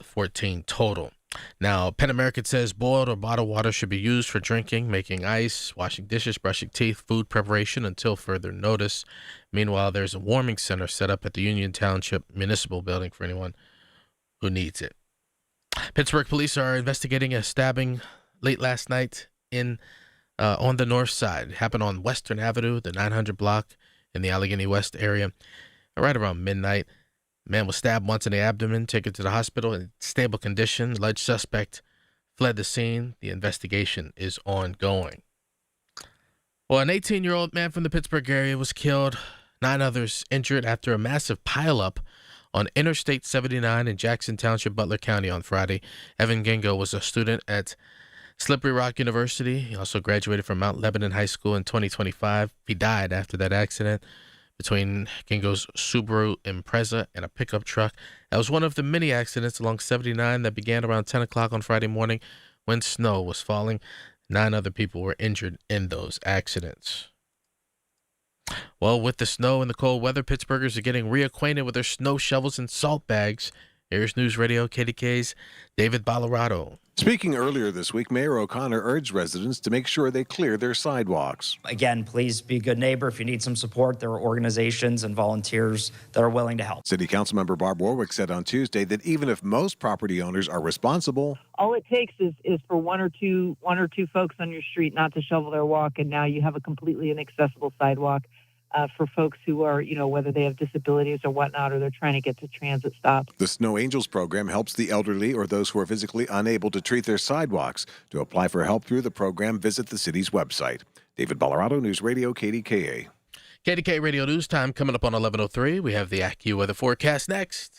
14 total. Now, Penn American says boiled or bottled water should be used for drinking, making ice, washing dishes, brushing teeth, food preparation until further notice. Meanwhile, there's a warming center set up at the Union Township Municipal Building for anyone who needs it. Pittsburgh police are investigating a stabbing late last night on the north side. It happened on Western Avenue, the 900 block in the Allegheny West area. Right around midnight, the man was stabbed once in the abdomen, taken to the hospital in stable condition. Alleged suspect fled the scene. The investigation is ongoing. Well, an 18-year-old man from the Pittsburgh area was killed, 9 others injured after a massive pileup on Interstate 79 in Jackson Township, Butler County on Friday. Evan Gingo was a student at Slippery Rock University. He also graduated from Mount Lebanon High School in 2025. He died after that accident between Kingo's Subaru Impreza and a pickup truck. That was one of the many accidents along 79 that began around 10 o'clock on Friday morning when snow was falling. 9 other people were injured in those accidents. Well, with the snow and the cold weather, Pittsburghers are getting reacquainted with their snow shovels and salt bags. Here's News Radio KDKA's David Ballarado. Speaking earlier this week, Mayor O'Connor urged residents to make sure they clear their sidewalks. Again, please be a good neighbor. If you need some support, there are organizations and volunteers that are willing to help. City Councilmember Barb Warwick said on Tuesday that even if most property owners are responsible, all it takes is for one or two folks on your street not to shovel their walk, and now you have a completely inaccessible sidewalk for folks who are, whether they have disabilities or whatnot, or they're trying to get to transit stops. The Snow Angels program helps the elderly or those who are physically unable to treat their sidewalks. To apply for help through the program, visit the city's website. David Ballarado, News Radio, KDKA. KDKA Radio News Time coming up on 11:03. We have the AccuWeather forecast next.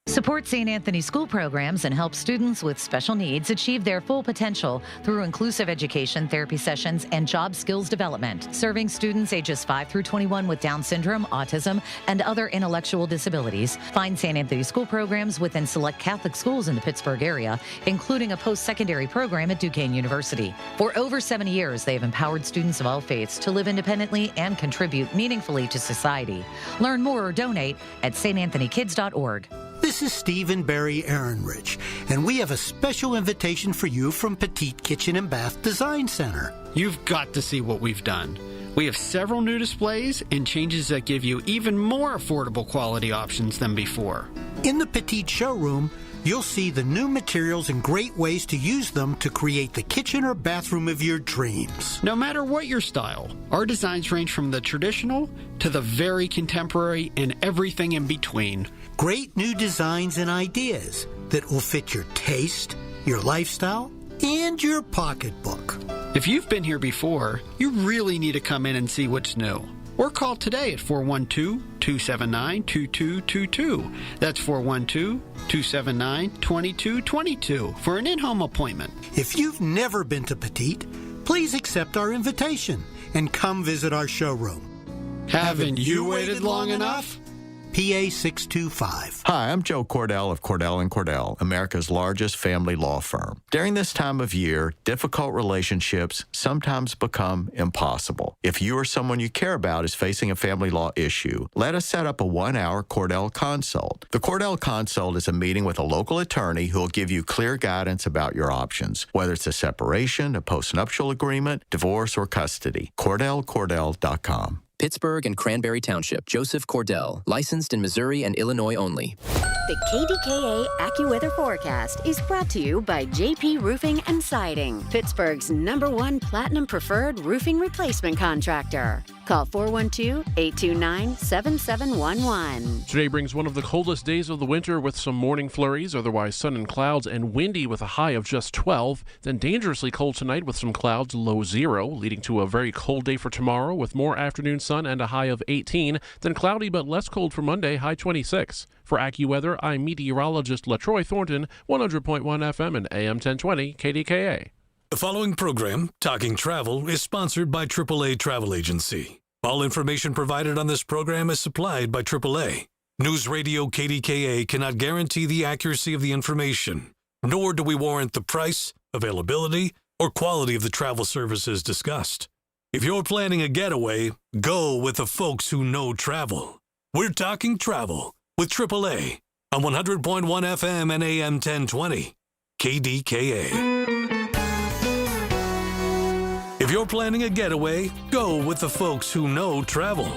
Support St. Anthony school programs and help students with special needs achieve their full potential through inclusive education, therapy sessions, and job skills development. Serving students ages 5 through 21 with Down syndrome, autism, and other intellectual disabilities. Find St. Anthony school programs within select Catholic schools in the Pittsburgh area, including a post-secondary program at Duquesne University. For over 70 years, they have empowered students of all faiths to live independently and contribute meaningfully to society. Learn more or donate at stanthonykids.org. This is Stephen Barry Ehrenrich, and we have a special invitation for you from Petite Kitchen and Bath Design Center. You've got to see what we've done. We have several new displays and changes that give you even more affordable quality options than before. In the Petite showroom, you'll see the new materials and great ways to use them to create the kitchen or bathroom of your dreams. No matter what your style, our designs range from the traditional to the very contemporary and everything in between. Great new designs and ideas that will fit your taste, your lifestyle, and your pocketbook. If you've been here before, you really need to come in and see what's new. Or call today at 412-279-2222. That's 412-279-2222 for an in-home appointment. If you've never been to Petite, please accept our invitation and come visit our showroom. Haven't you waited long enough? PA 625. Hi, I'm Joe Cordell of Cordell & Cordell, America's largest family law firm. During this time of year, difficult relationships sometimes become impossible. If you or someone you care about is facing a family law issue, let us set up a 1-hour Cordell Consult. The Cordell Consult is a meeting with a local attorney who will give you clear guidance about your options, whether it's a separation, a postnuptial agreement, divorce, or custody. CordellCordell.com. Pittsburgh and Cranberry Township. Joseph Cordell. Licensed in Missouri and Illinois only. The KDKA AccuWeather forecast is brought to you by JP Roofing and Siding, Pittsburgh's #1 Platinum Preferred Roofing Replacement Contractor. Call 412-829-7711. Today brings one of the coldest days of the winter with some morning flurries, otherwise sun and clouds, and windy with a high of just 12. Then dangerously cold tonight with some clouds, low 0, leading to a very cold day for tomorrow with more afternoon sun and a high of 18. Then cloudy but less cold for Monday, high 26. For AccuWeather, I'm meteorologist LaTroy Thornton, 100.1 FM and AM 1020 KDKA. The following program, Talking Travel, is sponsored by AAA Travel Agency. All information provided on this program is supplied by AAA. News Radio KDKA cannot guarantee the accuracy of the information, nor do we warrant the price, availability, or quality of the travel services discussed. If you're planning a getaway, go with the folks who know travel. We're Talking Travel with AAA on 100.1 FM and AM 1020 KDKA. If you're planning a getaway, go with the folks who know travel.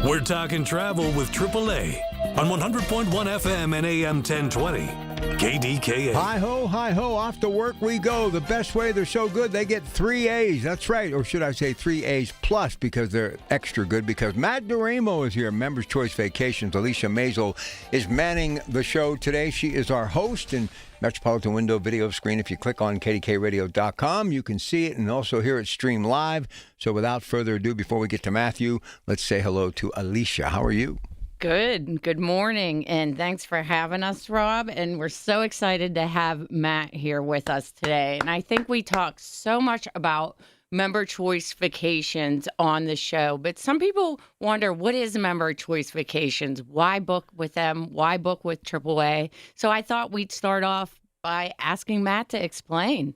We're Talking Travel with AAA on 100.1 FM and AM 1020 KDKA. Hi-ho, off to work we go. The best way, they're so good, they get 3 A's. That's right, or should I say 3 A's plus, because they're extra good, because Matt DeRamo is here, Members Choice Vacations. Alicia Maisel is manning the show today. She is our host, and Metropolitan Window video screen. If you click on KDKRadio.com, you can see it and also hear it stream live. So without further ado, before we get to Matthew, let's say hello to Alicia. How are you? Good. Good morning, and thanks for having us, Rob. And we're so excited to have Matt here with us today. And I think we talk so much about member choice vacations on the show, but some people wonder, what is member choice vacations? Why book with them? Why book with AAA? So I thought we'd start off by asking Matt to explain.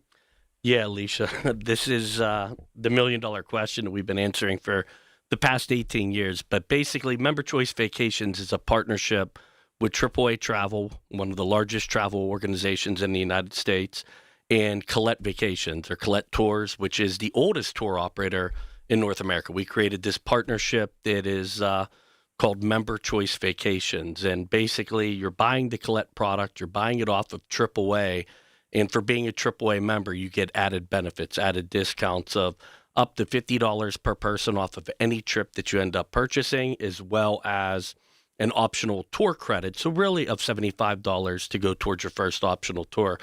Yeah, Alicia, this is the million-dollar question that we've been answering for the past 18 years. But basically, Member Choice Vacations is a partnership with AAA Travel, one of the largest travel organizations in the United States, and Colette Vacations, or Colette Tours, which is the oldest tour operator in North America. We created this partnership that is called Member Choice Vacations. And basically, you're buying the Colette product, you're buying it off of AAA, and for being a AAA member, you get added benefits, added discounts of up to $50 per person off of any trip that you end up purchasing, as well as an optional tour credit. So really of $75 to go towards your first optional tour.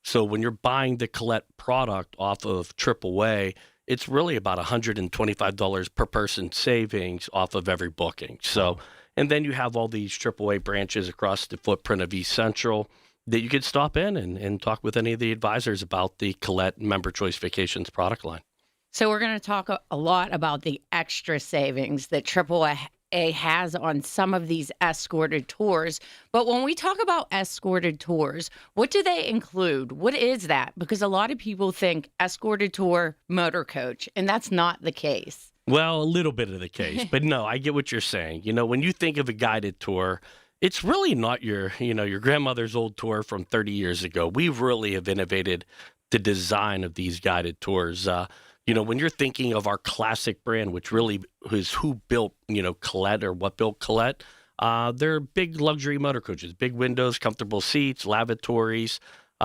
So when you're buying the Colette product off of AAA, it's really about $125 per person savings off of every booking. So, and then you have all these AAA branches across the footprint of East Central that you could stop in and talk with any of the advisors about the Colette Member Choice Vacations product line. So we're going to talk a lot about the extra savings that AAA has on some of these escorted tours. But when we talk about escorted tours, what do they include? What is that? Because a lot of people think escorted tour, motor coach, and that's not the case. Well, a little bit of the case, but no, I get what you're saying. You know, when you think of a guided tour, it's really not your grandmother's old tour from 30 years ago. We really have innovated the design of these guided tours. When you're thinking of our classic brand, which really is who built, Colette or what built Colette, they're big luxury motor coaches, big windows, comfortable seats, lavatories.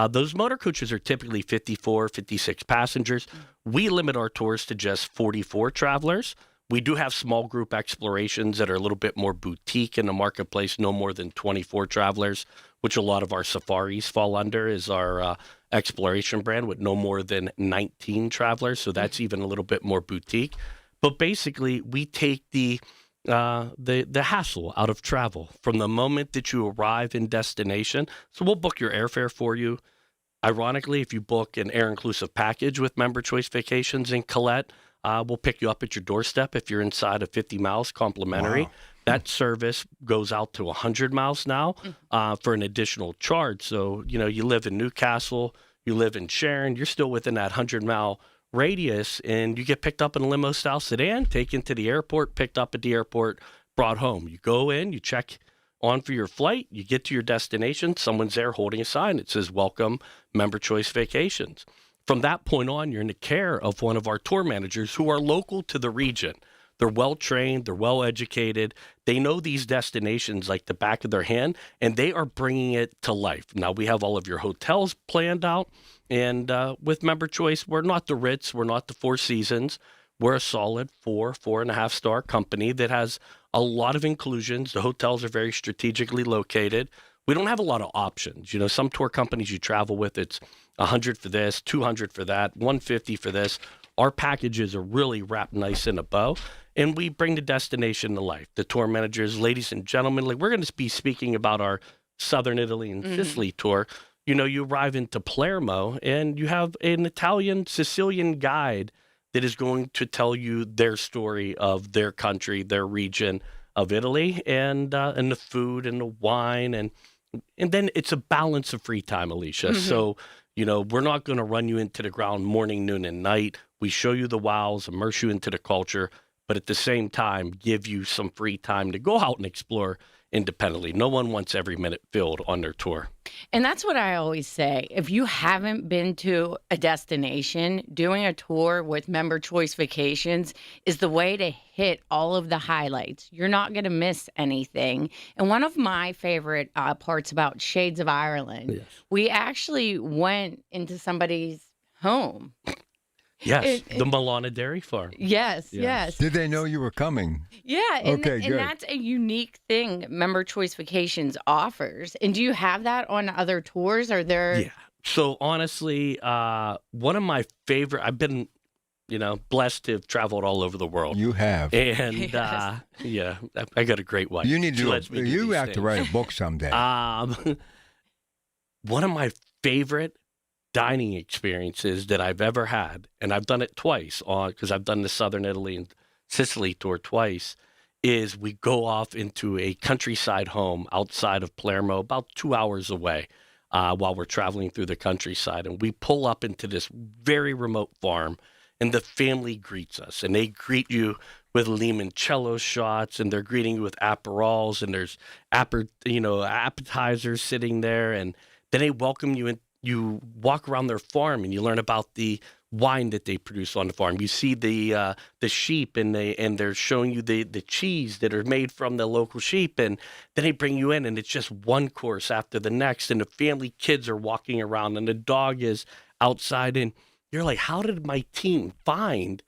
Those motor coaches are typically 54, 56 passengers. We limit our tours to just 44 travelers. We do have small group explorations that are a little bit more boutique in the marketplace, no more than 24 travelers, which a lot of our safaris fall under, is our exploration brand with no more than 19 travelers. So that's even a little bit more boutique. But basically, we take the hassle out of travel from the moment that you arrive in destination. So we'll book your airfare for you. Ironically, if you book an air-inclusive package with Member Choice Vacations in Colette, we'll pick you up at your doorstep if you're inside of 50 miles, complimentary. Wow. That service goes out to 100 miles now for an additional charge. So, you live in Newcastle, you live in Sharon, you're still within that 100-mile radius, and you get picked up in a limo-style sedan, taken to the airport, picked up at the airport, brought home. You go in, you check on for your flight, you get to your destination, someone's there holding a sign that says, "Welcome, Member Choice Vacations." From that point on, you're in the care of one of our tour managers who are local to the region. They're well-trained, they're well-educated, they know these destinations like the back of their hand, and they are bringing it to life. Now, we have all of your hotels planned out, and with Member Choice, we're not the Ritz, we're not the Four Seasons. We're a solid 4.5-star company that has a lot of inclusions. The hotels are very strategically located. We don't have a lot of options. Some tour companies you travel with, it's $100 for this, $200 for that, $150 for this. Our packages are really wrapped nice in a bow, and we bring the destination to life. The tour managers, ladies and gentlemen, we're going to be speaking about our Southern Italy and Sicily tour. You arrive into Palermo, and you have an Italian Sicilian guide that is going to tell you their story of their country, their region of Italy, and the food and the wine, and then it's a balance of free time, Alicia. So, we're not going to run you into the ground morning, noon, and night. We show you the wows, immerse you into the culture, but at the same time, give you some free time to go out and explore independently. No one wants every minute filled on their tour. And that's what I always say. If you haven't been to a destination, doing a tour with Member Choice Vacations is the way to hit all of the highlights. You're not going to miss anything. And one of my favorite parts about Shades of Ireland, we actually went into somebody's home. Yes, the Milana Dairy Farm. Yes. Did they know you were coming? Yeah. And that's a unique thing Member Choice Vacations offers. And do you have that on other tours? Are there? Yeah. So honestly, one of my favorite, I've been blessed to have traveled all over the world. You have. And, yeah, I got a great wife. You need She to. lets me do You these have to things. write a book someday. One of my favorite dining experiences that I've ever had, and I've done it twice because I've done the Southern Italy and Sicily tour twice, is we go off into a countryside home outside of Palermo, about 2 hours away, while we're traveling through the countryside. And we pull up into this very remote farm, and the family greets us, and they greet you with limoncello shots, and they're greeting you with aperols, and there's appetizers sitting there, and then they welcome you in. You walk around their farm and you learn about the wine that they produce on the farm. You see the sheep and they're showing you the cheese that are made from the local sheep. And then they bring you in and it's just one course after the next. And the family kids are walking around and the dog is outside. And you're like, how did my team find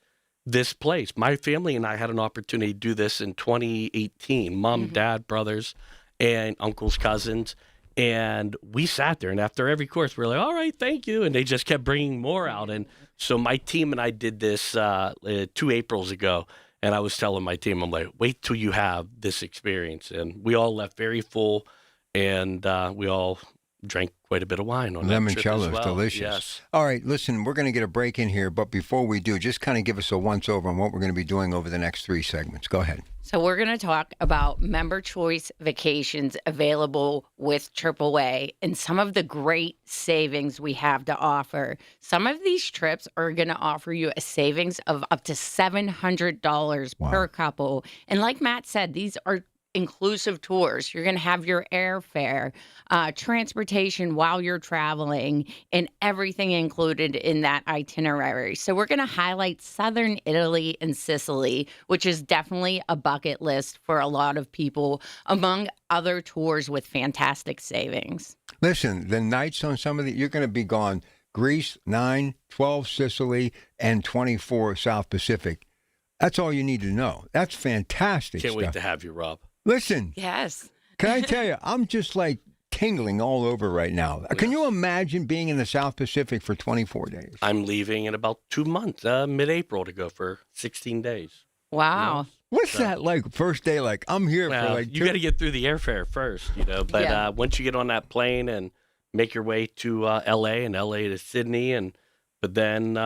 this place? My family and I had an opportunity to do this in 2018. Mom, dad, brothers, and uncles, cousins. And we sat there, and after every course, we were like, all right, thank you. And they just kept bringing more out. And so my team and I did this 2 Aprils ago. And I was telling my team, I'm like, wait till you have this experience. And we all left very full, and we all drank quite a bit of wine on that trip as Limoncello is well. delicious. Yes. All right, listen, we're going to get a break in here, but before we do, just kind of give us a once-over on what we're going to be doing over the next 3 segments. Go ahead. So we're going to talk about member choice vacations available with AAA and some of the great savings we have to offer. Some of these trips are going to offer you a savings of up to $700 per couple. And like Matt said, these are inclusive tours. You're going to have your airfare, transportation while you're traveling, and everything included in that itinerary. So we're going to highlight Southern Italy and Sicily, which is definitely a bucket list for a lot of people, among other tours with fantastic savings. Listen, the nights on some of you're going to be gone Greece, 9, 12 Sicily, and 24 South Pacific. That's all you need to know. That's fantastic Can't stuff. wait to have you, Rob. Listen. Yes. Can I tell you, I'm just like tingling all over right now. Can you imagine being in the South Pacific for 24 days? I'm leaving in about 2 months, mid-April, to go for 16 days. Wow. What's that like? First day, like, I'm here for like you got to get through the airfare first, But once you get on that plane and make your way to L.A. and L.A. to Sydney, but then,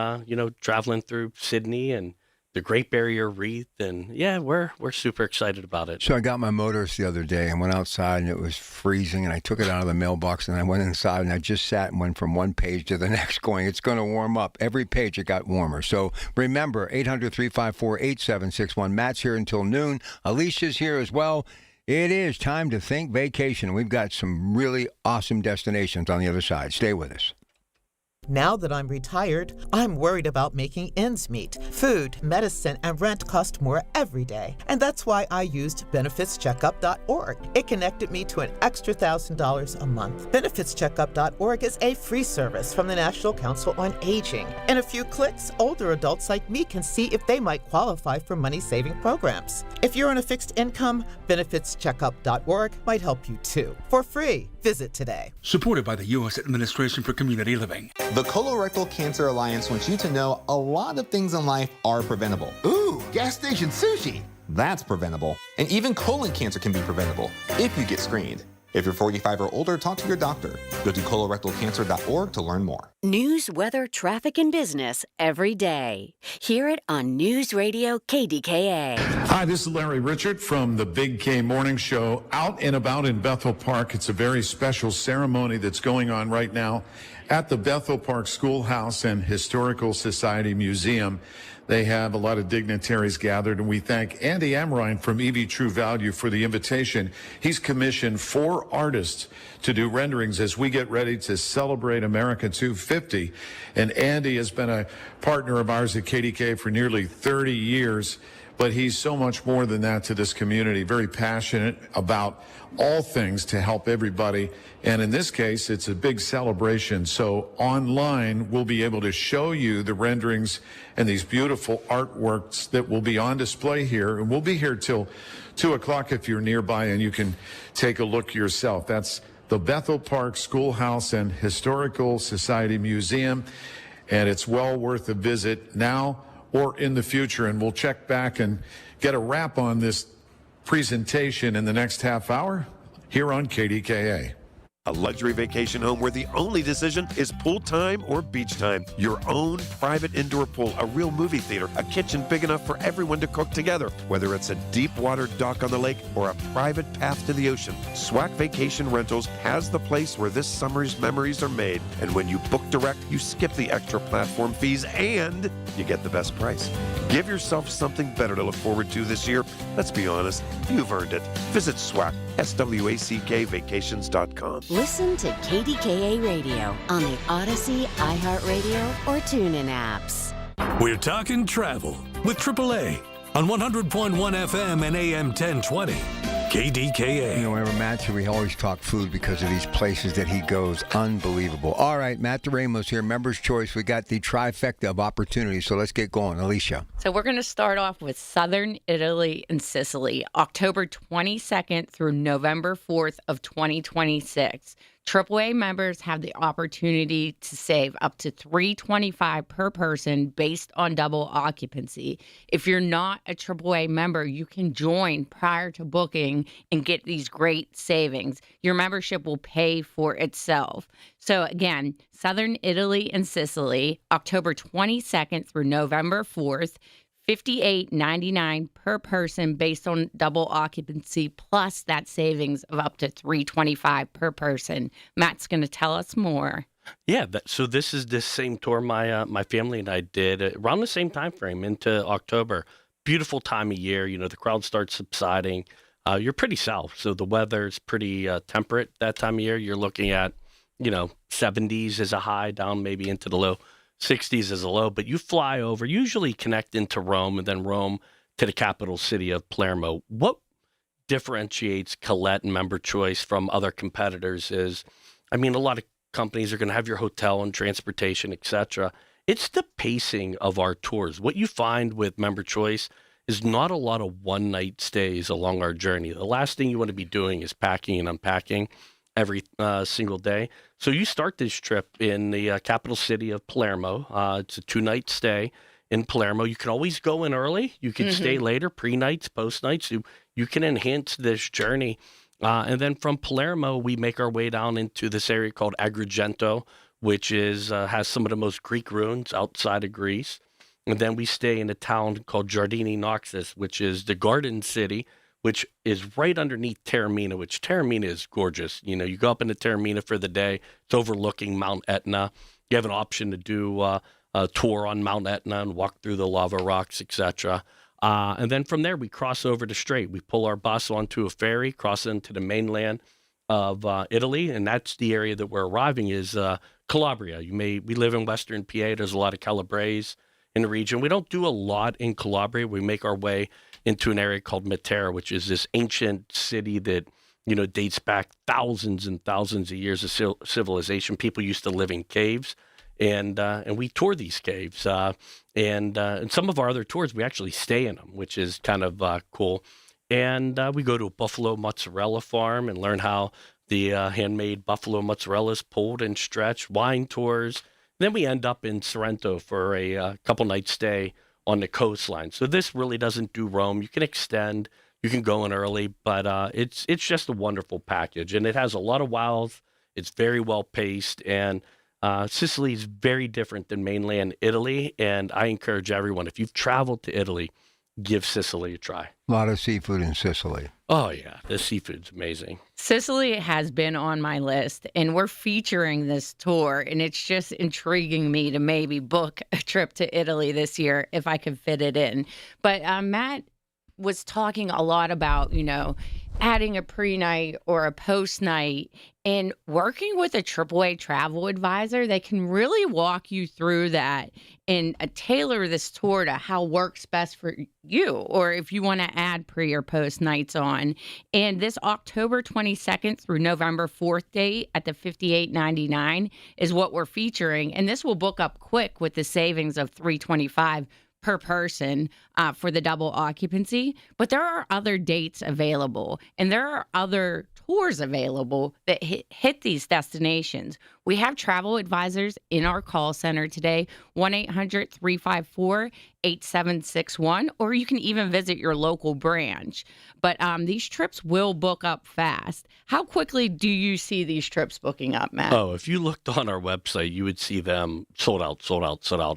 traveling through Sydney and the Great Barrier Reef, and we're super excited about it. So I got my motorist the other day and went outside and it was freezing and I took it out of the mailbox and I went inside and I just sat and went from one page to the next going, it's going to warm up. Every page it got warmer. So remember, 800-354-8761. Matt's here until noon. Alicia's here as well. It is time to think vacation. We've got some really awesome destinations on the other side. Stay with us. Now that I'm retired, I'm worried about making ends meet. Food, medicine, and rent cost more every day. And that's why I used benefitscheckup.org. It connected me to an extra $1,000 a month. Benefitscheckup.org is a free service from the National Council on Aging. In a few clicks, older adults like me can see if they might qualify for money-saving programs. If you're on a fixed income, benefitscheckup.org might help you too. For free, visit today. Supported by the U.S. Administration for Community Living. The Colorectal Cancer Alliance wants you to know a lot of things in life are preventable. Ooh, gas station sushi. That's preventable. And even colon cancer can be preventable if you get screened. If you're 45 or older, talk to your doctor. Go to colorectalcancer.org to learn more. News, weather, traffic, and business every day. Hear it on News Radio KDKA. Hi, this is Larry Richard from the Big K Morning Show. Out and about in Bethel Park. It's a very special ceremony that's going on right now at the Bethel Park Schoolhouse and Historical Society Museum. They have a lot of dignitaries gathered, and we thank Andy Amrine from EV True Value for the invitation. He's commissioned 4 artists to do renderings as we get ready to celebrate America 250. And Andy has been a partner of ours at KDKA for nearly 30 years, but he's so much more than that to this community, very passionate about all things to help everybody. And in this case, it's a big celebration. So online, we'll be able to show you the renderings and these beautiful artworks that will be on display here. And we'll be here till 2 o'clock if you're nearby, and you can take a look yourself. That's the Bethel Park Schoolhouse and Historical Society Museum, and it's well worth a visit. Now, or in the future. And we'll check back and get a wrap on this presentation in the next half hour here on KDKA. A luxury vacation home where the only decision is pool time or beach time. Your own private indoor pool, a real movie theater, a kitchen big enough for everyone to cook together. Whether it's a deep water dock on the lake or a private path to the ocean, SWAC Vacation Rentals has the place where this summer's memories are made. And when you book direct, you skip the extra platform fees and you get the best price. Give yourself something better to look forward to this year. Let's be honest, you've earned it. Visit SWAC, SWACK vacations.com. Listen to KDKA Radio on the Odyssey, iHeartRadio, or TuneIn apps. We're talking travel with AAA on 100.1 FM and AM 1020. KDKA. You know, whenever Matt's here, we always talk food because of these places that he goes. Unbelievable. All right, Matt DeRamos here, Member's Choice. We got the trifecta of opportunities, so let's get going. Alicia. So we're going to start off with Southern Italy and Sicily, October 22nd through November 4th of 2026. AAA members have the opportunity to save up to $325 per person based on double occupancy. If you're not a AAA member, you can join prior to booking and get these great savings. Your membership will pay for itself. So again, Southern Italy and Sicily, October 22nd through November 4th. $58.99 per person based on double occupancy, plus that savings of up to $325 per person. Matt's going to tell us more. Yeah, so this is the same tour my family and I did around the same time frame into October. Beautiful time of year. You know, the crowd starts subsiding. You're pretty south, so the weather's pretty temperate that time of year. You're looking at, 70s as a high, down maybe into the low 60s as a low, but you fly over, usually connect into Rome, and then Rome to the capital city of Palermo. What differentiates Colette and Member Choice from other competitors is, a lot of companies are going to have your hotel and transportation, etc. It's the pacing of our tours. What you find with Member Choice is not a lot of one-night stays along our journey. The last thing you want to be doing is packing and unpacking every single day. So you start this trip in the capital city of Palermo. It's a 2-night stay in Palermo. You can always go in early. You can stay later, pre-nights, post-nights. You can enhance this journey. And then from Palermo, we make our way down into this area called Agrigento, which is has some of the most Greek ruins outside of Greece. And then we stay in a town called Giardini Noxus, which is the garden city, which is right underneath Taormina, which Taormina is gorgeous. You go up into Taormina for the day. It's overlooking Mount Etna. You have an option to do a tour on Mount Etna and walk through the lava rocks, etc. And then from there, we cross over to Strait. We pull our bus onto a ferry, cross into the mainland of Italy, and that's the area that we're arriving is Calabria. We live in Western PA. There's a lot of Calabrese in the region. We don't do a lot in Calabria. We make our way into an area called Matera, which is this ancient city that, dates back thousands and thousands of years of civilization. People used to live in caves, and we tour these caves. And some of our other tours, we actually stay in them, which is kind of cool. And we go to a buffalo mozzarella farm and learn how the handmade buffalo mozzarella is pulled and stretched, wine tours. Then we end up in Sorrento for a couple nights stay on the coastline. So this really doesn't do Rome. You can extend, you can go in early, but it's just a wonderful package. And it has a lot of wows. It's very well paced. And Sicily is very different than mainland Italy. And I encourage everyone, if you've traveled to Italy, give Sicily a try. A lot of seafood in Sicily. Oh, yeah. The seafood's amazing. Sicily has been on my list, and we're featuring this tour, and it's just intriguing me to maybe book a trip to Italy this year if I could fit it in. But Matt was talking a lot about, adding a pre-night or a post-night, and working with a AAA travel advisor, they can really walk you through that and tailor this tour to how works best for you, or if you want to add pre or post nights on. And this October 22nd through November 4th date at the $58.99 is what we're featuring, and this will book up quick with the savings of $325 per person for the double occupancy, but there are other dates available and there are other tours available that hit these destinations. We have travel advisors in our call center today, 1-800-354-8761, or you can even visit your local branch. But these trips will book up fast. How quickly do you see these trips booking up, Matt? Oh, if you looked on our website, you would see them sold out,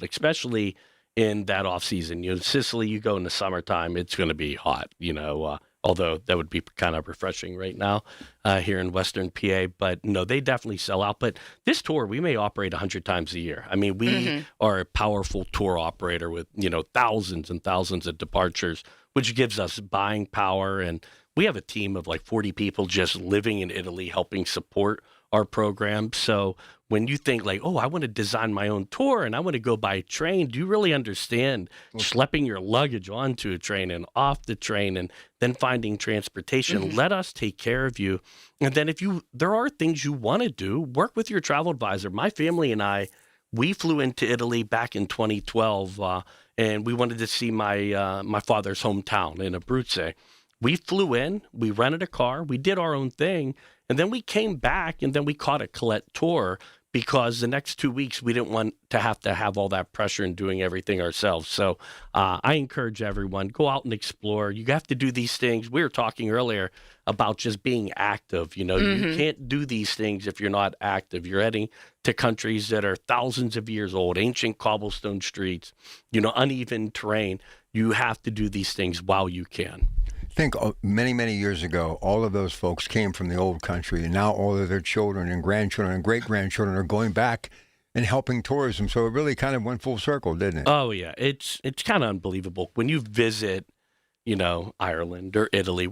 especially in that off season. Sicily, you go in the summertime, it's going to be hot, although that would be kind of refreshing right now here in Western PA. But no, they definitely sell out. But this tour, we may operate 100 times a year. I mean, we are a powerful tour operator with, thousands and thousands of departures, which gives us buying power. And we have a team of like 40 people just living in Italy helping support our program. So when you think like, oh, I want to design my own tour and I want to go by train, do you really understand schlepping your luggage onto a train and off the train and then finding transportation? Let us take care of you. And then there are things you want to do, work with your travel advisor. My family and I, we flew into Italy back in 2012 and we wanted to see my father's hometown in Abruzzo. We flew in, we rented a car, we did our own thing, and then we came back and then we caught a Colette tour because the next 2 weeks we didn't want to have all that pressure in doing everything ourselves. So I encourage everyone, go out and explore. You have to do these things. We were talking earlier about just being active. You can't do these things if you're not active. You're heading to countries that are thousands of years old, ancient cobblestone streets, uneven terrain. You have to do these things while you can. Think many, many years ago, all of those folks came from the old country, and now all of their children and grandchildren and great-grandchildren are going back and helping tourism. So it really kind of went full circle, didn't it? Oh, yeah. It's kind of unbelievable. When you visit, Ireland or Italy,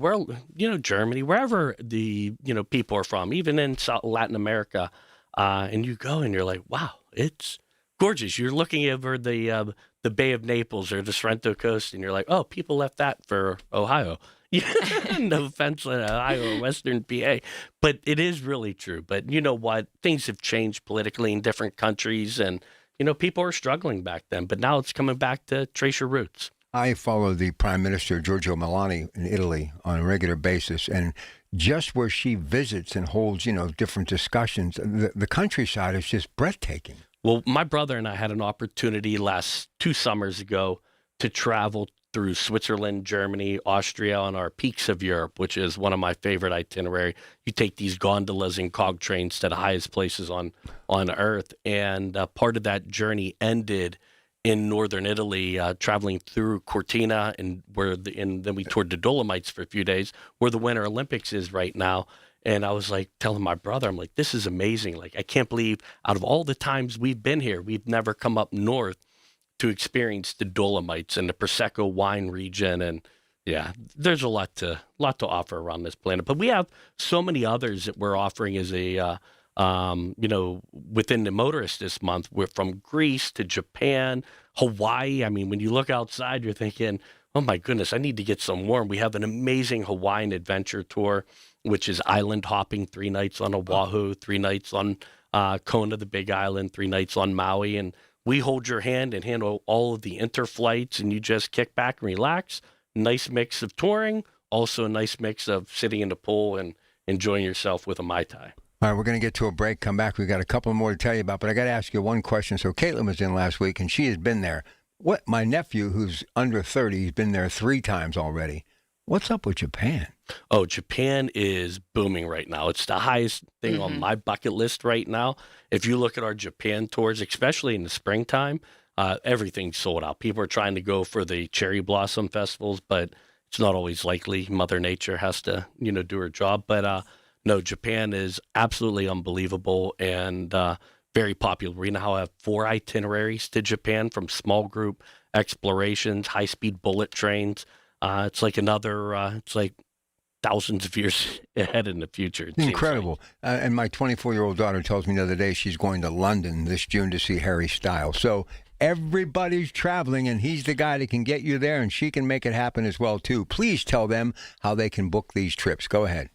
Germany, wherever the, people are from, even in Latin America, and you go and you're like, wow, it's gorgeous. You're looking over the Bay of Naples or the Sorrento coast, and you're like, oh, people left that for Ohio. No offense to Ohio or Western PA, but it is really true. But you know what? Things have changed politically in different countries, and, people are struggling back then. But now it's coming back to trace your roots. I follow the Prime Minister, Giorgio Meloni, in Italy on a regular basis, and just where she visits and holds, different discussions, the countryside is just breathtaking. Well, my brother and I had an opportunity 2 summers ago to travel through Switzerland, Germany, Austria on our Peaks of Europe, which is one of my favorite itinerary. You take these gondolas and cog trains to the highest places on Earth. And part of that journey ended in northern Italy, traveling through Cortina, and then we toured the Dolomites for a few days, where the Winter Olympics is right now. And I was like telling my brother, I'm like, this is amazing. Like, I can't believe out of all the times we've been here, we've never come up north to experience the Dolomites and the Prosecco wine region. And yeah, there's a lot to offer around this planet. But we have so many others that we're offering as a, within the motorist this month. We're from Greece to Japan, Hawaii. I mean, when you look outside, you're thinking, oh my goodness, I need to get some more. We have an amazing Hawaiian adventure tour, which is island hopping, 3 nights on Oahu, 3 nights on Kona, the Big Island, 3 nights on Maui. And we hold your hand and handle all of the interflights, and you just kick back and relax. Nice mix of touring, also a nice mix of sitting in the pool and enjoying yourself with a Mai Tai. All right, we're going to get to a break, come back. We've got a couple more to tell you about, but I got to ask you one question. So Caitlin was in last week, and she has been there. My nephew, who's under 30, he's been there 3 times already. What's up with Japan? Oh, Japan is booming right now. It's the highest thing on my bucket list right now. If you look at our Japan tours, especially in the springtime, everything's sold out. People are trying to go for the cherry blossom festivals, but it's not always likely. Mother Nature has to, do her job. But no, Japan is absolutely unbelievable and very popular. We now have 4 itineraries to Japan, from small group explorations, high-speed bullet trains. It's like it's like thousands of years ahead in the future. It incredible. And my 24-year-old daughter tells me the other day she's going to London this June to see Harry Styles. So everybody's traveling, and he's the guy that can get you there, and she can make it happen as well, too. Please tell them how they can book these trips. Go ahead.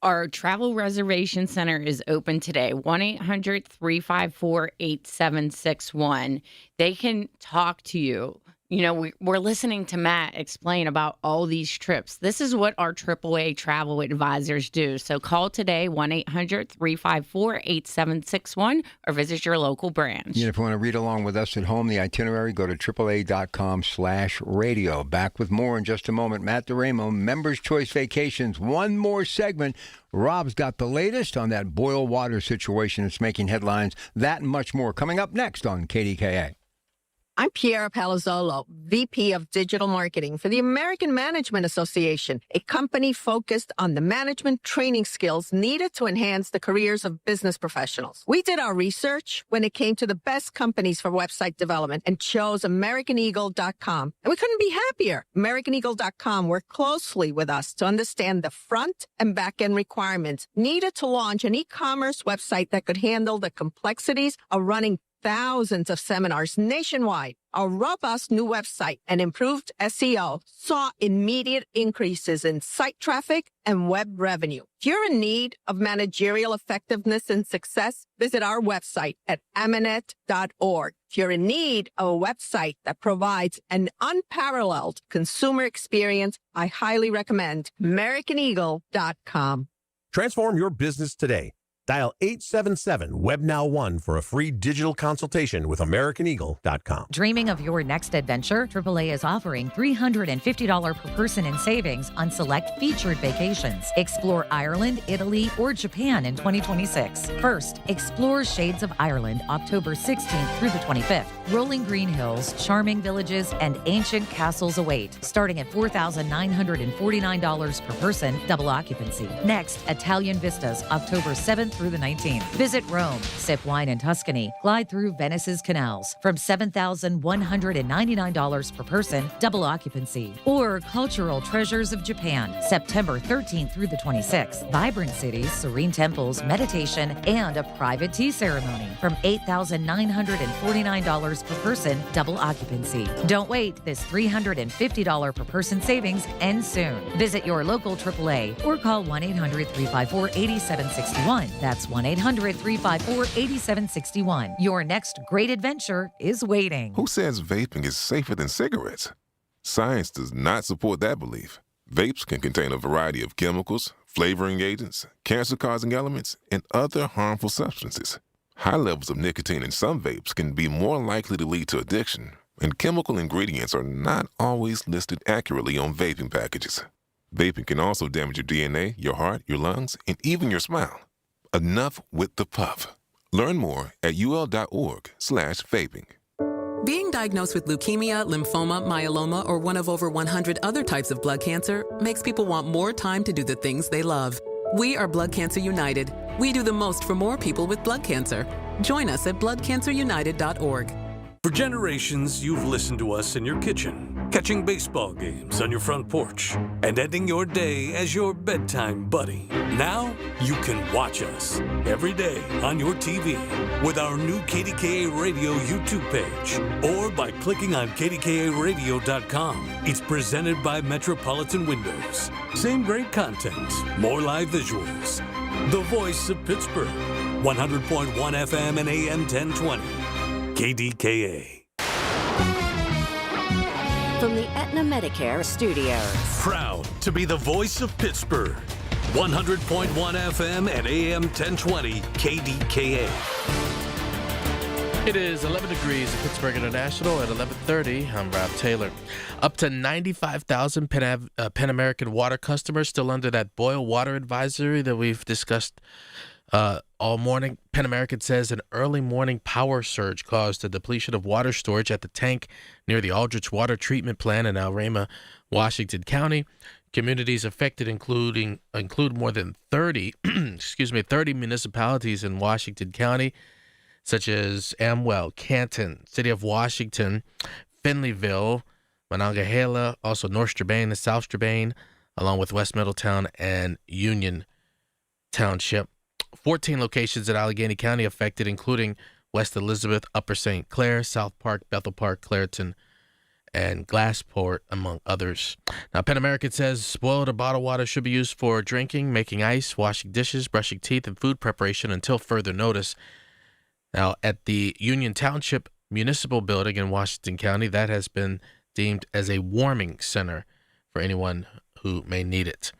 Our travel reservation center is open today, 1-800-354-8761. They can talk to you. we're listening to Matt explain about all these trips. This is what our AAA travel advisors do. So call today, 1-800-354-8761, or visit your local branch. If you want to read along with us at home, the itinerary, go to AAA.com/radio. Back with more in just a moment. Matt DeRamo, Members Choice Vacations. One more segment. Rob's got the latest on that boil water situation that's making headlines. That and much more coming up next on KDKA. I'm Piera Palazzolo, VP of Digital Marketing for the American Management Association, a company focused on the management training skills needed to enhance the careers of business professionals. We did our research when it came to the best companies for website development and chose AmericanEagle.com. And we couldn't be happier. AmericanEagle.com worked closely with us to understand the front and back end requirements needed to launch an e-commerce website that could handle the complexities of running thousands of seminars nationwide. Our robust new website and improved SEO saw immediate increases in site traffic and web revenue. If you're in need of managerial effectiveness and success, visit our website at amanet.org. If you're in need of a website that provides an unparalleled consumer experience, I highly recommend AmericanEagle.com. Transform your business today. Dial 877-WebNow1 for a free digital consultation with AmericanEagle.com. Dreaming of your next adventure? AAA is offering $350 per person in savings on select featured vacations. Explore Ireland, Italy, or Japan in 2026. First, explore Shades of Ireland, October 16th through the 25th. Rolling green hills, charming villages, and ancient castles await, starting at $4,949 per person, double occupancy. Next, Italian Vistas, October 7th through the 19th. Visit Rome, sip wine in Tuscany, glide through Venice's canals from $7,199 per person, double occupancy. Or Cultural Treasures of Japan, September 13th through the 26th. Vibrant cities, serene temples, meditation, and a private tea ceremony from $8,949 per person, double occupancy. Don't wait, this $350 per person savings ends soon. Visit your local AAA or call 1-800-354-8761. That's 1-800-354-8761. Your next great adventure is waiting. Who says vaping is safer than cigarettes? Science does not support that belief. Vapes can contain a variety of chemicals, flavoring agents, cancer-causing elements, and other harmful substances. High levels of nicotine in some vapes can be more likely to lead to addiction, and chemical ingredients are not always listed accurately on vaping packages. Vaping can also damage your DNA, your heart, your lungs, and even your smile. Enough with the puff. Learn more at ul.org/vaping. Being diagnosed with leukemia, lymphoma, myeloma, or one of over 100 other types of blood cancer makes people want more time to do the things they love. We are Blood Cancer United. We do the most for more people with blood cancer. Join us at bloodcancerunited.org. For generations, you've listened to us in your kitchen, catching baseball games on your front porch, and ending your day as your bedtime buddy. Now, you can watch us every day on your TV with our new KDKA Radio YouTube page or by clicking on KDKARadio.com. It's presented by Metropolitan Windows. Same great content, more live visuals. The voice of Pittsburgh, 100.1 FM and AM 1020. KDKA. From the Aetna Medicare Studios. Proud to be the voice of Pittsburgh. 100.1 FM and AM 1020 KDKA. It is 11 degrees at Pittsburgh International at 11:30. I'm Rob Taylor. Up to 95,000 Pan American water customers still under that boil water advisory that we've discussed all morning. Pan American says an early morning power surge caused a depletion of water storage at the tank near the Aldrich Water Treatment Plant in Alrama, Washington County. Communities affected include more than 30 municipalities in Washington County, such as Amwell, Canton, City of Washington, Finleyville, Monongahela, also North Strabane and South Strabane, along with West Middletown and Union Township. 14 locations in Allegheny County affected, including West Elizabeth, Upper St. Clair, South Park, Bethel Park, Clairton, and Glassport, among others. Now, Pan American says spoiled or bottled water should be used for drinking, making ice, washing dishes, brushing teeth, and food preparation until further notice. Now, at the Union Township Municipal Building in Washington County, that has been deemed as a warming center for anyone who may need it.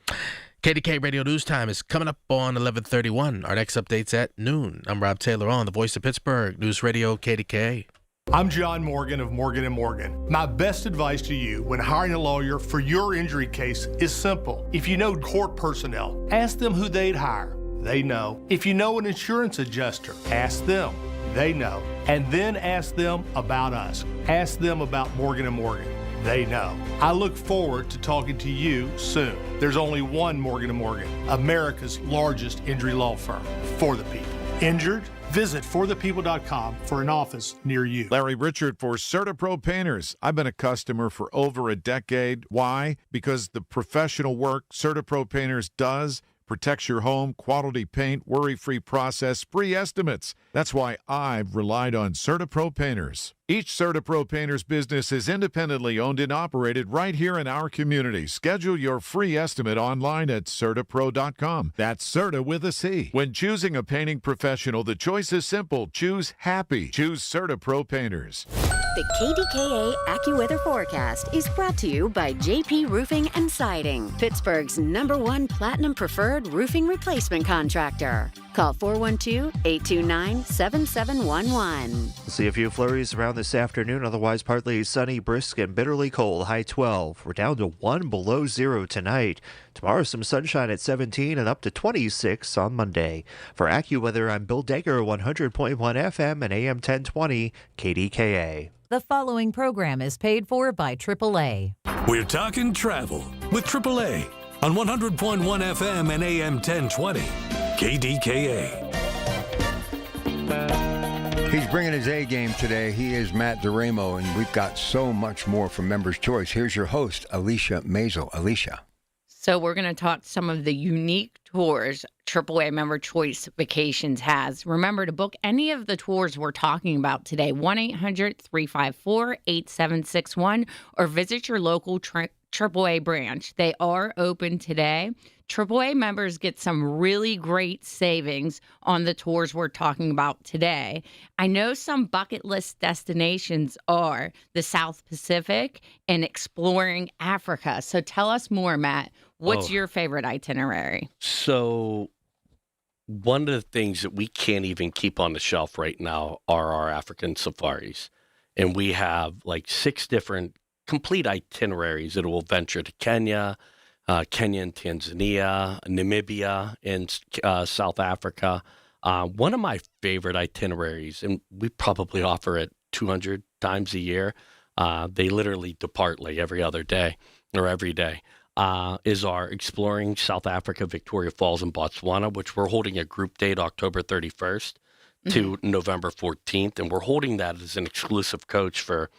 KDK Radio News Time is coming up on 11:31. Our next update's at noon. I'm Rob Taylor on the Voice of Pittsburgh, News Radio KDKA. I'm John Morgan of Morgan & Morgan. My best advice to you when hiring a lawyer for your injury case is simple. If you know court personnel, ask them who they'd hire. They know. If you know an insurance adjuster, ask them. They know. And then ask them about us. Ask them about Morgan & Morgan. They know. I look forward to talking to you soon. There's only one Morgan & Morgan, America's largest injury law firm for the people. Injured? Visit forthepeople.com for an office near you. Larry Richard for CertaPro Painters. I've been a customer for over a decade. Why? Because the professional work CertaPro Painters does protects your home, quality paint, worry-free process, free estimates. That's why I've relied on CertaPro Painters. Each CertaPro Painters business is independently owned and operated right here in our community. Schedule your free estimate online at CertaPro.com. That's Certa with a C. When choosing a painting professional, the choice is simple. Choose happy. Choose CertaPro Painters. The KDKA AccuWeather forecast is brought to you by JP Roofing and Siding, Pittsburgh's #1 Platinum Preferred Roofing Replacement Contractor. Call 412-829-7711. See a few flurries around this afternoon, otherwise partly sunny, brisk, and bitterly cold, high 12. We're down to 1 below 0 tonight. Tomorrow, some sunshine at 17 and up to 26 on Monday. For AccuWeather, I'm Bill Dager, 100.1 FM and AM 1020, KDKA. The following program is paid for by AAA. We're talking travel with AAA on 100.1 FM and AM 1020, KDKA. He's bringing his A game today. He is Matt DeRamo, and we've got so much more from Members' Choice. Here's your host, Alicia Mazel. Alicia. So we're going to talk some of the unique tours AAA Member Choice Vacations has. Remember to book any of the tours we're talking about today, 1-800-354-8761, or visit your local AAA branch. They are open today. AAA members get some really great savings on the tours we're talking about today. I know some bucket list destinations are the South Pacific and exploring Africa. So tell us more, Matt. What's your favorite itinerary? So one of the things that we can't even keep on the shelf right now are our African safaris. And we have like 6 different complete itineraries that will venture to Kenya, Kenya and Tanzania, Namibia, and South Africa. One of my favorite itineraries, and we probably offer it 200 times a year. They literally depart like every other day or every day. Is our Exploring South Africa, Victoria Falls, and Botswana, which we're holding a group date October 31st to November 14th. And we're holding that as an exclusive coach for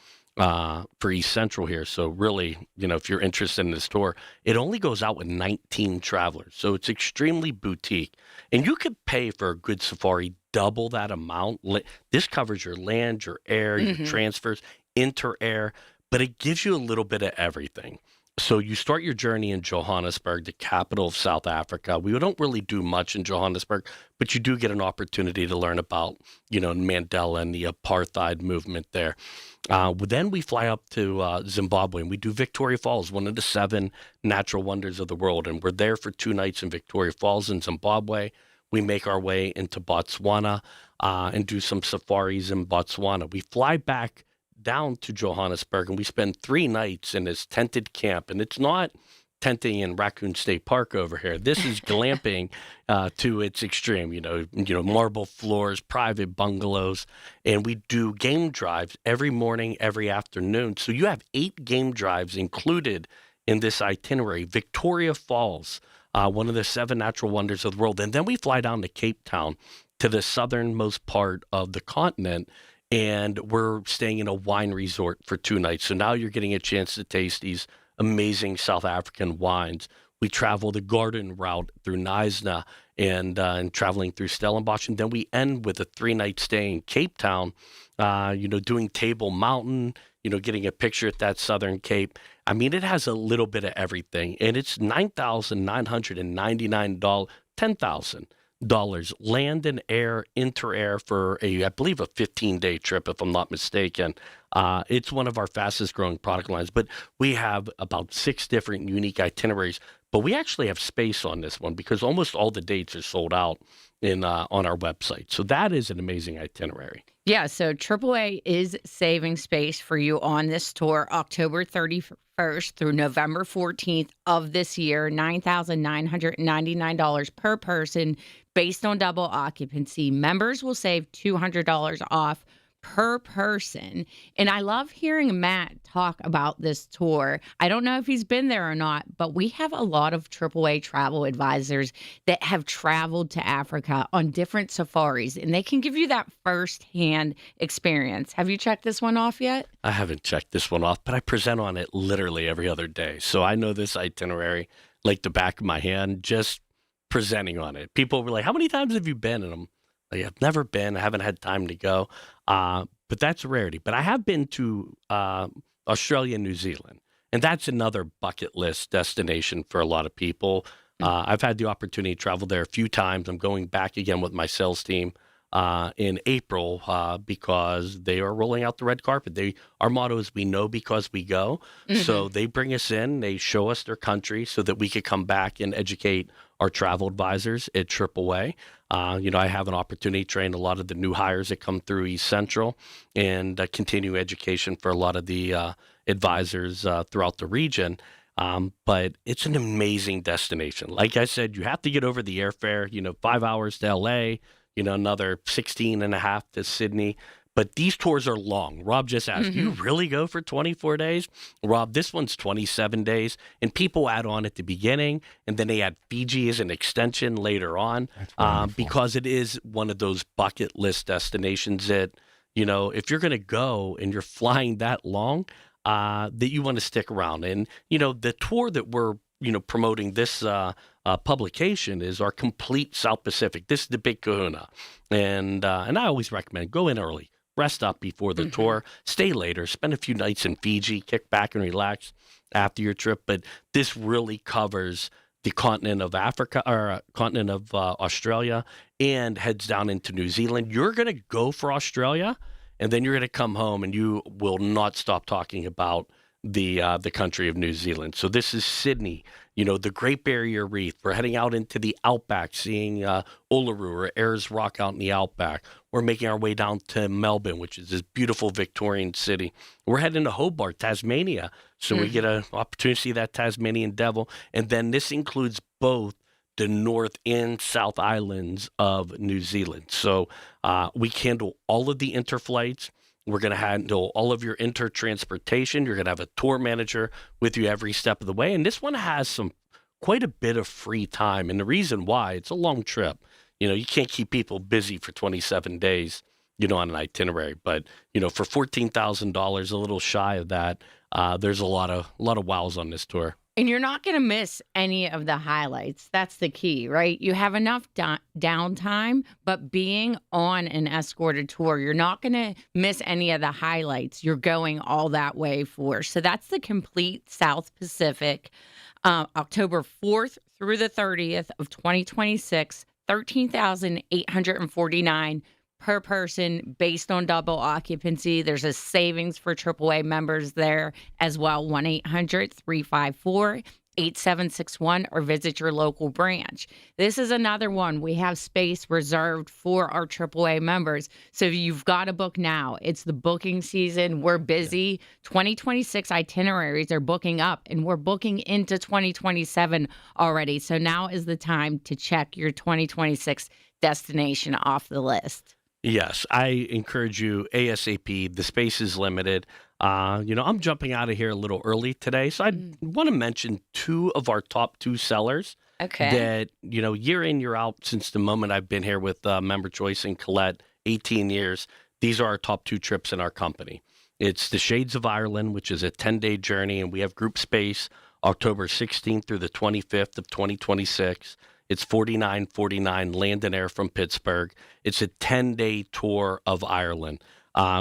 East Central here. So really, if you're interested in this tour, it only goes out with 19 travelers. So it's extremely boutique. And you could pay for a good safari double that amount. This covers your land, your air, your transfers, inter-air, but it gives you a little bit of everything. So you start your journey in Johannesburg, the capital of South Africa. We don't really do much in Johannesburg, but you do get an opportunity to learn about, Mandela and the apartheid movement there. Then we fly up to Zimbabwe, and we do Victoria Falls, one of the 7 natural wonders of the world. And we're there for 2 nights in Victoria Falls in Zimbabwe. We make our way into Botswana and do some safaris in Botswana. We fly back down to Johannesburg, and we spend 3 nights in this tented camp. And it's not tenting in Raccoon State Park over here. This is glamping to its extreme, marble floors, private bungalows. And we do game drives every morning, every afternoon. So you have 8 game drives included in this itinerary. Victoria Falls, one of the 7 natural wonders of the world. And then we fly down to Cape Town, to the southernmost part of the continent. And we're staying in a wine resort for 2 nights. So now you're getting a chance to taste these amazing South African wines. We travel the garden route through Knysna and traveling through Stellenbosch. And then we end with a 3-night stay in Cape Town, doing Table Mountain, getting a picture at that Southern Cape. I mean, it has a little bit of everything. And it's $9,999, $10,000. land and air, inter-air for I believe, a 15-day trip, if I'm not mistaken. It's one of our fastest growing product lines, but we have about 6 different unique itineraries. But we actually have space on this one because almost all the dates are sold out on our website. So that is an amazing itinerary. Yeah, so AAA is saving space for you on this tour October 31st through November 14th of this year, $9,999 per person based on double occupancy. Members will save $200 off per person. And I love hearing Matt talk about this tour. I don't know if he's been there or not, but we have a lot of AAA travel advisors that have traveled to Africa on different safaris, and they can give you that firsthand experience. Have you checked this one off yet? I haven't checked this one off, but I present on it literally every other day. So I know this itinerary like the back of my hand, just presenting on it. People were like, how many times have you been? And I'm like, I've never been. I haven't had time to go. But that's a rarity. But I have been to Australia and New Zealand, and that's another bucket list destination for a lot of people. I've had the opportunity to travel there a few times. I'm going back again with my sales team in April because they are rolling out the red carpet. Our motto is we know because we go. Mm-hmm. So they bring us in, they show us their country so that we could come back and educate our travel advisors at AAA. I have an opportunity to train a lot of the new hires that come through East Central and continue education for a lot of the advisors throughout the region. But it's an amazing destination. Like I said, you have to get over the airfare, 5 hours to LA, another 16 and a half to Sydney. But these tours are long. Rob just asked, do you really go for 24 days? Rob, this one's 27 days. And people add on at the beginning, and then they add Fiji as an extension later on because it is one of those bucket list destinations that, if you're going to go and you're flying that long, that you want to stick around. And, the tour that we're promoting this publication is our complete South Pacific. This is the Big Kahuna. And I always recommend go in early. Rest up before the tour, stay later, spend a few nights in Fiji, kick back and relax after your trip. But this really covers the continent of Africa or continent of Australia and heads down into New Zealand. You're going to go for Australia, and then you're going to come home and you will not stop talking about the country of New Zealand. So this is Sydney, the Great Barrier Reef. We're heading out into the Outback, seeing Uluru or Ayers Rock out in the Outback. We're making our way down to Melbourne, which is this beautiful Victorian city. We're heading to Hobart, Tasmania. So we get an opportunity to see that Tasmanian devil. And then this includes both the North and South Islands of New Zealand. So we handle all of the interflights. We're going to handle all of your intertransportation. You're going to have a tour manager with you every step of the way. And this one has quite a bit of free time. And the reason why, it's a long trip. You can't keep people busy for 27 days, on an itinerary. But, for $14,000, a little shy of that, there's a lot of wows on this tour. And you're not going to miss any of the highlights. That's the key, right? You have enough downtime, but being on an escorted tour, you're not going to miss any of the highlights you're going all that way for. So that's the complete South Pacific, October 4th through the 30th of 2026, $13,849 per person based on double occupancy. There's a savings for AAA members there as well, 1-800-354-8761, or visit your local branch. This is another one. We have space reserved for our AAA members. So if you've got to book now, it's the booking season. We're busy. 2026 itineraries are booking up, and we're booking into 2027 already. So now is the time to check your 2026 destination off the list. Yes, I encourage you ASAP. The space is limited. I'm jumping out of here a little early today, so I want to mention 2 of our top 2 sellers. Okay. That, year in, year out, since the moment I've been here with Member Choice and Colette, 18 years, these are our top 2 trips in our company. It's the Shades of Ireland, which is a 10-day journey, and we have group space October 16th through the 25th of 2026. It's $49.49 land and air from Pittsburgh. It's a 10-day tour of Ireland.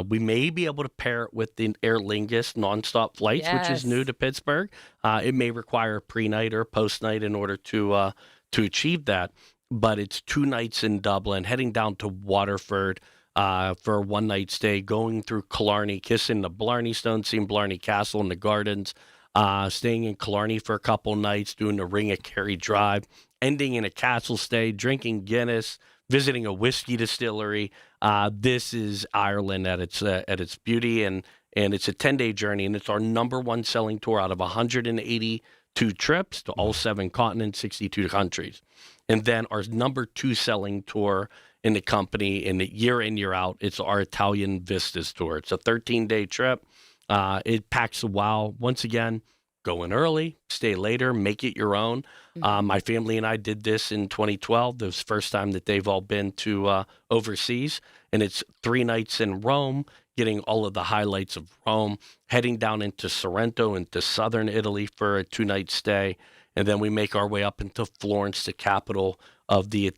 We may be able to pair it with the Aer Lingus nonstop flights, which is new to Pittsburgh. It may require a pre-night or post-night in order to achieve that. but it's 2 nights in Dublin, heading down to Waterford for a one-night stay, going through Killarney, kissing the Blarney Stone, seeing Blarney Castle and the gardens, staying in Killarney for a couple nights, doing the Ring of Kerry Drive, ending in a castle stay, drinking Guinness, visiting a whiskey distillery. This is Ireland at its beauty, and it's a 10-day journey, and it's our number one selling tour out of 182 trips to all 7 continents, 62 countries. And then our number 2 selling tour in the company, in the year in, year out, it's our Italian Vistas tour. It's a 13-day trip. It packs a wow. Once again, go in early, stay later, make it your own. My family and I did this in 2012. It was the first time that they've all been to overseas. And it's 3 nights in Rome, getting all of the highlights of Rome, heading down into Sorrento, into southern Italy for a 2-night stay. And then we make our way up into Florence, the capital of the,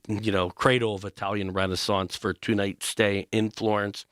cradle of Italian Renaissance, for a 2-night stay in Florence,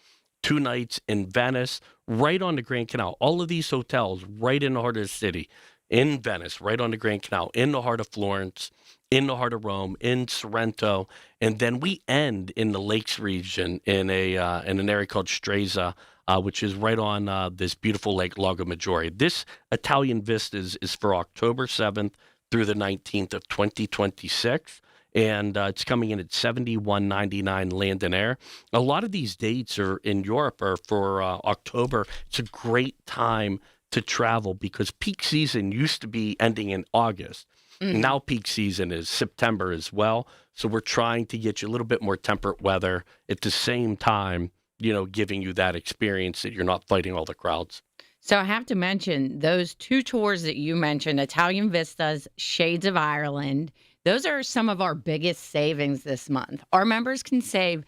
2 nights in Venice, right on the Grand Canal. All of these hotels right in the heart of the city, in Venice, right on the Grand Canal, in the heart of Florence, in the heart of Rome, in Sorrento. And then we end in the Lakes region in an area called Stresa, which is right on this beautiful lake, Lago Maggiore. This Italian Vistas is for October 7th through the 19th of 2026. And it's coming in at $71.99 land and air. A lot of these dates are in Europe are for October. It's a great time to travel because peak season used to be ending in August. Now peak season is September as well. So we're trying to get you a little bit more temperate weather at the same time, giving you that experience that you're not fighting all the crowds. So I have to mention those 2 tours that you mentioned, Italian Vistas, Shades of Ireland. Those are some of our biggest savings this month. Our members can save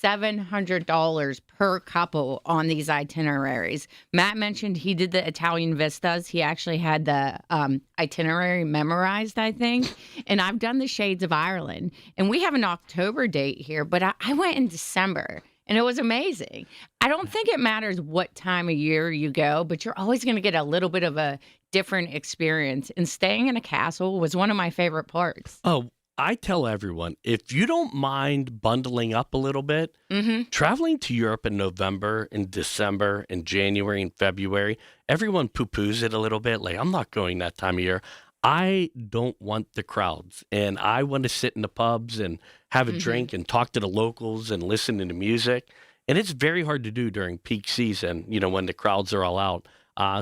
$700 per couple on these itineraries. Matt mentioned he did the Italian Vistas. He actually had the itinerary memorized, I think. And I've done the Shades of Ireland. And we have an October date here, but I went in December. And it was amazing. I don't think it matters what time of year you go, but you're always going to get a little bit of a different experience. And staying in a castle was one of my favorite parts. Oh, I tell everyone, if you don't mind bundling up a little bit, traveling to Europe in November, in December, in January, and February, everyone poo-poos it a little bit. Like, I'm not going that time of year. I don't want the crowds, and I want to sit in the pubs and have a drink and talk to the locals and listen to the music. And it's very hard to do during peak season, when the crowds are all out.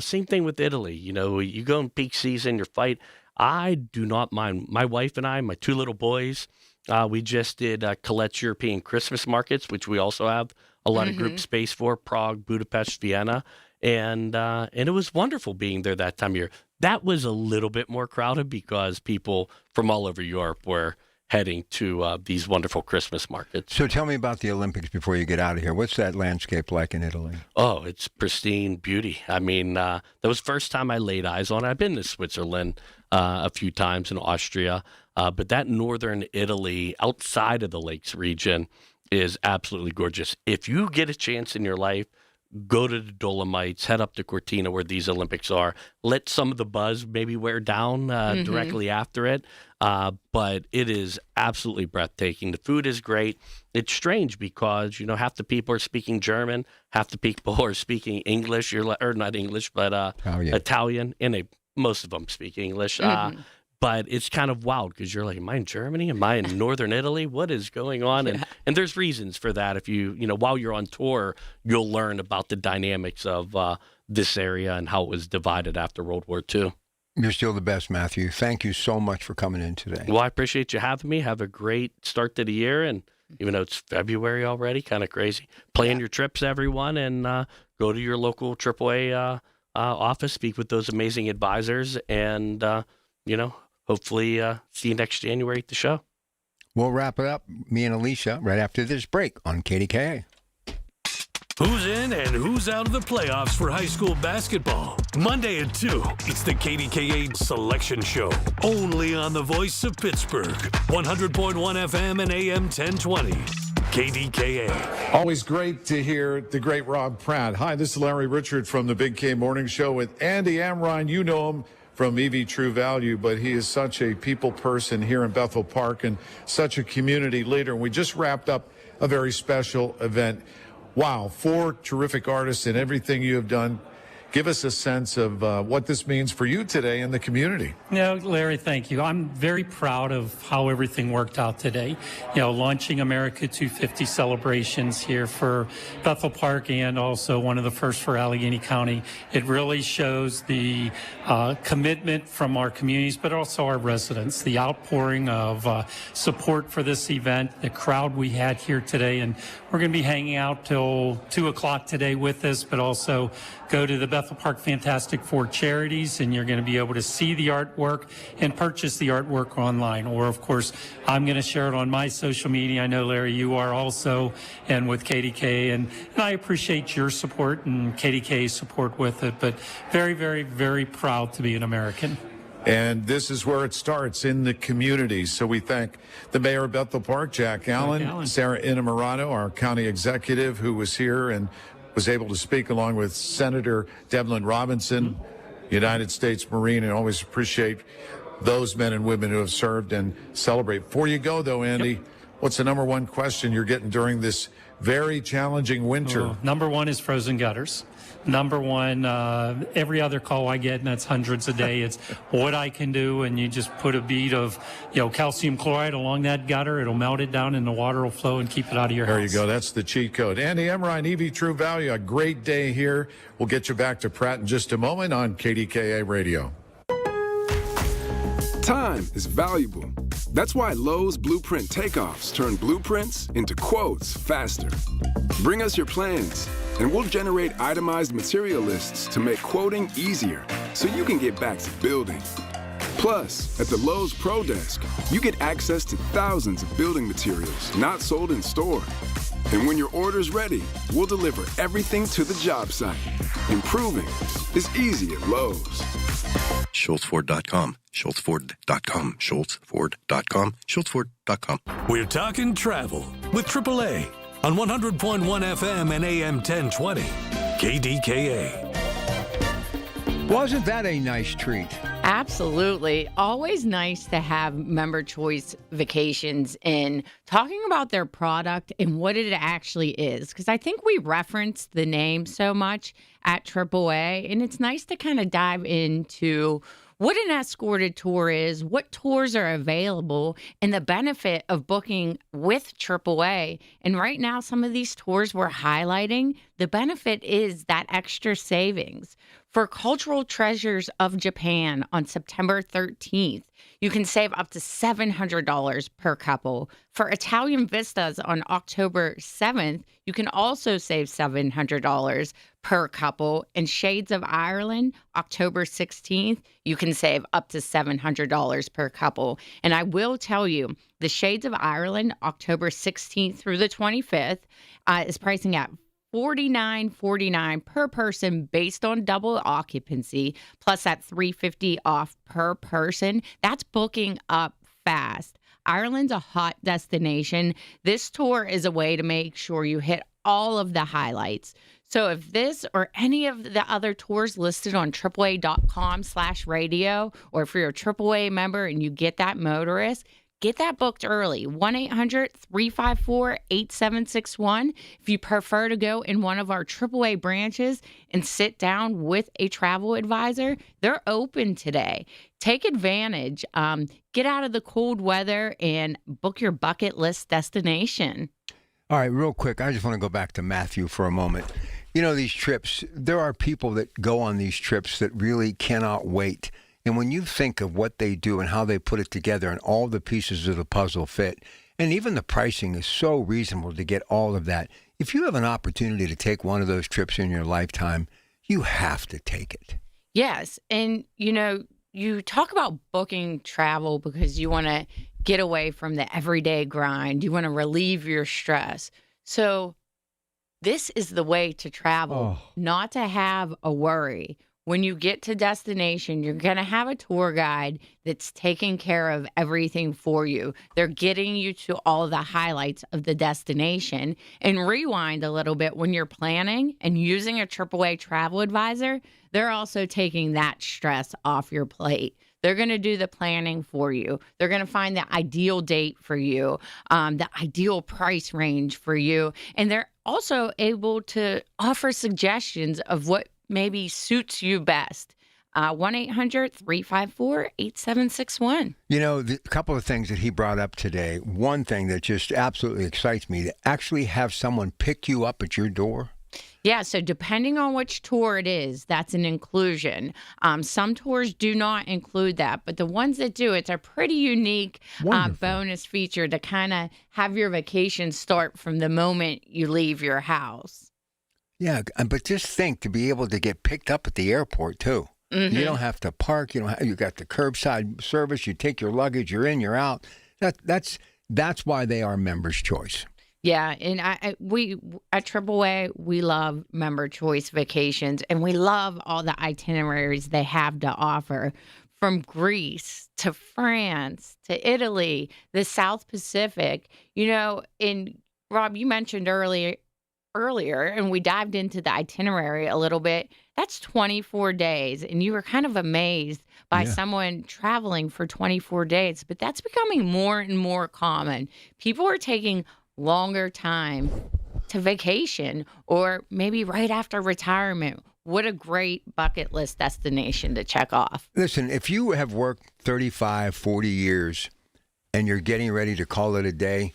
Same thing with Italy. You go in peak season, your fight. I do not mind. My wife and I, my 2 little boys, we just did Colette's European Christmas markets, which we also have a lot of group space for, Prague, Budapest, Vienna. And it was wonderful being there that time of year. That was a little bit more crowded because people from all over Europe were heading to these wonderful Christmas markets. So tell me about the Olympics before you get out of here. What's that landscape like in Italy? Oh, it's pristine beauty. I mean, that was the first time I laid eyes on it. I've been to Switzerland a few times, in Austria, but that northern Italy outside of the Lakes region is absolutely gorgeous. If you get a chance in your life, go to the Dolomites, head up to Cortina where these Olympics are. Let some of the buzz maybe wear down directly after it. But it is absolutely breathtaking. The food is great. It's strange because, half the people are speaking German, half the people are speaking English, or not English, but Italian, and most of them speak English. But it's kind of wild because you're like, am I in Germany? Am I in northern Italy? What is going on? And there's reasons for that. If you while you're on tour, you'll learn about the dynamics of this area and how it was divided after World War II. You're still the best, Matthew. Thank you so much for coming in today. Well, I appreciate you having me. Have a great start to the year. And even though it's February already, kind of crazy, plan your trips, everyone, and go to your local AAA office, speak with those amazing advisors, and, hopefully see you next January at the show. We'll wrap it up, me and Alicia, right after this break on KDKA. Who's in and who's out of the playoffs for high school basketball? Monday at 2, it's the KDKA Selection Show. Only on the voice of Pittsburgh. 100.1 FM and AM 1020. KDKA. Always great to hear the great Rob Pratt. Hi, this is Larry Richard from the Big K Morning Show with Andy Amrine. You know him from EV True Value, but he is such a people person here in Bethel Park and such a community leader. And we just wrapped up a very special event. Wow, 4 terrific artists and everything you have done. Give us a sense of what this means for you today in the community. Larry, thank you. I'm very proud of how everything worked out today. Launching America 250 celebrations here for Bethel Park and also one of the first for Allegheny County. It really shows the commitment from our communities, but also our residents, the outpouring of support for this event, the crowd we had here today. And we're going to be hanging out till 2 o'clock today with this, but also go to the Bethel Park Fantastic Four charities, and you're going to be able to see the artwork and purchase the artwork online. Or, of course, I'm going to share it on my social media. I know, Larry, you are also, and with KDKA, and I appreciate your support and KDKA's support with it, but very, very, very proud to be an American. And this is where it starts, in the community. So we thank the mayor of Bethel Park, Jack Allen, Sarah Innamorato, our county executive, who was here and was able to speak along with Senator Devlin Robinson, United States Marine, and always appreciate those men and women who have served and celebrate. Before you go, though, Andy, what's the number one question you're getting during this very challenging winter? Number one is frozen gutters. Number one, every other call I get, and that's hundreds a day, it's what I can do, and you just put a bead of, calcium chloride along that gutter. It'll melt it down, and the water will flow and keep it out of your house. There you go. That's the cheat code. Andy Emrine, EV True Value, a great day here. We'll get you back to Pratt in just a moment on KDKA Radio. Time is valuable. That's why Lowe's Blueprint Takeoffs turn blueprints into quotes faster. Bring us your plans, and we'll generate itemized material lists to make quoting easier so you can get back to building. Plus, at the Lowe's Pro Desk, you get access to thousands of building materials not sold in store. And when your order's ready, we'll deliver everything to the job site. Improving is easy at Lowe's. SchultzFord.com, SchultzFord.com, SchultzFord.com, SchultzFord.com. We're talking travel with AAA on 100.1 FM and AM 1020. KDKA. Wasn't that a nice treat? Absolutely. Always nice to have member choice vacations in talking about their product and what it actually is. Because I think we reference the name so much at AAA, and it's nice to kind of dive into what an escorted tour is, what tours are available, and the benefit of booking with AAA. And right now, some of these tours we're highlighting, the benefit is that extra savings. For Cultural Treasures of Japan on September 13th, you can save up to $700 per couple. For Italian Vistas on October 7th, you can also save $700 per couple. And Shades of Ireland, October 16th, you can save up to $700 per couple. And I will tell you, the Shades of Ireland, October 16th through the 25th, is pricing at $49.49 per person based on double occupancy, plus that $350 off per person. That's booking up fast. Ireland's a hot destination. This tour is a way to make sure you hit all of the highlights. So if this or any of the other tours listed on AAA.com/radio, or if you're a AAA member and you get that motorist, get that booked early, 1-800-354-8761. If you prefer to go in one of our AAA branches and sit down with a travel advisor, they're open today. Take advantage. Get out of the cold weather and book your bucket list destination. All right, real quick, I just want to go back to Matthew for a moment. These trips, there are people that go on these trips that really cannot wait. And when you think of what they do and how they put it together and all the pieces of the puzzle fit, and even the pricing is so reasonable to get all of that, if you have an opportunity to take one of those trips in your lifetime, you have to take it. Yes. And, you talk about booking travel because you want to get away from the everyday grind. You want to relieve your stress. So this is the way to travel, not to have a worry. when you get to destination, you're going to have a tour guide that's taking care of everything for you. They're getting you to all the highlights of the destination. And rewind a little bit, when you're planning and using a AAA travel advisor, they're also taking that stress off your plate. They're going to do the planning for you. They're going to find the ideal date for you, the ideal price range for you. And they're also able to offer suggestions of what maybe suits you best. 1-800-354-8761. You know, a couple of things that he brought up today. One thing that just absolutely excites me, to actually have someone pick you up at your door. Yeah, so depending on which tour it is, that's an inclusion. Some tours do not include that, but the ones that do, it's a pretty unique bonus feature to kind of have your vacation start from the moment you leave your house. Yeah, but just think, to be able to get picked up at the airport, too. Mm-hmm. You don't have to park. You got the curbside service. You take your luggage. You're in, you're out. That's why they are Members' Choice. Yeah, and we at AAA, we love Member Choice Vacations, and we love all the itineraries they have to offer, from Greece to France to Italy, the South Pacific. You know, and Rob, you mentioned earlier, and we dived into the itinerary a little bit. That's 24 days, and you were kind of amazed by someone traveling for 24 days, but that's becoming more and more common. People are taking longer time to vacation, or maybe right after retirement. What a great bucket list destination to check off. Listen, if you have worked 35, 40 years and you're getting ready to call it a day,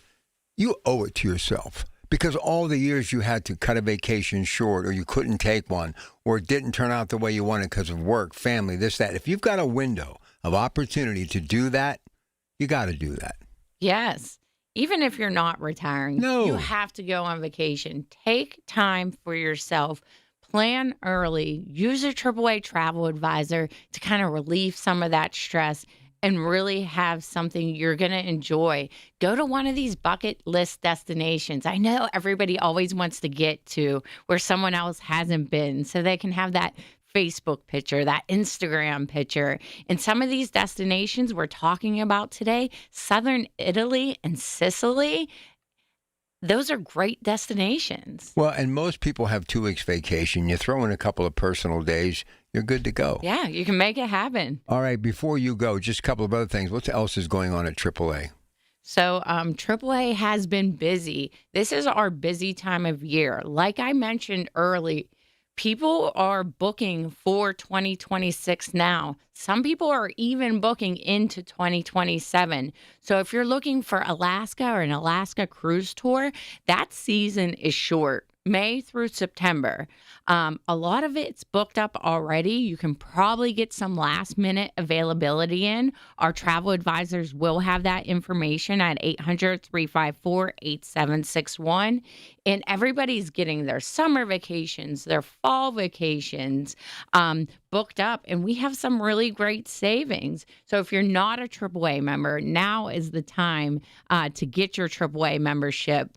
you owe it to yourself. Because all the years you had to cut a vacation short, or you couldn't take one, or it didn't turn out the way you wanted because of work, family, this, that. If you've got a window of opportunity to do that, you got to do that. Yes. Even if you're not retiring, you have to go on vacation. Take time for yourself. Plan early. Use a AAA travel advisor to kind of relieve some of that stress and really have something you're going to enjoy. Go to one of these bucket list destinations. I know everybody always wants to get to where someone else hasn't been, so they can have that Facebook picture, that Instagram picture. And some of these destinations we're talking about today, Southern Italy and Sicily, those are great destinations. Well, and most people have 2 weeks vacation. You throw in a couple of personal days, you're good to go. Yeah, you can make it happen. All right, before you go, just a couple of other things. What else is going on at AAA? So AAA has been busy. This is our busy time of year. Like I mentioned early, people are booking for 2026 now. Some people are even booking into 2027. So if you're looking for Alaska or an Alaska cruise tour, that season is short, May through September. A lot of it's booked up already. You can probably get some last minute availability in. Our travel advisors will have that information at 800-354-8761. And everybody's getting their summer vacations, their fall vacations booked up. And we have some really great savings. So if you're not a AAA member, now is the time to get your AAA membership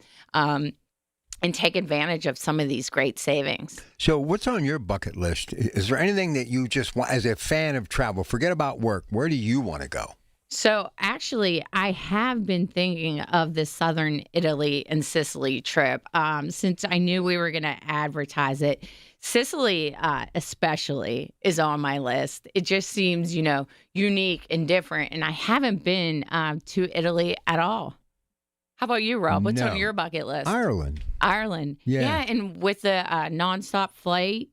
and take advantage of some of these great savings. So what's on your bucket list? Is there anything that you just want, as a fan of travel, forget about work, where do you want to go? So actually, I have been thinking of the Southern Italy and Sicily trip since I knew we were going to advertise it. Sicily especially is on my list. It just seems, unique and different. And I haven't been to Italy at all. How about you, Rob? What's on your bucket list? Ireland. Yeah, and with the nonstop flight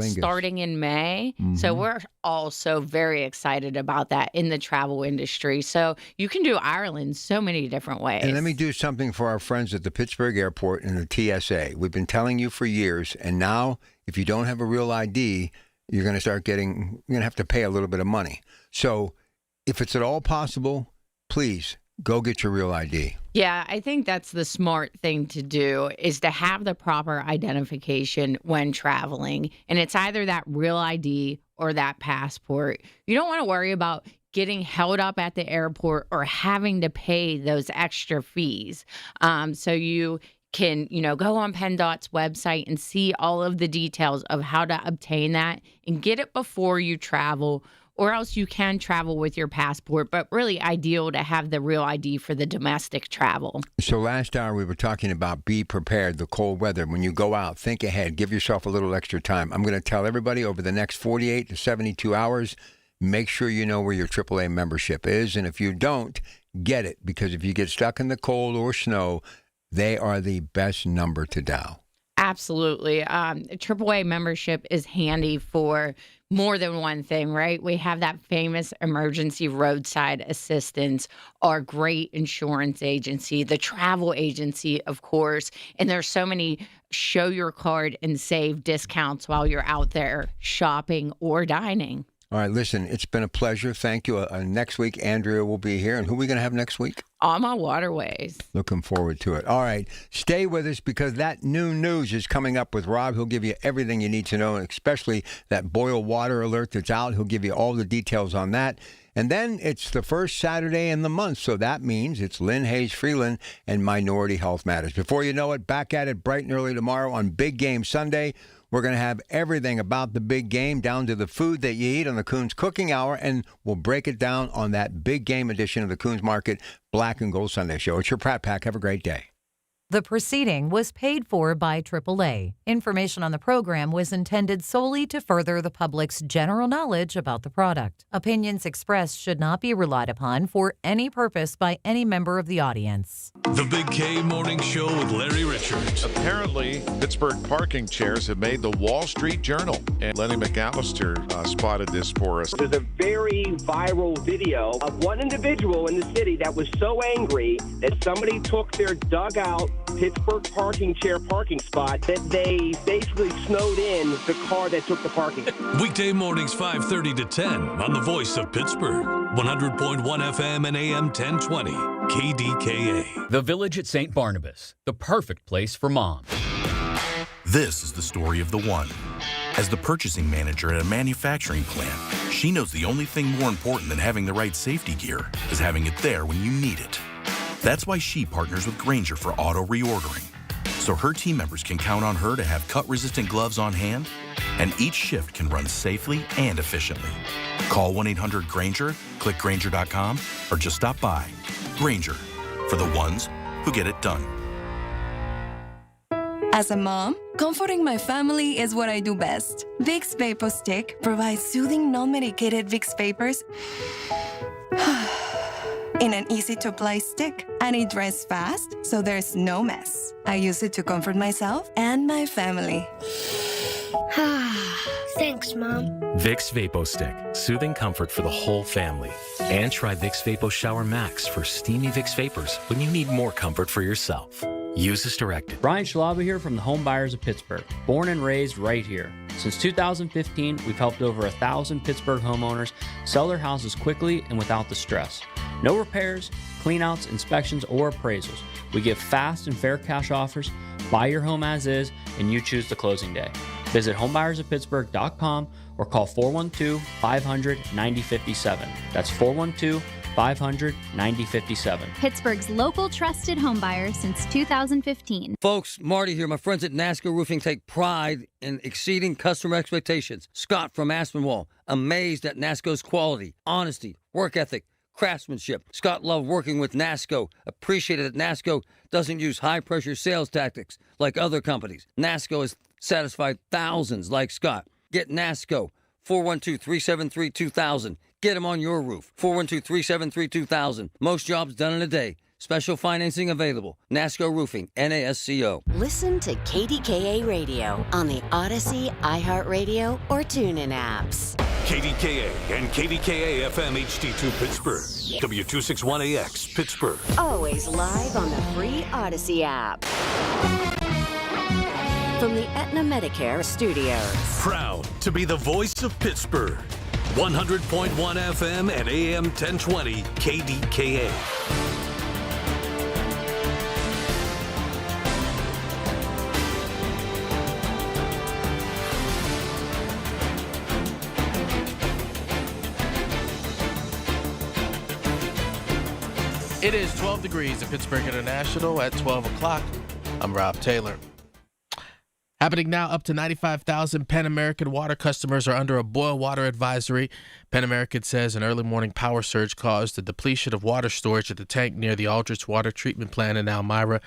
starting in May. Mm-hmm. So we're also very excited about that in the travel industry. So you can do Ireland so many different ways. And let me do something for our friends at the Pittsburgh Airport and the TSA. We've been telling you for years, and now if you don't have a real ID, you're going to have to pay a little bit of money. So if it's at all possible, please go get your real ID. Yeah, I think that's the smart thing to do, is to have the proper identification when traveling. And it's either that real ID or that passport. You don't want to worry about getting held up at the airport or having to pay those extra fees. So you can, go on PennDOT's website and see all of the details of how to obtain that and get it before you travel, or else you can travel with your passport, but really ideal to have the real ID for the domestic travel. So last hour we were talking about be prepared, the cold weather. When you go out, think ahead, give yourself a little extra time. I'm going to tell everybody over the next 48 to 72 hours, make sure you know where your AAA membership is. And if you don't, get it, because if you get stuck in the cold or snow, they are the best number to dial. Absolutely. AAA membership is handy for more than one thing, right? We have that famous emergency roadside assistance, our great insurance agency, the travel agency, of course. And there's so many show your card and save discounts while you're out there shopping or dining. All right, listen, it's been a pleasure. Thank you. Next week, Andrea will be here. And who are we going to have next week? On my waterways. Looking forward to it. All right, stay with us because that new news is coming up with Rob. He'll give you everything you need to know, and especially that boil water alert that's out. He'll give you all the details on that. And then it's the first Saturday in the month, so that means it's Lynn Hayes Freeland and Minority Health Matters. Before you know it, back at it bright and early tomorrow on Big Game Sunday. We're going to have everything about the big game down to the food that you eat on the Coons Cooking Hour, and we'll break it down on that big game edition of the Coons Market Black and Gold Sunday Show. It's your Pratt Pack. Have a great day. The proceeding was paid for by AAA. Information on the program was intended solely to further the public's general knowledge about the product. Opinions expressed should not be relied upon for any purpose by any member of the audience. The Big K Morning Show with Larry Richards. Apparently, Pittsburgh parking chairs have made the Wall Street Journal. And Lenny McAllister spotted this for us. There's a very viral video of one individual in the city that was so angry that somebody took their dugout Pittsburgh parking spot that they basically snowed in the car that took the parking. Weekday mornings 5:30 to 10 on the Voice of Pittsburgh. 100.1 FM and AM 1020. KDKA. The Village at St. Barnabas, the perfect place for moms. This is the story of the one. As the purchasing manager at a manufacturing plant, she knows the only thing more important than having the right safety gear is having it there when you need it. That's why she partners with Grainger for auto reordering, so her team members can count on her to have cut-resistant gloves on hand, and each shift can run safely and efficiently. Call 1-800-GRAINGER, click Grainger.com, or just stop by. Grainger, for the ones who get it done. As a mom, comforting my family is what I do best. Vicks Vapor Stick provides soothing, non-medicated Vicks Vapors in an easy-to-apply stick, and it dries fast, so there's no mess. I use it to comfort myself and my family. Thanks, Mom. Vicks Vapo Stick, soothing comfort for the whole family. And try Vicks Vapo Shower Max for steamy Vicks Vapors when you need more comfort for yourself. Use as directed. Brian Schlaba here from the Home Buyers of Pittsburgh. Born and raised right here. Since 2015, we've helped over 1,000 Pittsburgh homeowners sell their houses quickly and without the stress. No repairs, cleanouts, inspections, or appraisals. We give fast and fair cash offers, buy your home as is, and you choose the closing day. Visit homebuyersoftpittsburgh.com or call 412-500-9057. That's 412-500-9057. Pittsburgh's local trusted home buyer since 2015. Folks, Marty here. My friends at NASCO Roofing take pride in exceeding customer expectations. Scott from Aspenwall, amazed at NASCO's quality, honesty, work ethic, craftsmanship. Scott loved working with NASCO, appreciated that NASCO doesn't use high-pressure sales tactics like other companies. NASCO has satisfied thousands like Scott. Get NASCO, 412-373-2000. Get them on your roof, 412-373-2000. Most jobs done in a day. Special financing available. NASCO Roofing, NASCO. Listen to KDKA Radio on the Odyssey, iHeartRadio, or TuneIn apps. KDKA and KDKA-FM HD2 Pittsburgh. W261AX Pittsburgh. Always live on the free Odyssey app. From the Aetna Medicare Studios. Proud to be the voice of Pittsburgh. 100.1 FM and AM 1020 KDKA. It is 12 degrees at Pittsburgh International at 12 o'clock. I'm Rob Taylor. Happening now, up to 95,000 Penn American water customers are under a boil water advisory. Penn American says an early morning power surge caused the depletion of water storage at the tank near the Aldrich Water Treatment Plant in Elmira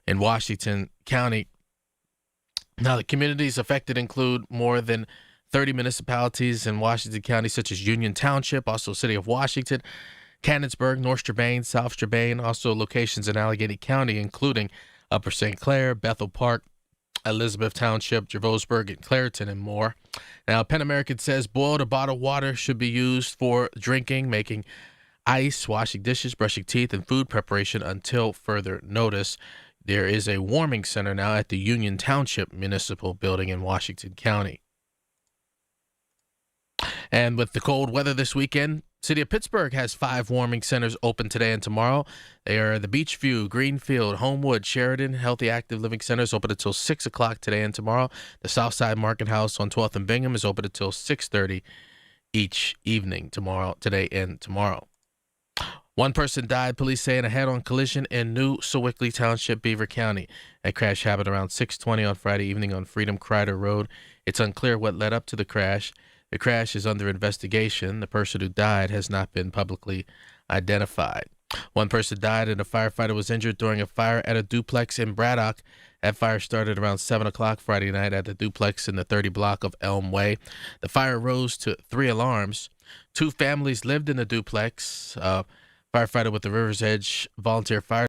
in Washington County. Now, the communities affected include more than 30 municipalities in Washington County, such as Union Township, also City of Washington, Canonsburg, North Strabane, South Strabane, also locations in Allegheny County, including Upper St. Clair, Bethel Park, Elizabeth Township, Javosburg, and Clairton, and more. Now, Penn American says boiled or bottled water should be used for drinking, making ice, washing dishes, brushing teeth, and food preparation until further notice. There is a warming center now at the Union Township Municipal Building in Washington County. And with the cold weather this weekend, City of Pittsburgh has 5 warming centers open today and tomorrow. They are the Beachview, Greenfield, Homewood, Sheridan, Healthy Active Living Centers open until 6 o'clock today and tomorrow. The Southside Market House on 12th and Bingham is open until 6:30 each evening today and tomorrow. One person died, police say, in a head-on collision in New Sewickley Township, Beaver County. A crash happened around 6:20 on Friday evening on Freedom Crider Road. It's unclear what led up to the crash. The crash is under investigation. The person who died has not been publicly identified. One person died and a firefighter was injured during a fire at a duplex in Braddock. That fire started around 7 o'clock Friday night at the duplex in the 30 block of Elm Way. The fire rose to 3 alarms. 2 families lived in the duplex. Firefighter with the River's Edge Volunteer Fire